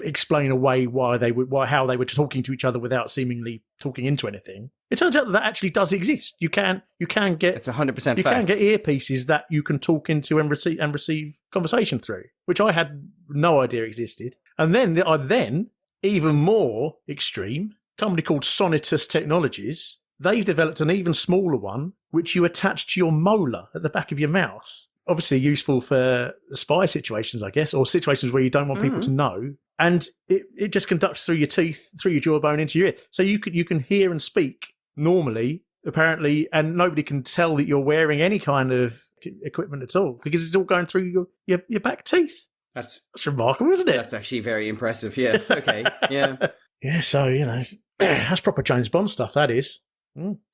explain away how they were talking to each other without seemingly talking into anything. It turns out that actually does exist. You can get it's 100%. You can get earpieces that you can talk into and receive conversation through, which I had no idea existed. And then even more extreme. Company called Sonitus Technologies, they've developed an even smaller one, which you attach to your molar at the back of your mouth. obviously useful for spy situations, I guess, or situations where you don't want people to know. And it just conducts through your teeth, through your jawbone into your ear. So you can hear and speak normally, apparently, and nobody can tell that you're wearing any kind of equipment at all because it's all going through your back teeth. That's remarkable, isn't it? That's actually very impressive. Yeah. Okay. Yeah. Yeah. So, you know, that's proper James Bond stuff, that is.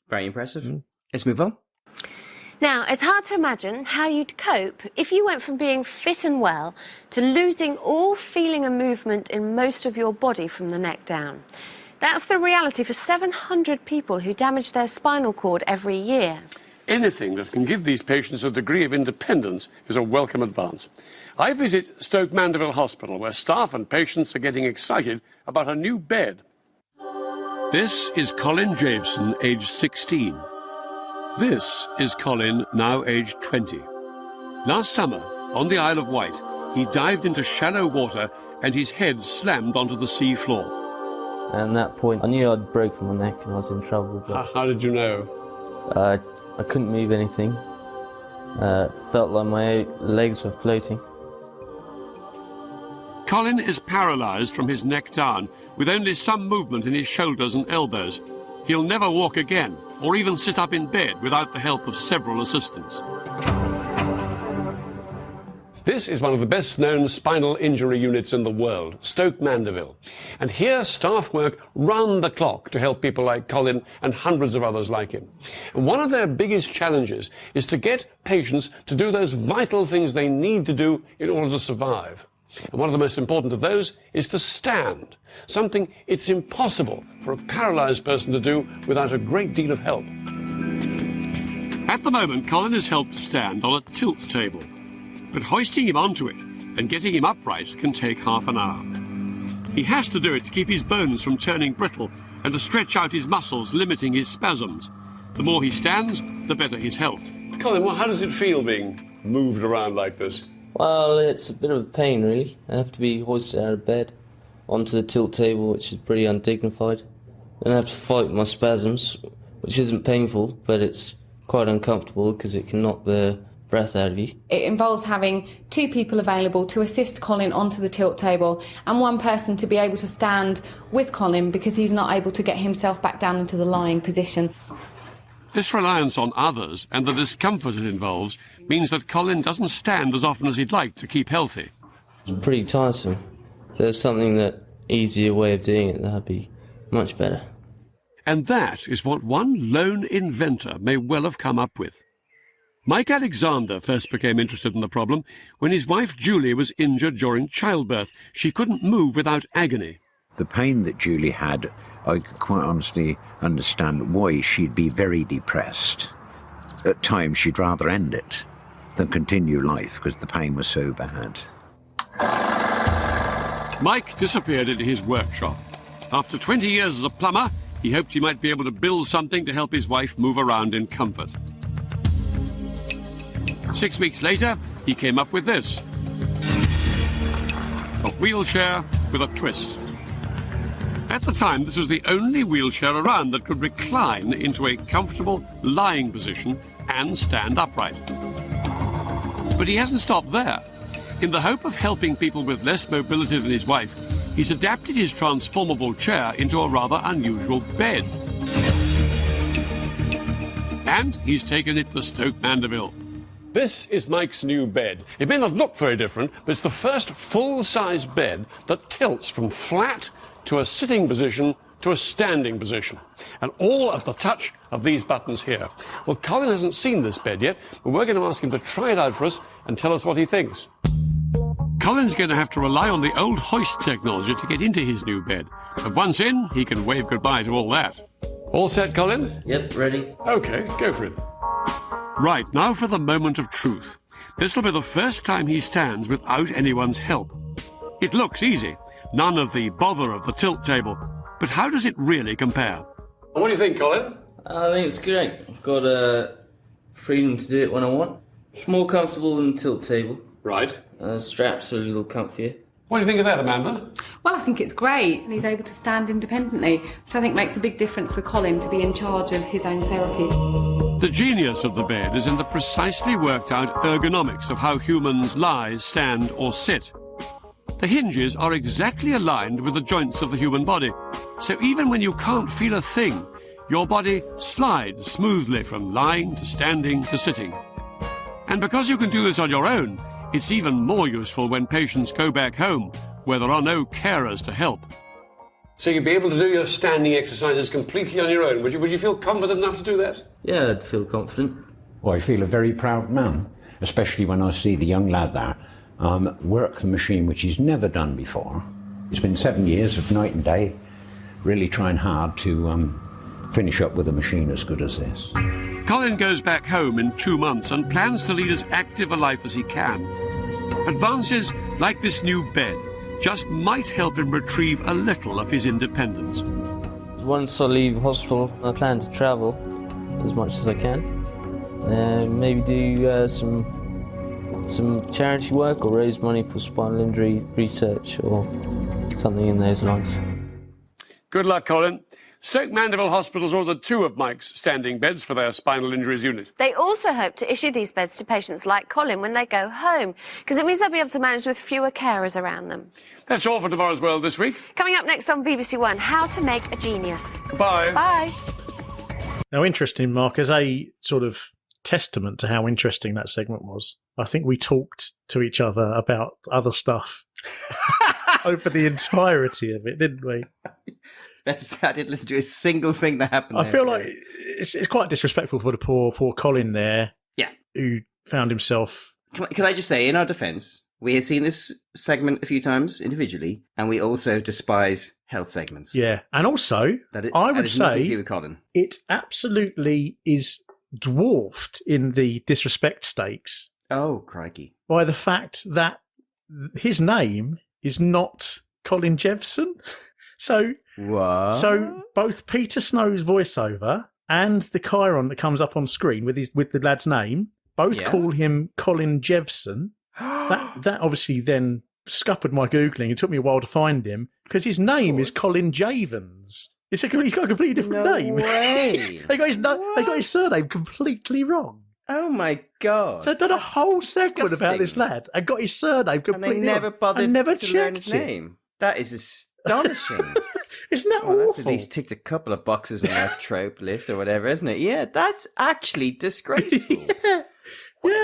Very impressive. Let's move on. Now, it's hard to imagine how you'd cope if you went from being fit and well to losing all feeling and movement in most of your body from the neck down. That's the reality for 700 people who damage their spinal cord every year. Anything that can give these patients a degree of independence is a welcome advance. I visit Stoke Mandeville Hospital, where staff and patients are getting excited about a new bed. This is Colin Javeson, aged 16. This is Colin, now aged 20. Last summer, on the Isle of Wight, he dived into shallow water and his head slammed onto the sea floor. And at that point, I knew I'd broken my neck and I was in trouble. But how did you know? I couldn't move anything. Felt like my legs were floating. Colin is paralysed from his neck down, with only some movement in his shoulders and elbows. He'll never walk again, or even sit up in bed without the help of several assistants. This is one of the best-known spinal injury units in the world, Stoke Mandeville. And here staff work round the clock to help people like Colin and hundreds of others like him. And one of their biggest challenges is to get patients to do those vital things they need to do in order to survive. And one of the most important of those is to stand, something it's impossible for a paralysed person to do without a great deal of help. At the moment, Colin is helped to stand on a tilt table, but hoisting him onto it and getting him upright can take half an hour. He has to do it to keep his bones from turning brittle and to stretch out his muscles, limiting his spasms. The more he stands, the better his health. Colin, well, how does it feel being moved around like this? Well, it's a bit of a pain, really. I have to be hoisted out of bed onto the tilt table, which is pretty undignified. Then I have to fight my spasms, which isn't painful, but it's quite uncomfortable because it can knock the breath out of you. It involves having 2 people available to assist Colin onto the tilt table and 1 person to be able to stand with Colin because he's not able to get himself back down into the lying position. This reliance on others and the discomfort it involves means that Colin doesn't stand as often as he'd like to keep healthy. It's pretty tiresome. If there's something that easier way of doing it, that'd be much better. And that is what one lone inventor may well have come up with. Mike Alexander first became interested in the problem when his wife Julie was injured during childbirth. She couldn't move without agony. The pain that Julie had, I could quite honestly understand why she'd be very depressed. At times she'd rather end it than continue life because the pain was so bad. Mike disappeared into his workshop. After 20 years as a plumber, he hoped he might be able to build something to help his wife move around in comfort. 6 weeks later, he came up with this. A wheelchair with a twist. At the time, this was the only wheelchair around that could recline into a comfortable lying position and stand upright. But he hasn't stopped there. In the hope of helping people with less mobility than his wife, he's adapted his transformable chair into a rather unusual bed. And he's taken it to Stoke Mandeville. This is Mike's new bed. It may not look very different, but it's the first full-size bed that tilts from flat to a sitting position to a standing position. And all at the touch of these buttons here. Well, Colin hasn't seen this bed yet, but we're going to ask him to try it out for us and tell us what he thinks. Colin's going to have to rely on the old hoist technology to get into his new bed. But once in, he can wave goodbye to all that. All set, Colin? Yep, ready. OK, go for it. Right, now for the moment of truth. This will be the first time he stands without anyone's help. It looks easy. None of the bother of the tilt table. But how does it really compare? What do you think, Colin? I think it's great. I've got freedom to do it when I want. It's more comfortable than the tilt table. Right. Straps are a little comfier. What do you think of that, Amanda? Well, I think it's great. He's able to stand independently, which I think makes a big difference for Colin to be in charge of his own therapy. The genius of the bed is in the precisely worked out ergonomics of how humans lie, stand or sit. The hinges are exactly aligned with the joints of the human body, so even when you can't feel a thing, your body slides smoothly from lying to standing to sitting. And because you can do this on your own, it's even more useful when patients go back home, where there are no carers to help. So you'd be able to do your standing exercises completely on your own. Would you feel confident enough to do that? Yeah, I'd feel confident. Well, I feel a very proud man, especially when I see the young lad there work the machine, which he's never done before. It's been 7 years of night and day, really trying hard to finish up with a machine as good as this. Colin goes back home in 2 months and plans to lead as active a life as he can. Advances like this new bed just might help him retrieve a little of his independence. Once I leave hospital, I plan to travel as much as I can. Maybe do some charity work or raise money for spinal injury research or something in those lines. Good luck, Colin. Stoke Mandeville Hospital's ordered 2 of Mike's standing beds for their spinal injuries unit. They also hope to issue these beds to patients like Colin when they go home, because it means they'll be able to manage with fewer carers around them. That's all for Tomorrow's World this week. Coming up next on BBC One, how to make a genius. Bye. Bye. Now, interesting, Mark, as a sort of testament to how interesting that segment was, I think we talked to each other about other stuff over the entirety of it, didn't we? It's better to say I didn't listen to a single thing that happened. I feel like it's quite disrespectful for the poor Colin there. Yeah. Who found himself... Can I just say, in our defence, we have seen this segment a few times individually, and we also despise health segments. Yeah. And also, I would say nothing to do with Colin. It absolutely is dwarfed in the disrespect stakes. Oh, crikey. By the fact that his name is not Colin Jevson. So both Peter Snow's voiceover and the chyron that comes up on screen with the lad's name both call him Colin Jevson. That obviously then scuppered my Googling. It took me a while to find him because his name is Colin Javens. He's got a completely different name. Way. They got his surname completely wrong. Oh my God. So I've done a whole segment about this lad and got his surname completely and they never wrong. bothered I never to learn his checked it. name. That is astonishing. Isn't that That's awful? at least ticked a couple of boxes on that trope list or whatever, isn't it? Yeah, that's actually disgraceful. Yeah.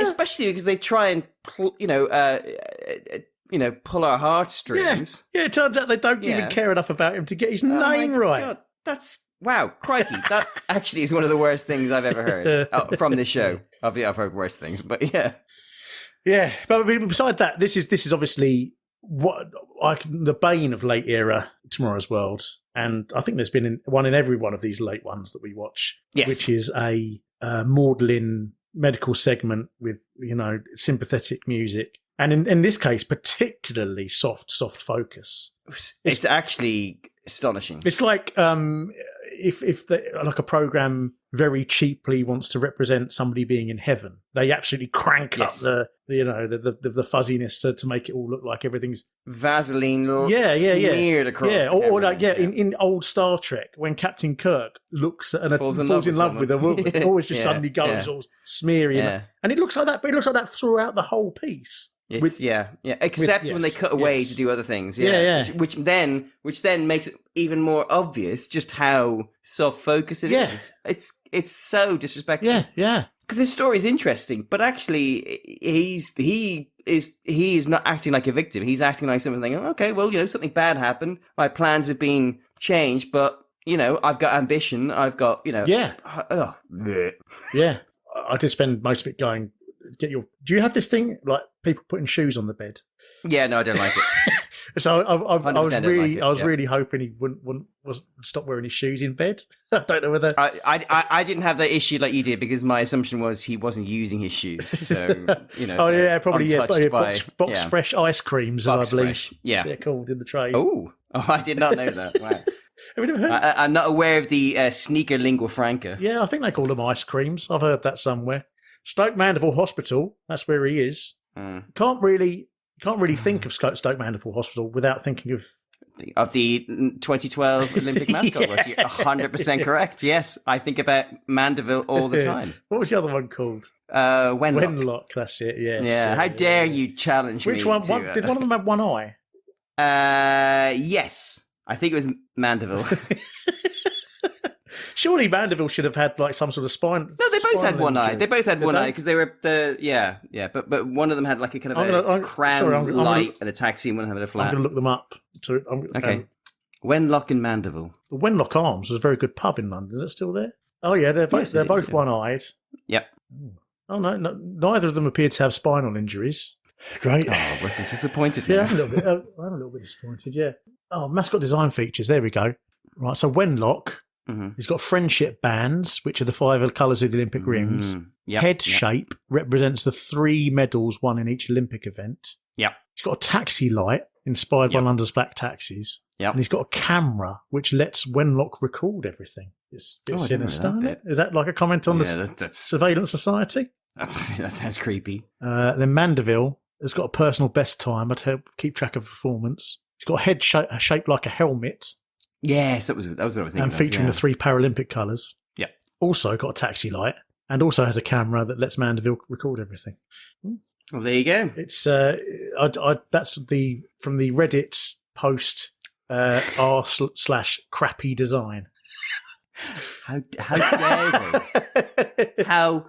Especially because they try and pull our heartstrings. Yeah, it turns out they don't even care enough about him to get his name right. God, that's wow, crikey! That actually is one of the worst things I've ever heard from this show. I've heard worse things, but yeah. But I mean, beside that, this is obviously the bane of late era Tomorrow's World, and I think there's been one in every one of these late ones that we watch, which is a maudlin medical segment with sympathetic music, and in this case, particularly soft focus. It's actually astonishing. It's like if a program very cheaply wants to represent somebody being in heaven, they absolutely crank up the fuzziness to make it all look like everything's Vaseline smeared across. Yeah, or like in old Star Trek when Captain Kirk looks at and falls in love with a woman, it always just suddenly goes all smeary, and it looks like that. But it looks like that throughout the whole piece. Except when they cut away to do other things. Which then makes it even more obvious just how soft focus it is. It's so disrespectful. Yeah. Because his story is interesting, but actually he is not acting like a victim. He's acting like something like, okay, well, something bad happened. My plans have been changed, but I've got ambition. I've got Yeah. I did spend most of it going. Do you have this thing like people putting shoes on the bed? Yeah, no, I don't like it. So I was really hoping he wouldn't stop wearing his shoes in bed. I don't know whether I didn't have that issue like you did because my assumption was he wasn't using his shoes. So probably box fresh ice creams, as I believe. Fresh. Yeah, they're called in the trade. Oh, I did not know that. Wow. Have you never heard? I'm not aware of the sneaker lingua franca. Yeah, I think they call them ice creams. I've heard that somewhere. Stoke Mandeville Hospital, that's where he is. Can't really think of Stoke Mandeville Hospital without thinking of of the 2012 Olympic mascot. Russ. You're 100% correct. Yes, I think about Mandeville all the time. What was the other one called? Wenlock. That's it. Yes. Yeah. How dare you challenge me? Which one? Did one of them have one eye? Yes. I think it was Mandeville. Surely Mandeville should have had like some sort of spine. No, they both had one injury. eye. They both had one eye because they were yeah. But one of them had like a kind of a crown light and a taxi, and one had a flat. I'm going to look them up. Okay. Wenlock and Mandeville. The Wenlock Arms was a very good pub in London. Is it still there? Oh yeah, they're both one-eyed. Yep. Oh no, neither of them appeared to have spinal injuries. Great. Oh, Russ is disappointed. Yeah, I'm a little bit disappointed. Yeah. Oh, mascot design features. There we go. Right. So Wenlock. Mm-hmm. He's got friendship bands, which are the 5 colours of the Olympic rings. Head shape represents the 3 medals won in each Olympic event. Yep. He's got a taxi light inspired by London's black taxis. Yep. And he's got a camera which lets Wenlock record everything. It's a bit sinister, isn't it? Is that like a comment on the surveillance society? That sounds creepy. Then Mandeville has got a personal best timer to help keep track of performance. He's got a head shaped like a helmet. Yes, that was what I was thinking. And featuring the 3 Paralympic colours. Yep. Also got a taxi light, and also has a camera that lets Mandeville record everything. Well, there you go. It's that's from the Reddit post r/crappy design. How dare they?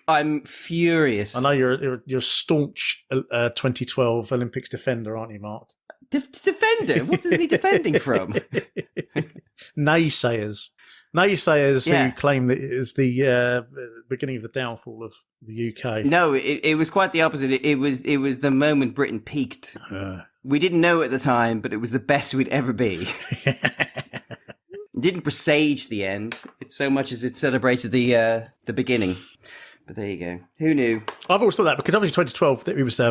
I'm furious. I know you're a staunch 2012 Olympics defender, aren't you, Mark? Defender? What is he defending from? Naysayers who claim that it is the beginning of the downfall of the UK. No, it was quite the opposite. It was the moment Britain peaked. We didn't know at the time, but it was the best we'd ever be. It didn't presage the end. It's so much as it celebrated the beginning. But there you go. Who knew? I've always thought that because obviously 2012 it was a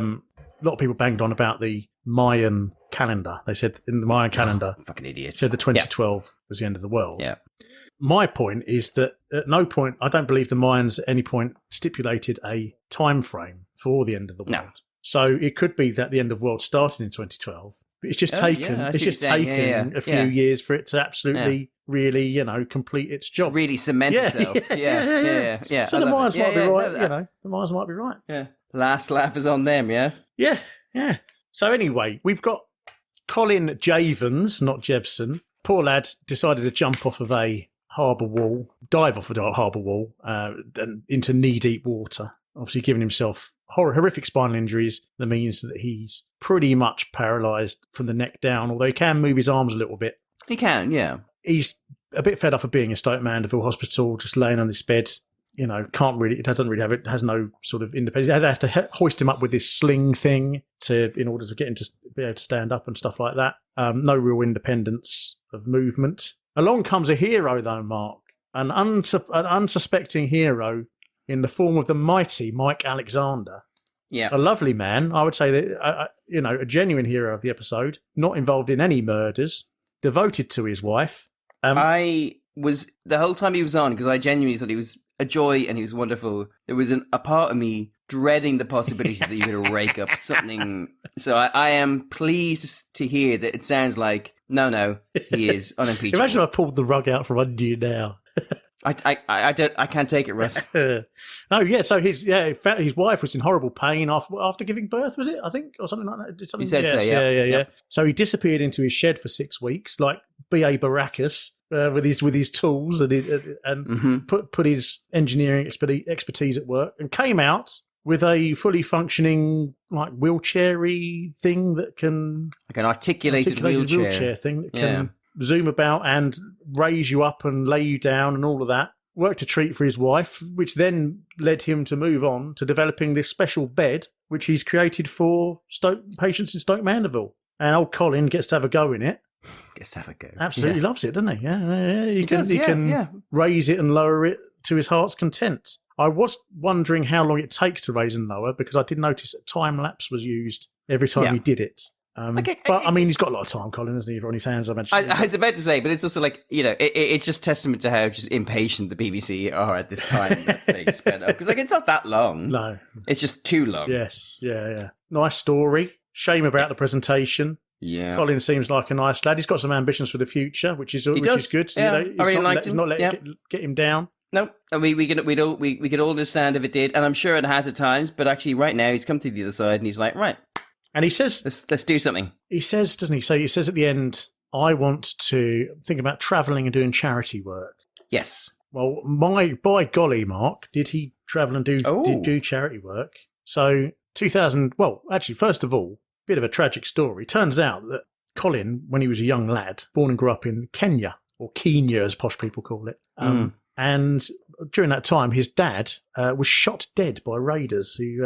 lot of people banged on about the Mayan calendar. They said in the Mayan calendar, fucking idiots, said that 2012 was the end of the world. Yeah. My point is that at no point, I don't believe the Mayans at any point stipulated a time frame for the end of the world. No. So it could be that the end of the world started in 2012, but it's just taken a few years for it to absolutely, really, complete its job. Really cement itself. Yeah. So the Mayans might be right. The Mayans might be right. Yeah. Last laugh is on them. Yeah. Yeah. So anyway, we've got Colin Javens, not Jevson. Poor lad decided to jump off of a dive off a harbour wall, and into knee-deep water. Obviously giving himself horrific spinal injuries. That means that he's pretty much paralysed from the neck down, although he can move his arms a little bit. He can, yeah. He's a bit fed up of being in Stoke Mandeville Hospital, just laying on his bed. It has no sort of independence. They have to hoist him up with this sling thing in order to get him to be able to stand up and stuff like that. No real independence of movement. Along comes a hero, though, Mark, an unsuspecting hero in the form of the mighty Mike Alexander. Yeah, a lovely man. I would say that a genuine hero of the episode, not involved in any murders, devoted to his wife. I was the whole time he was on because I genuinely thought he was a joy and he was wonderful. There was a part of me dreading the possibility that you're going to rake up something. So I am pleased to hear that it sounds like no, he is unimpeachable. Imagine I pulled the rug out from under you now. I can't take it, Russ. Oh yeah, so his wife was in horrible pain after giving birth, was it? I think, or something like that. He said so. Yeah. So he disappeared into his shed for 6 weeks, like B.A. Baracus, with his tools and put his engineering expertise at work, and came out with a fully functioning like wheelchair-y thing that can like an articulated wheelchair thing that can zoom about and raise you up and lay you down and all of that. Worked a treat for his wife, which then led him to move on to developing this special bed, which he's created for patients in Stoke Mandeville. And old Colin gets to have a go in it. Gets to have a go. Absolutely loves it, doesn't he? Yeah. He can raise it and lower it to his heart's content. I was wondering how long it takes to raise and lower because I did notice that time lapse was used every time he did it. But I mean, he's got a lot of time, Colin, hasn't he, on his hands? I mentioned. I was about to say, but it's also like it's just testament to how just impatient the BBC are at this time that they spend up because it's not that long. No, it's just too long. Yes, yeah. Nice story. Shame about the presentation. Yeah. Colin seems like a nice lad. He's got some ambitions for the future, which is good. Yeah. He's I really not liked he's him. not letting get him down. No, and we could all understand if it did, and I'm sure it has at times. But actually, right now, he's come to the other side, and he's like, right. And he says, let's do something. He says, doesn't he? So he says at the end, I want to think about travelling and doing charity work. Yes. Well, by golly, Mark, did he travel and do charity work? So 2000. Well, actually, first of all, bit of a tragic story. Turns out that Colin, when he was a young lad, born and grew up in Kenya, or Kenya as posh people call it, and during that time, his dad was shot dead by raiders who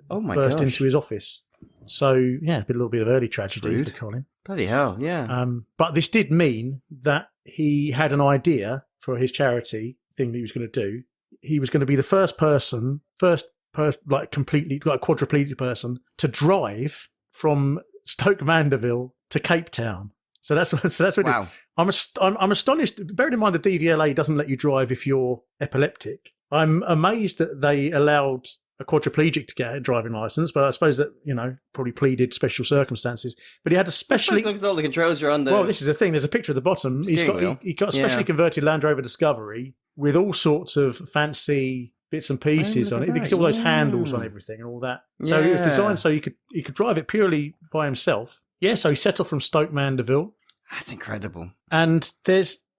burst into his office. So yeah, a little bit of early tragedy for Colin. Bloody hell, yeah. But this did mean that he had an idea for his charity thing that he was going to do. He was going to be the first person, like completely like quadriplegic person, to drive from Stoke Mandeville to Cape Town. So that's what. Wow. I'm astonished. Bearing in mind the DVLA doesn't let you drive if you're epileptic. I'm amazed that they allowed a quadriplegic to get a driving license, but I suppose that probably pleaded special circumstances. But he had a specially. As long as all the controls are on the. Well, this is the thing. There's a picture at the bottom. He got a specially converted Land Rover Discovery with all sorts of fancy bits and pieces on it, because all those handles on everything and all that. So it was designed so he could drive it purely by himself. Yeah, so he set off from Stoke Mandeville. That's incredible. And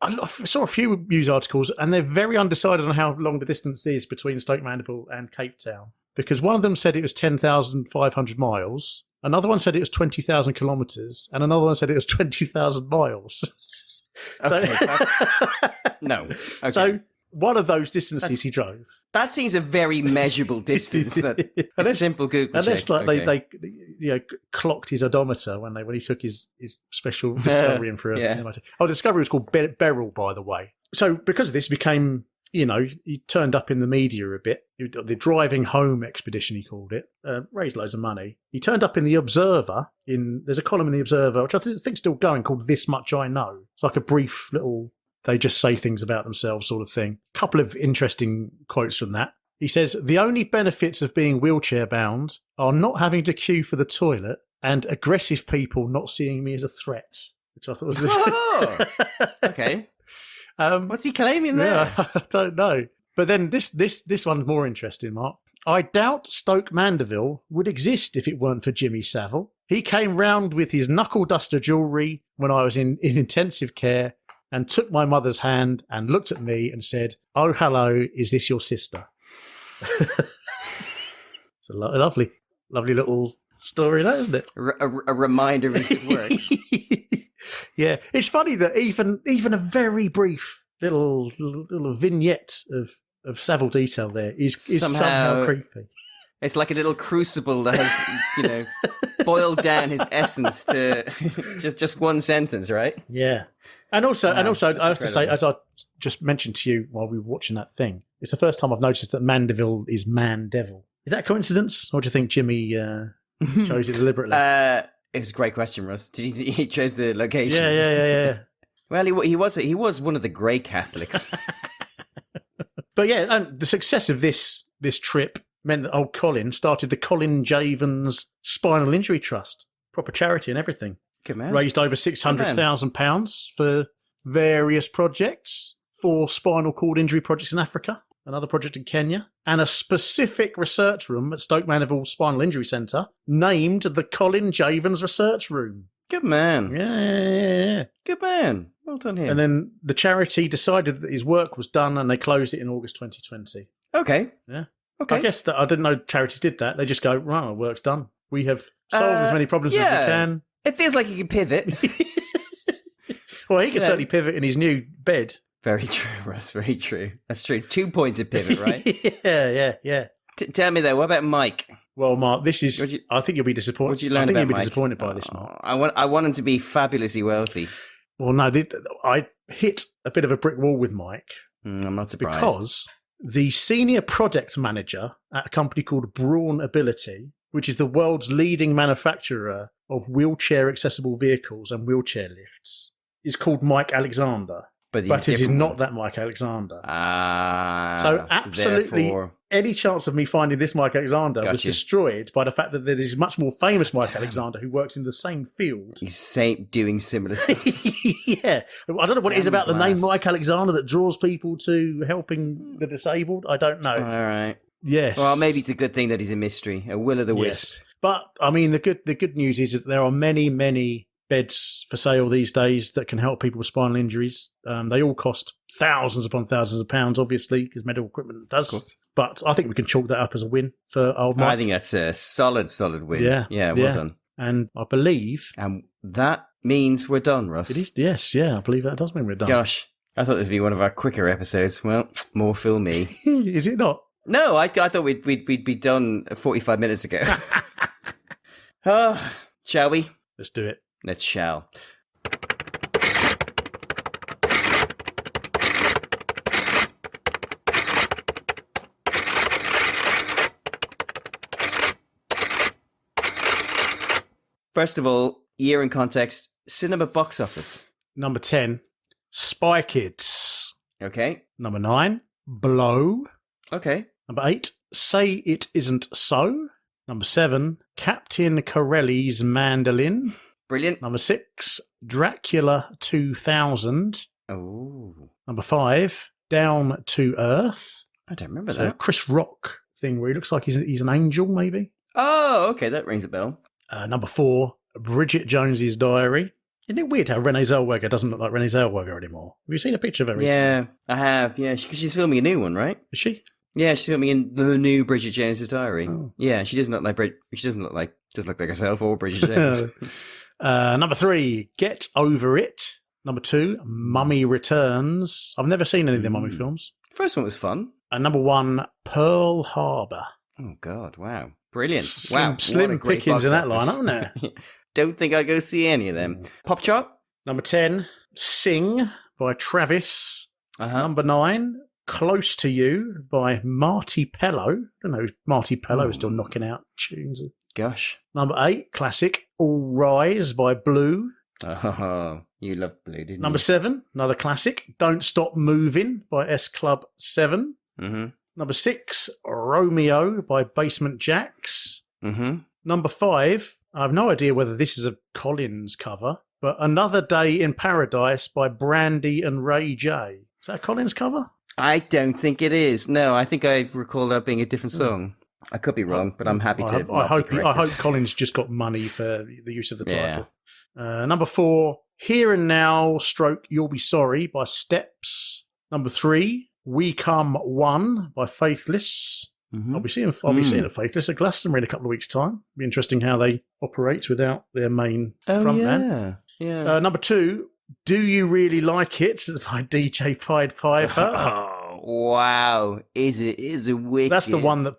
I saw a few news articles, and they're very undecided on how long the distance is between Stoke Mandeville and Cape Town. Because one of them said it was 10,500 miles, another one said it was 20,000 kilometres, and another one said it was 20,000 miles. No. Okay. So one of those distances he drove. That seems a very measurable distance. A simple Google check. Unless they clocked his odometer when he took his special Discovery in for a MOT. Oh, the Discovery was called Beryl, by the way. So because of this, he became, he turned up in the media a bit. The driving home expedition, he called it. Raised loads of money. He turned up in the Observer. There's a column in the Observer, which I think is still going, called This Much I Know. It's like a brief little. They just say things about themselves sort of thing. A couple of interesting quotes from that. He says, the only benefits of being wheelchair bound are not having to queue for the toilet and aggressive people not seeing me as a threat. Which I thought was... Oh, okay. What's he claiming there? Yeah, I don't know. But then this one's more interesting, Mark. I doubt Stoke Mandeville would exist if it weren't for Jimmy Savile. He came round with his knuckle duster jewellery when I was in intensive care and took my mother's hand and looked at me and said, oh, hello, is this your sister? It's a lovely little story, that, isn't it? A reminder of his good work. Yeah, it's funny that even a very brief little vignette of Savile detail there is somehow creepy. It's like a little crucible that has, boiled down his essence to just one sentence, right? Yeah. And also, I have to say, as I just mentioned to you while we were watching that thing, it's the first time I've noticed that Mandeville is Man-Devil. Is that a coincidence, or do you think Jimmy chose it deliberately? It was a great question, Russ. Did you think he chose the location? Yeah. Well, he was one of the great Catholics. But yeah, and the success of this trip meant that old Colin started the Colin Javens Spinal Injury Trust, proper charity and everything. Good man. Raised over £600,000 for various projects, 4 spinal cord injury projects in Africa, another project in Kenya, and a specific research room at Stoke Mandeville Spinal Injury Centre named the Colin Javens Research Room. Good man. Yeah. Good man. Well done him. And then the charity decided that his work was done and they closed it in August 2020. Okay. Yeah. Okay. I guess that I didn't know charities did that. They just go, right, our work's done. We have solved as many problems as we can. It feels like he can pivot. Well, he can certainly pivot in his new bed. Very true, Russ. Very true. That's true. 2 points of pivot, right? Yeah. Tell me though, what about Mike? Well, Mark, this is. I think you'll be disappointed. What did you learn about Mike? Disappointed by this, Mark. I want him to be fabulously wealthy. Well, no, I hit a bit of a brick wall with Mike. I'm not surprised. Because the senior product manager at a company called Brawn Ability, which is the world's leading manufacturer of wheelchair accessible vehicles and wheelchair lifts, is called Mike Alexander. But it is not that Mike Alexander. So absolutely therefore... any chance of me finding this Mike Alexander was destroyed by the fact that there is a much more famous Mike Alexander who works in the same field. He's doing similar stuff. Yeah. I don't know what it is about the name Mike Alexander that draws people to helping the disabled. I don't know. All right. Yes. Well, maybe it's a good thing that he's a mystery, a will-o'-the-wisp. Yes. But, I mean, the good news is that there are many, many beds for sale these days that can help people with spinal injuries. They all cost thousands upon thousands of pounds, obviously, because medical equipment does. Of course. But I think we can chalk that up as a win for old Mike. I think that's a solid win. Yeah, well done. And I believe... And that means we're done, Russ. It is, yes, yeah, I believe that does mean we're done. Gosh, I thought this would be one of our quicker episodes. Well, more Phil me. Is it not? No, I thought we'd be done 45 minutes ago. Shall we? Let's do it. Let's shall. First of all, year in context, cinema box office. Number 10, Spy Kids. Okay. Number 9, Blow. Okay. Number 8, Say It Isn't So. Number 7, Captain Corelli's Mandolin. Brilliant. Number 6, Dracula 2000. Oh. Number 5, Down to Earth. I don't remember So that. Chris Rock thing where he looks like he's an angel, maybe. Oh, okay, that rings a bell. Number 4, Bridget Jones's Diary. Isn't it weird how Renee Zellweger doesn't look like Renee Zellweger anymore? Have you seen a picture of her recently? Yeah, I have. Yeah, she's filming a new one, right? Is she? Yeah, she's filming in the new Bridget Jones's Diary. Oh. Yeah, she doesn't look like she doesn't look like herself or Bridget Jones. Number 3, Get Over It. Number 2, Mummy Returns. I've never seen any of the Mummy films. First one was fun. And number 1, Pearl Harbor. Oh God! Wow, brilliant! Slim pickings in that line, aren't there? Don't think I'll go see any of them. Pop chart. Number 10, Sing by Travis. Number 9, Close to You by Marty Pello. I don't know if Marty Pello is still knocking out tunes. Gosh. Number 8, classic, All Rise by Blue. Oh, you love Blue, didn't you? Number 7, another classic, Don't Stop Moving by S Club 7. Mm-hmm. Number 6, Romeo by Basement Jaxx. Mm-hmm. Number 5, I have no idea whether this is a Collins cover, but Another Day in Paradise by Brandy and Ray J. Is that a Collins cover? I don't think it is. No, I think I recall that being a different song. I could be wrong, but I'm happy to. I hope Collins just got money for the use of the title. Number 4, Here and Now / You'll Be Sorry by Steps. Number 3, We Come One by Faithless. Mm-hmm. I'll be seeing a Faithless at Glastonbury in a couple of weeks' time. Be interesting how they operate without their main frontman. Yeah. Number 2, Do You Really Like It by DJ Pied Piper. Oh, wow! Is it wicked? That's the one that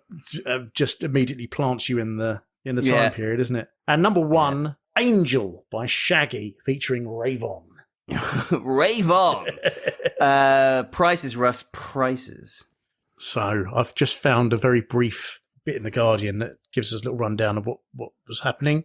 just immediately plants you in the time period, isn't it? And number 1, Angel by Shaggy featuring Ravon. Ravon. Prices, Russ. Prices. So I've just found a very brief bit in The Guardian that gives us a little rundown of what was happening.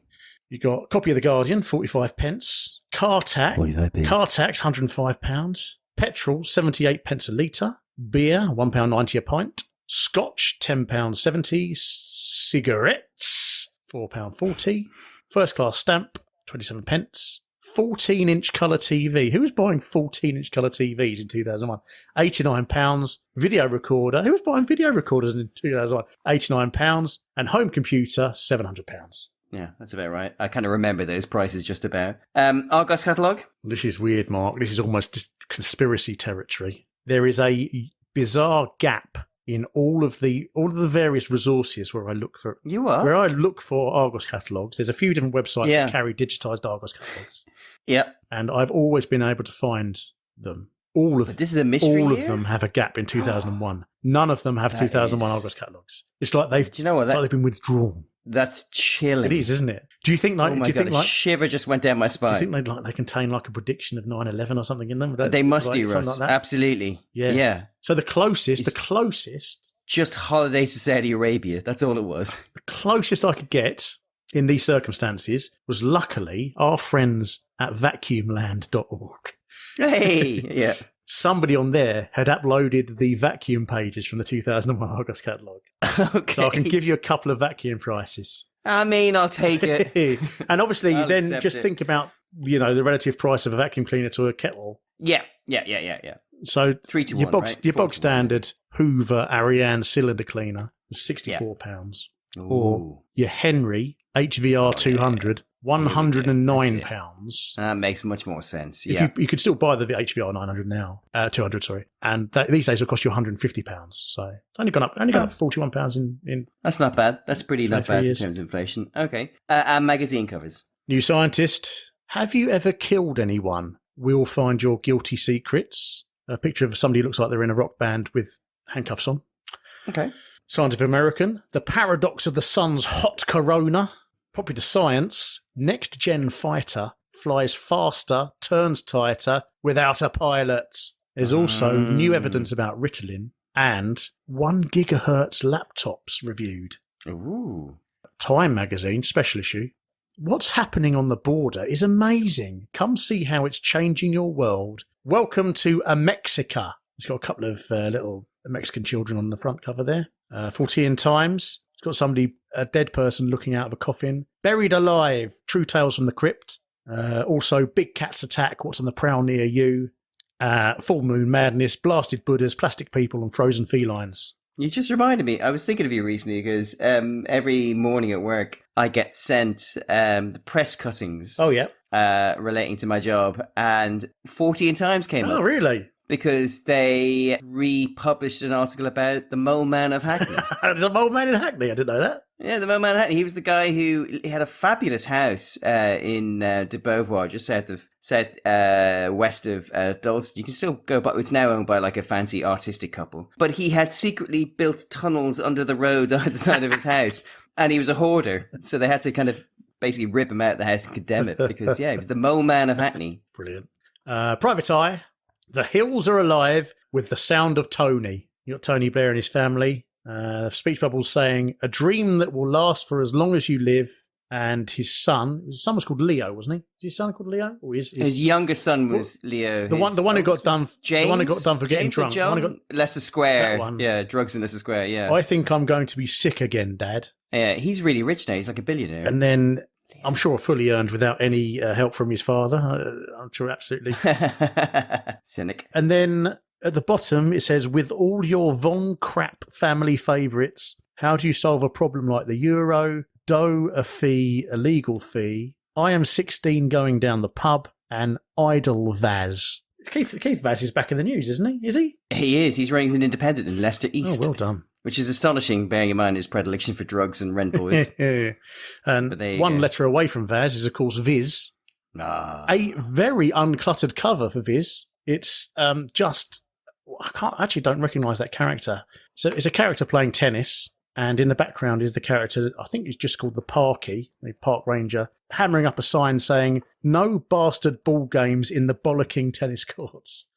You got a copy of The Guardian, 45 pence. Car tax, £105. Petrol, 78 pence a litre. Beer, £1.90 a pint. Scotch, £10.70. Cigarettes, £4.40. First class stamp, 27 pence. 14-inch colour TV. Who was buying 14-inch colour TVs in 2001? £89. Video recorder. Who was buying video recorders in 2001? £89. And home computer, £700. Yeah, that's about right. I kind of remember those prices just about. Argos catalogue? This is weird, Mark. This is almost just conspiracy territory. There is a bizarre gap in all of the various resources where I look for. Where I look for Argos catalogues. There's a few different websites that carry digitised Argos catalogues. Yeah. And I've always been able to find them. But this is a mystery. All of them have a gap in 2001. None of them have 2001 Argos catalogues. It's like they've. Do you know what? They've been withdrawn. That's chilling. It is, isn't it? Do you think oh my God, a shiver just went down my spine. Do you think they contain like a prediction of 9/11 or something in them? They must do, Russ. Like absolutely. Yeah. So the closest, just holidays to Saudi Arabia. That's all it was. The closest I could get in these circumstances was luckily our friends at vacuumland.org. Hey, yeah. somebody on there had uploaded the vacuum pages from the 2001 Argos catalogue. Okay. So I can give you a couple of vacuum prices. I mean, I'll take it. And obviously, I'll then accept just it. think about, the relative price of a vacuum cleaner to a kettle. Yeah. So 3 to your 1, bog, right? your 4 bog to 1. standard Hoover Ariane cylinder cleaner was £64. Or your Henry HVR 200, £109. That makes much more sense. If Yeah. you could still buy the HVR 900 now, 200, sorry, and these days it'll cost you £150. So it's only gone up £41 in. That's not bad. That's pretty not 23 bad years. in terms of inflation. Okay. And magazine covers. New Scientist, have you ever killed anyone? We'll find your guilty secrets. A picture of somebody who looks like they're in a rock band with handcuffs on. Okay. Scientific American, the paradox of the sun's hot corona. Popular Science, next gen fighter flies faster, turns tighter without a pilot. There's also new evidence about Ritalin and 1 gigahertz laptops reviewed. Ooh. Time magazine, special issue. What's happening on the border is amazing. Come see how it's changing your world. Welcome to Amexica. It's got a couple of little Mexican children on the front cover there. 14 Times. It's got a dead person looking out of a coffin. Buried Alive. True Tales from the Crypt. Also, Big Cats Attack. What's on the prowl near you? Full Moon Madness. Blasted Buddhas. Plastic People and Frozen Felines. You just reminded me. I was thinking of you recently because every morning at work I get sent the press cuttings. Oh, yeah. Relating to my job, and 14 Times came up. Oh, really? Because they republished an article about the Mole Man of Hackney. There's a Mole Man in Hackney? I didn't know that. Yeah, the Mole Man of Hackney. He was the guy who he had a fabulous house in de Beauvoir, just west of Dalston. You can still go, but it's now owned by like a fancy artistic couple. But he had secretly built tunnels under the roads either side of his house, and he was a hoarder. So they had to kind of basically rip him out of the house and condemn it because, yeah, he was the Mole Man of Hackney. Brilliant. Private Eye. The hills are alive with the sound of Tony. You got Tony Blair and his family. Speech bubbles saying, a dream that will last for as long as you live. And his son was called Leo, wasn't he? Is his son called Leo? Or his younger son was Leo. The one who got done. James, the one who got done for getting James drunk. The one who got, Leicester Square. That one. Yeah, drugs in Leicester Square. Yeah. I think I'm going to be sick again, Dad. Yeah, he's really rich now. He's like a billionaire. And then I'm sure fully earned without any help from his father. I'm sure absolutely. Cynic. And then at the bottom it says, with all your Von Crap family favourites, how do you solve a problem like the euro, dough, a fee, a legal fee, I am 16 going down the pub, and idle Vaz. Keith Vaz is back in the news, isn't he? Is he? He is. He's running as an independent in Leicester East. Oh, well done. Which is astonishing, bearing in mind his predilection for drugs and rent boys. And one letter away from Vaz is, of course, Viz. A very uncluttered cover for Viz. It's I don't recognise that character. So it's a character playing tennis, and in the background is the character, I think he's just called the Parky, the park ranger, hammering up a sign saying, no bastard ball games in the bollocking tennis courts.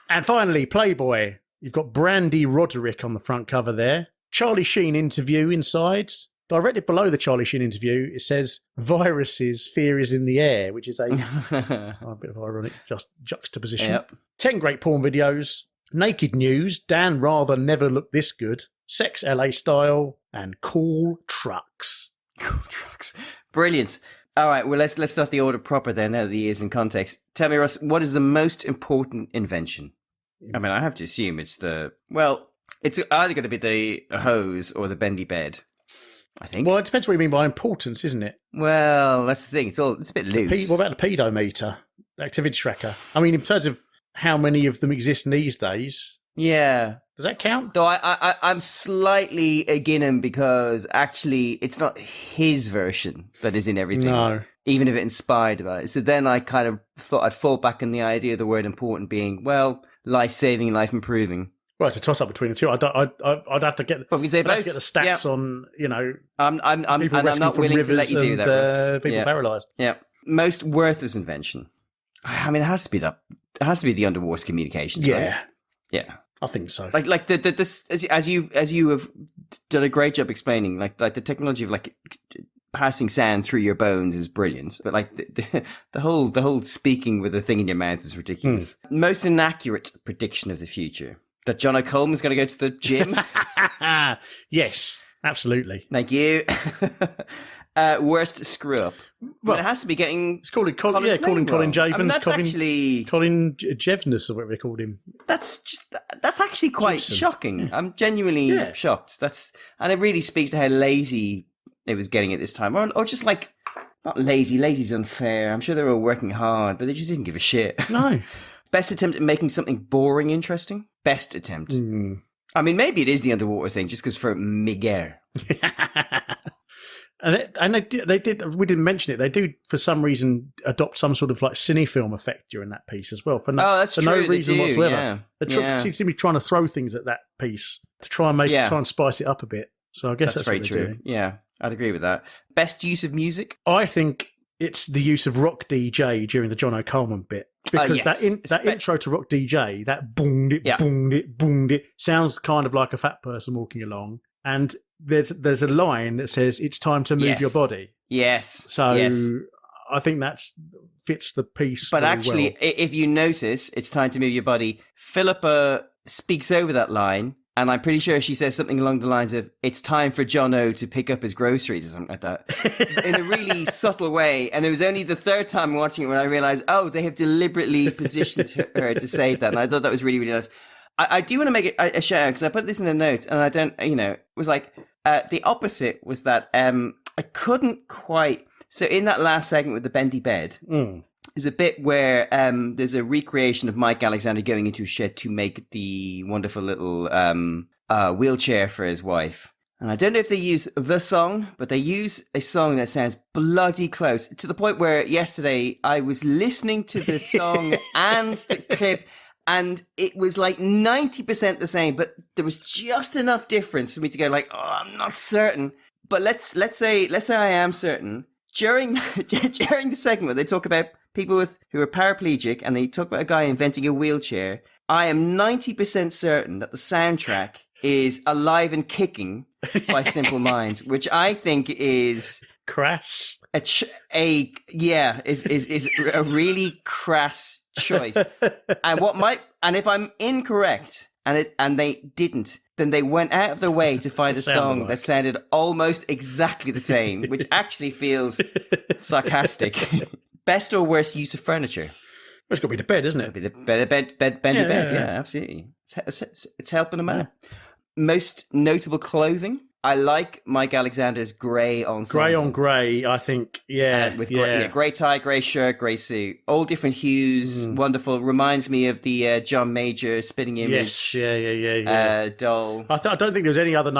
And finally, Playboy. You've got Brandy Roderick on the front cover there. Charlie Sheen interview inside. Directly below the Charlie Sheen interview, it says, viruses, fear is in the air, which is a bit of ironic juxtaposition. Yep. 10 great porn videos. Naked news. Dan Rather never looked this good. Sex LA style. And cool trucks. Cool trucks. Brilliant. All right, well, let's start the order proper then, now that the year's in context. Tell me, Russ, what is the most important invention? I mean, I have to assume it's it's either going to be the hose or the bendy bed, I think. Well, it depends what you mean by importance, isn't it? Well, that's the thing. It's a bit loose. What about the pedometer, the activity tracker? I mean, in terms of how many of them exist these days. Yeah. Does that count? Though I'm slightly against him because actually it's not his version that is in everything. No. Even if it's inspired by it. So then I kind of thought I'd fall back on the idea of the word important being, well, life-saving, life-improving. Well, it's a toss-up between the two. I'd have to get. But we can say I'd have to get the stats on. I'm not willing to let you do that. Russ. People paralysed. Yeah. Most worthless invention. I mean, it has to be that. It has to be the underwater communications. Yeah. Right? Yeah. I think so. Like this, as you have done a great job explaining, like the technology of like passing sound through your bones is brilliant, but like the whole speaking with a thing in your mouth is ridiculous. Most inaccurate prediction of the future: that Jono Coleman's going to go to the gym. Yes, absolutely. Thank you. Worst screw up. Well, it has to be getting. It's calling Colin Javens. I mean, that's actually Colin Jevness, or whatever they called him. That's actually quite shocking. I'm genuinely shocked. And it really speaks to how lazy it was getting at this time, or just like not lazy. Lazy's unfair. I'm sure they were working hard, but they just didn't give a shit. No. Best attempt at making something boring interesting. Best attempt. I mean, maybe it is the underwater thing, just because for Miguel. And they did. We didn't mention it. They do, for some reason, adopt some sort of like cinefilm effect during that piece as well. For no reason whatsoever. They seem to be trying to throw things at that piece to try and try and spice it up a bit. So I guess that's very what true. Doing. Yeah, I'd agree with that. Best use of music? I think it's the use of Rock DJ during the Jono Coleman bit. Because that intro to Rock DJ, that boom it, sounds kind of like a fat person walking along. And there's a line that says, "It's time to move your body." Yes. So I think that fits the piece. But actually, if you notice, "It's time to move your body," Philippa speaks over that line. And I'm pretty sure she says something along the lines of, "It's time for Jono to pick up his groceries," or something like that, in a really subtle way. And it was only the third time watching it when I realized, they have deliberately positioned her to say that. And I thought that was really, really nice. I do want to make a shout out, because I put this in the notes, and I don't, it was like, the opposite was that I couldn't quite. So in that last segment with the bendy bed, there's a bit where there's a recreation of Mike Alexander going into a shed to make the wonderful little wheelchair for his wife. And I don't know if they use the song, but they use a song that sounds bloody close, to the point where yesterday I was listening to the song and the clip, and it was like 90% the same, but there was just enough difference for me to go like, I'm not certain. But let's say I am certain. During the segment, they talk about people who are paraplegic, and they talk about a guy inventing a wheelchair. I am 90% certain that the soundtrack is "Alive and Kicking" by Simple Minds, which I think is crass. Is a really crass choice. And if I'm incorrect, and they didn't, then they went out of their way to find a song that sounded almost exactly the same, which actually feels sarcastic. Best or worst use of furniture? Well, it's got to be the bed, isn't it? It'll be the bendy bed. Yeah, absolutely. It's helping them out. Most notable clothing? I like Mike Alexander's grey ensemble. Grey on grey, I think. With grey tie, grey shirt, grey suit. All different hues. Wonderful. Reminds me of the John Major spinning image. Yes, doll. I don't think there's any other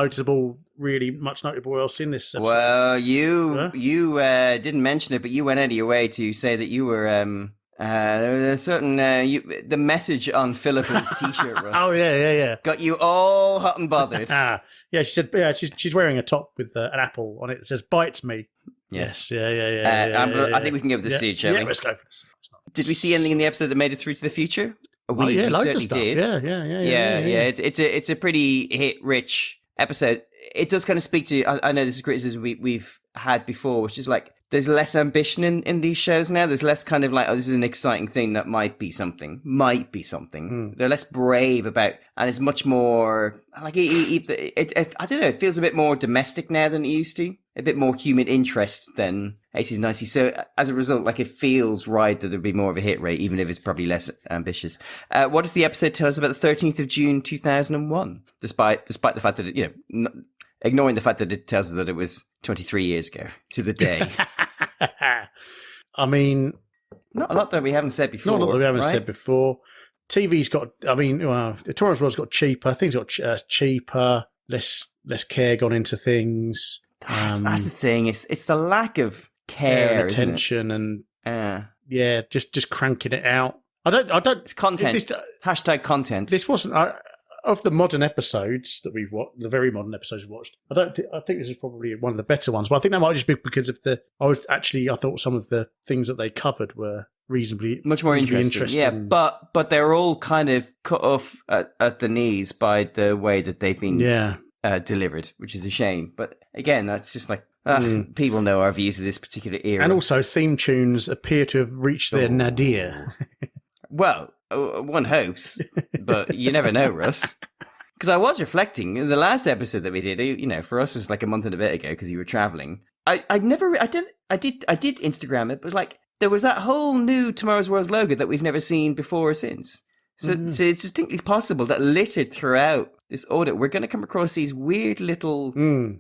really much notable else in this episode. Well, you didn't mention it, but you went out of your way to say that you were... there was a certain the message on Philippa's t-shirt, Russ. Oh yeah. Got you all hot and bothered. Yeah, she said. Yeah, she's wearing a top with an apple on it that says "bites me." Yes. Yeah. I think we can go with the suit, shall we? Yeah, let's go for this. Did we see anything in the episode that made it through to the future? We loads of stuff. Did. Yeah. It's a pretty hit-rich episode. It does kind of speak to. I know this is criticism we've had before, which is like, there's less ambition in these shows now. There's less kind of like, this is an exciting thing that might be something. They're less brave about, and it's much more like, I don't know, it feels a bit more domestic now than it used to. A bit more human interest than 80s and 90s. So as a result, like, it feels right that there'd be more of a hit rate, even if it's probably less ambitious. What does the episode tell us about the 13th of June, 2001? Despite the fact that it, ignoring the fact that it tells us that it was 23 years ago to the day. I mean, not a lot that we haven't said before. Not a lot that we haven't said before. TV's got, the Torrance World's got cheaper. Things got cheaper, less care gone into things. That's the thing. It's the lack of care, and attention, and just cranking it out. I don't. It's content. Hashtag content. This wasn't of the modern episodes that we've watched. The very modern episodes we've watched. I think this is probably one of the better ones. But I think that might just be because of I thought some of the things that they covered were reasonably much more interesting. Yeah, but they're all kind of cut off at the knees by the way that they've been delivered, which is a shame. But again, that's just like People know our views of this particular era. And also, theme tunes appear to have reached their nadir. Well, one hopes, but you never know, Russ. Because I was reflecting in the last episode that we did. You know, for us it was like a month and a bit ago because you were traveling. I did Instagram it, but like there was that whole new Tomorrow's World logo that we've never seen before or since. So it's distinctly possible that littered throughout this audit, we're going to come across these weird little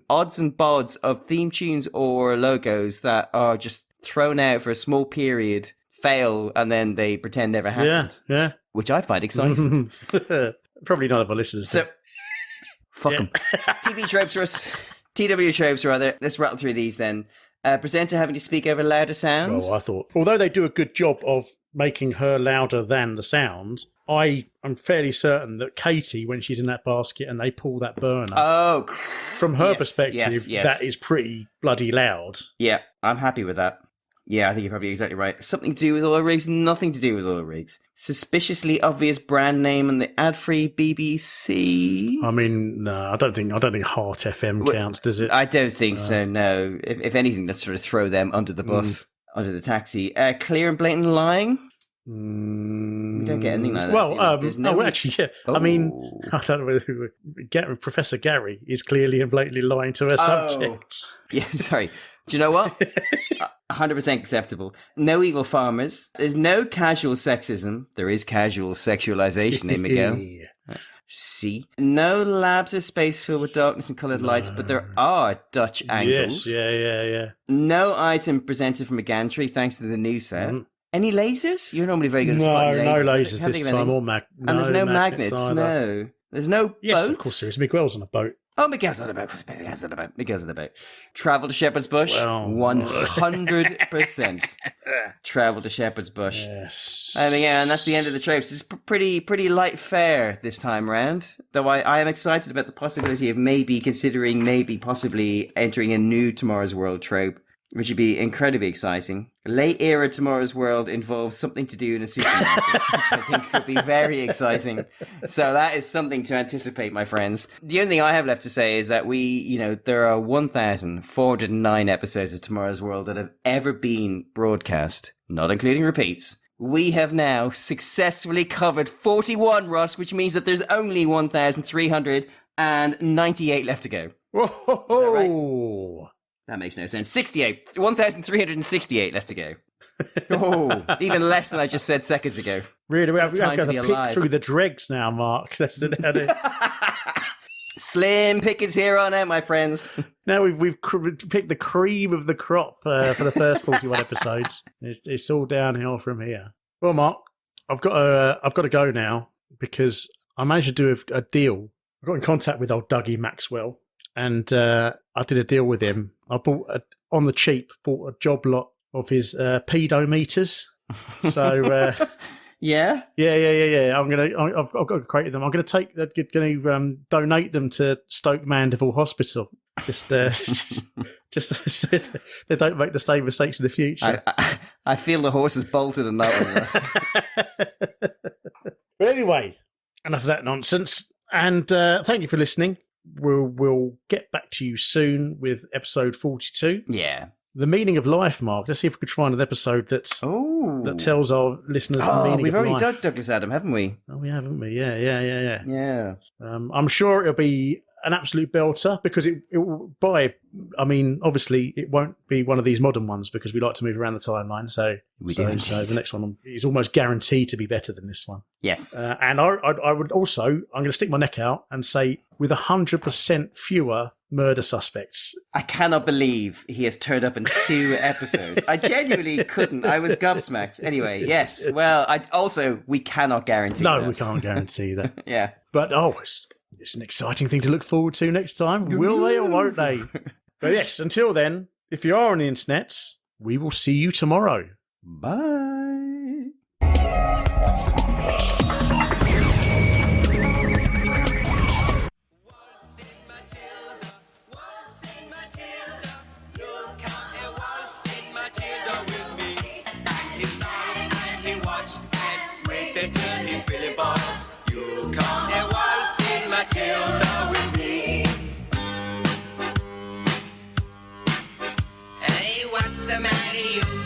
odds and bods of theme tunes or logos that are just thrown out for a small period, fail, and then they pretend never happened. Yeah. Which I find exciting. Probably none of our listeners. So, fuck them. TV tropes, Russ. TW tropes, rather. Let's rattle through these then. Presenter having to speak over louder sounds. Well, I thought, although they do a good job of making her louder than the sound, I am fairly certain that Katie, when she's in that basket and they pull that burner, from her perspective, that is pretty bloody loud. Yeah, I'm happy with that. Yeah, I think you're probably exactly right. Something to do with oil rigs, nothing to do with oil rigs. Suspiciously obvious brand name on the ad-free BBC. I mean, no, I don't think Heart FM counts, does it? I don't think so. No. If anything, let's sort of throw them under the bus, under the taxi. Clear and blatant lying. We don't get anything like that. Well, actually, yeah. I mean, I don't know whether Professor Gary is clearly and blatantly lying to her subjects. Yeah, sorry. Do you know what? 100% acceptable. No evil farmers. There's no casual sexism. There is casual sexualization, Miguel. C. No labs or space filled with darkness and coloured lights, but there are Dutch angles. Yes, yeah. No item presented from a gantry, thanks to the new set. Any lasers? You're normally very good at spotting lasers. No lasers this time, or and there's no magnets, no. There's no boats. Yes, of course there is. Miguel's on a boat. Oh, Miguel's on a boat. Travel to Shepherd's Bush? Well, 100%. Travel to Shepherd's Bush. Yes. I mean, yeah, and that's the end of the tropes. It's pretty light fare this time round. Though I am excited about the possibility of possibly entering a new Tomorrow's World trope, which would be incredibly exciting. Late era Tomorrow's World involves something to do in a supermarket, which I think could be very exciting. So that is something to anticipate, my friends. The only thing I have left to say is that there are 1,409 episodes of Tomorrow's World that have ever been broadcast, not including repeats. We have now successfully covered 41, Ross, which means that there's only 1,398 left to go. Whoa! Is that right? That makes no sense. 1,368 left to go. Oh, even less than I just said seconds ago. Really, we have to pick through the dregs now, Mark. That's the Slim pickings here on out, my friends. Now we've picked the cream of the crop for the first 41 episodes. It's all downhill from here. Well, Mark, I've got to go now because I managed to do a deal. I got in contact with old Dougie Maxwell. And I did a deal with him. I bought on the cheap a job lot of his pedometers. So yeah. I've got to create them. I'm going to donate them to Stoke Mandeville Hospital. Just so they don't make the same mistakes in the future. I feel the horse has bolted on that one. But anyway, enough of that nonsense. And thank you for listening. We'll get back to you soon with episode 42. Yeah. The meaning of life, Mark. Let's see if we could find an episode that tells our listeners the meaning of life. We've already done Douglas Adam, haven't we? Oh, we haven't we? Yeah. Yeah. I'm sure it'll be an absolute belter because obviously it won't be one of these modern ones because we like to move around the timeline. So the next one is almost guaranteed to be better than this one. Yes. And I would also, I'm going to stick my neck out and say with 100% fewer murder suspects. I cannot believe he has turned up in 2 episodes. I genuinely couldn't. I was gobsmacked. Anyway, yes. Well, we cannot guarantee that. No, we can't guarantee that. Yeah. But, it's an exciting thing to look forward to next time. Will they or won't they? But yes, until then, if you are on the internet, we will see you tomorrow. Bye. you.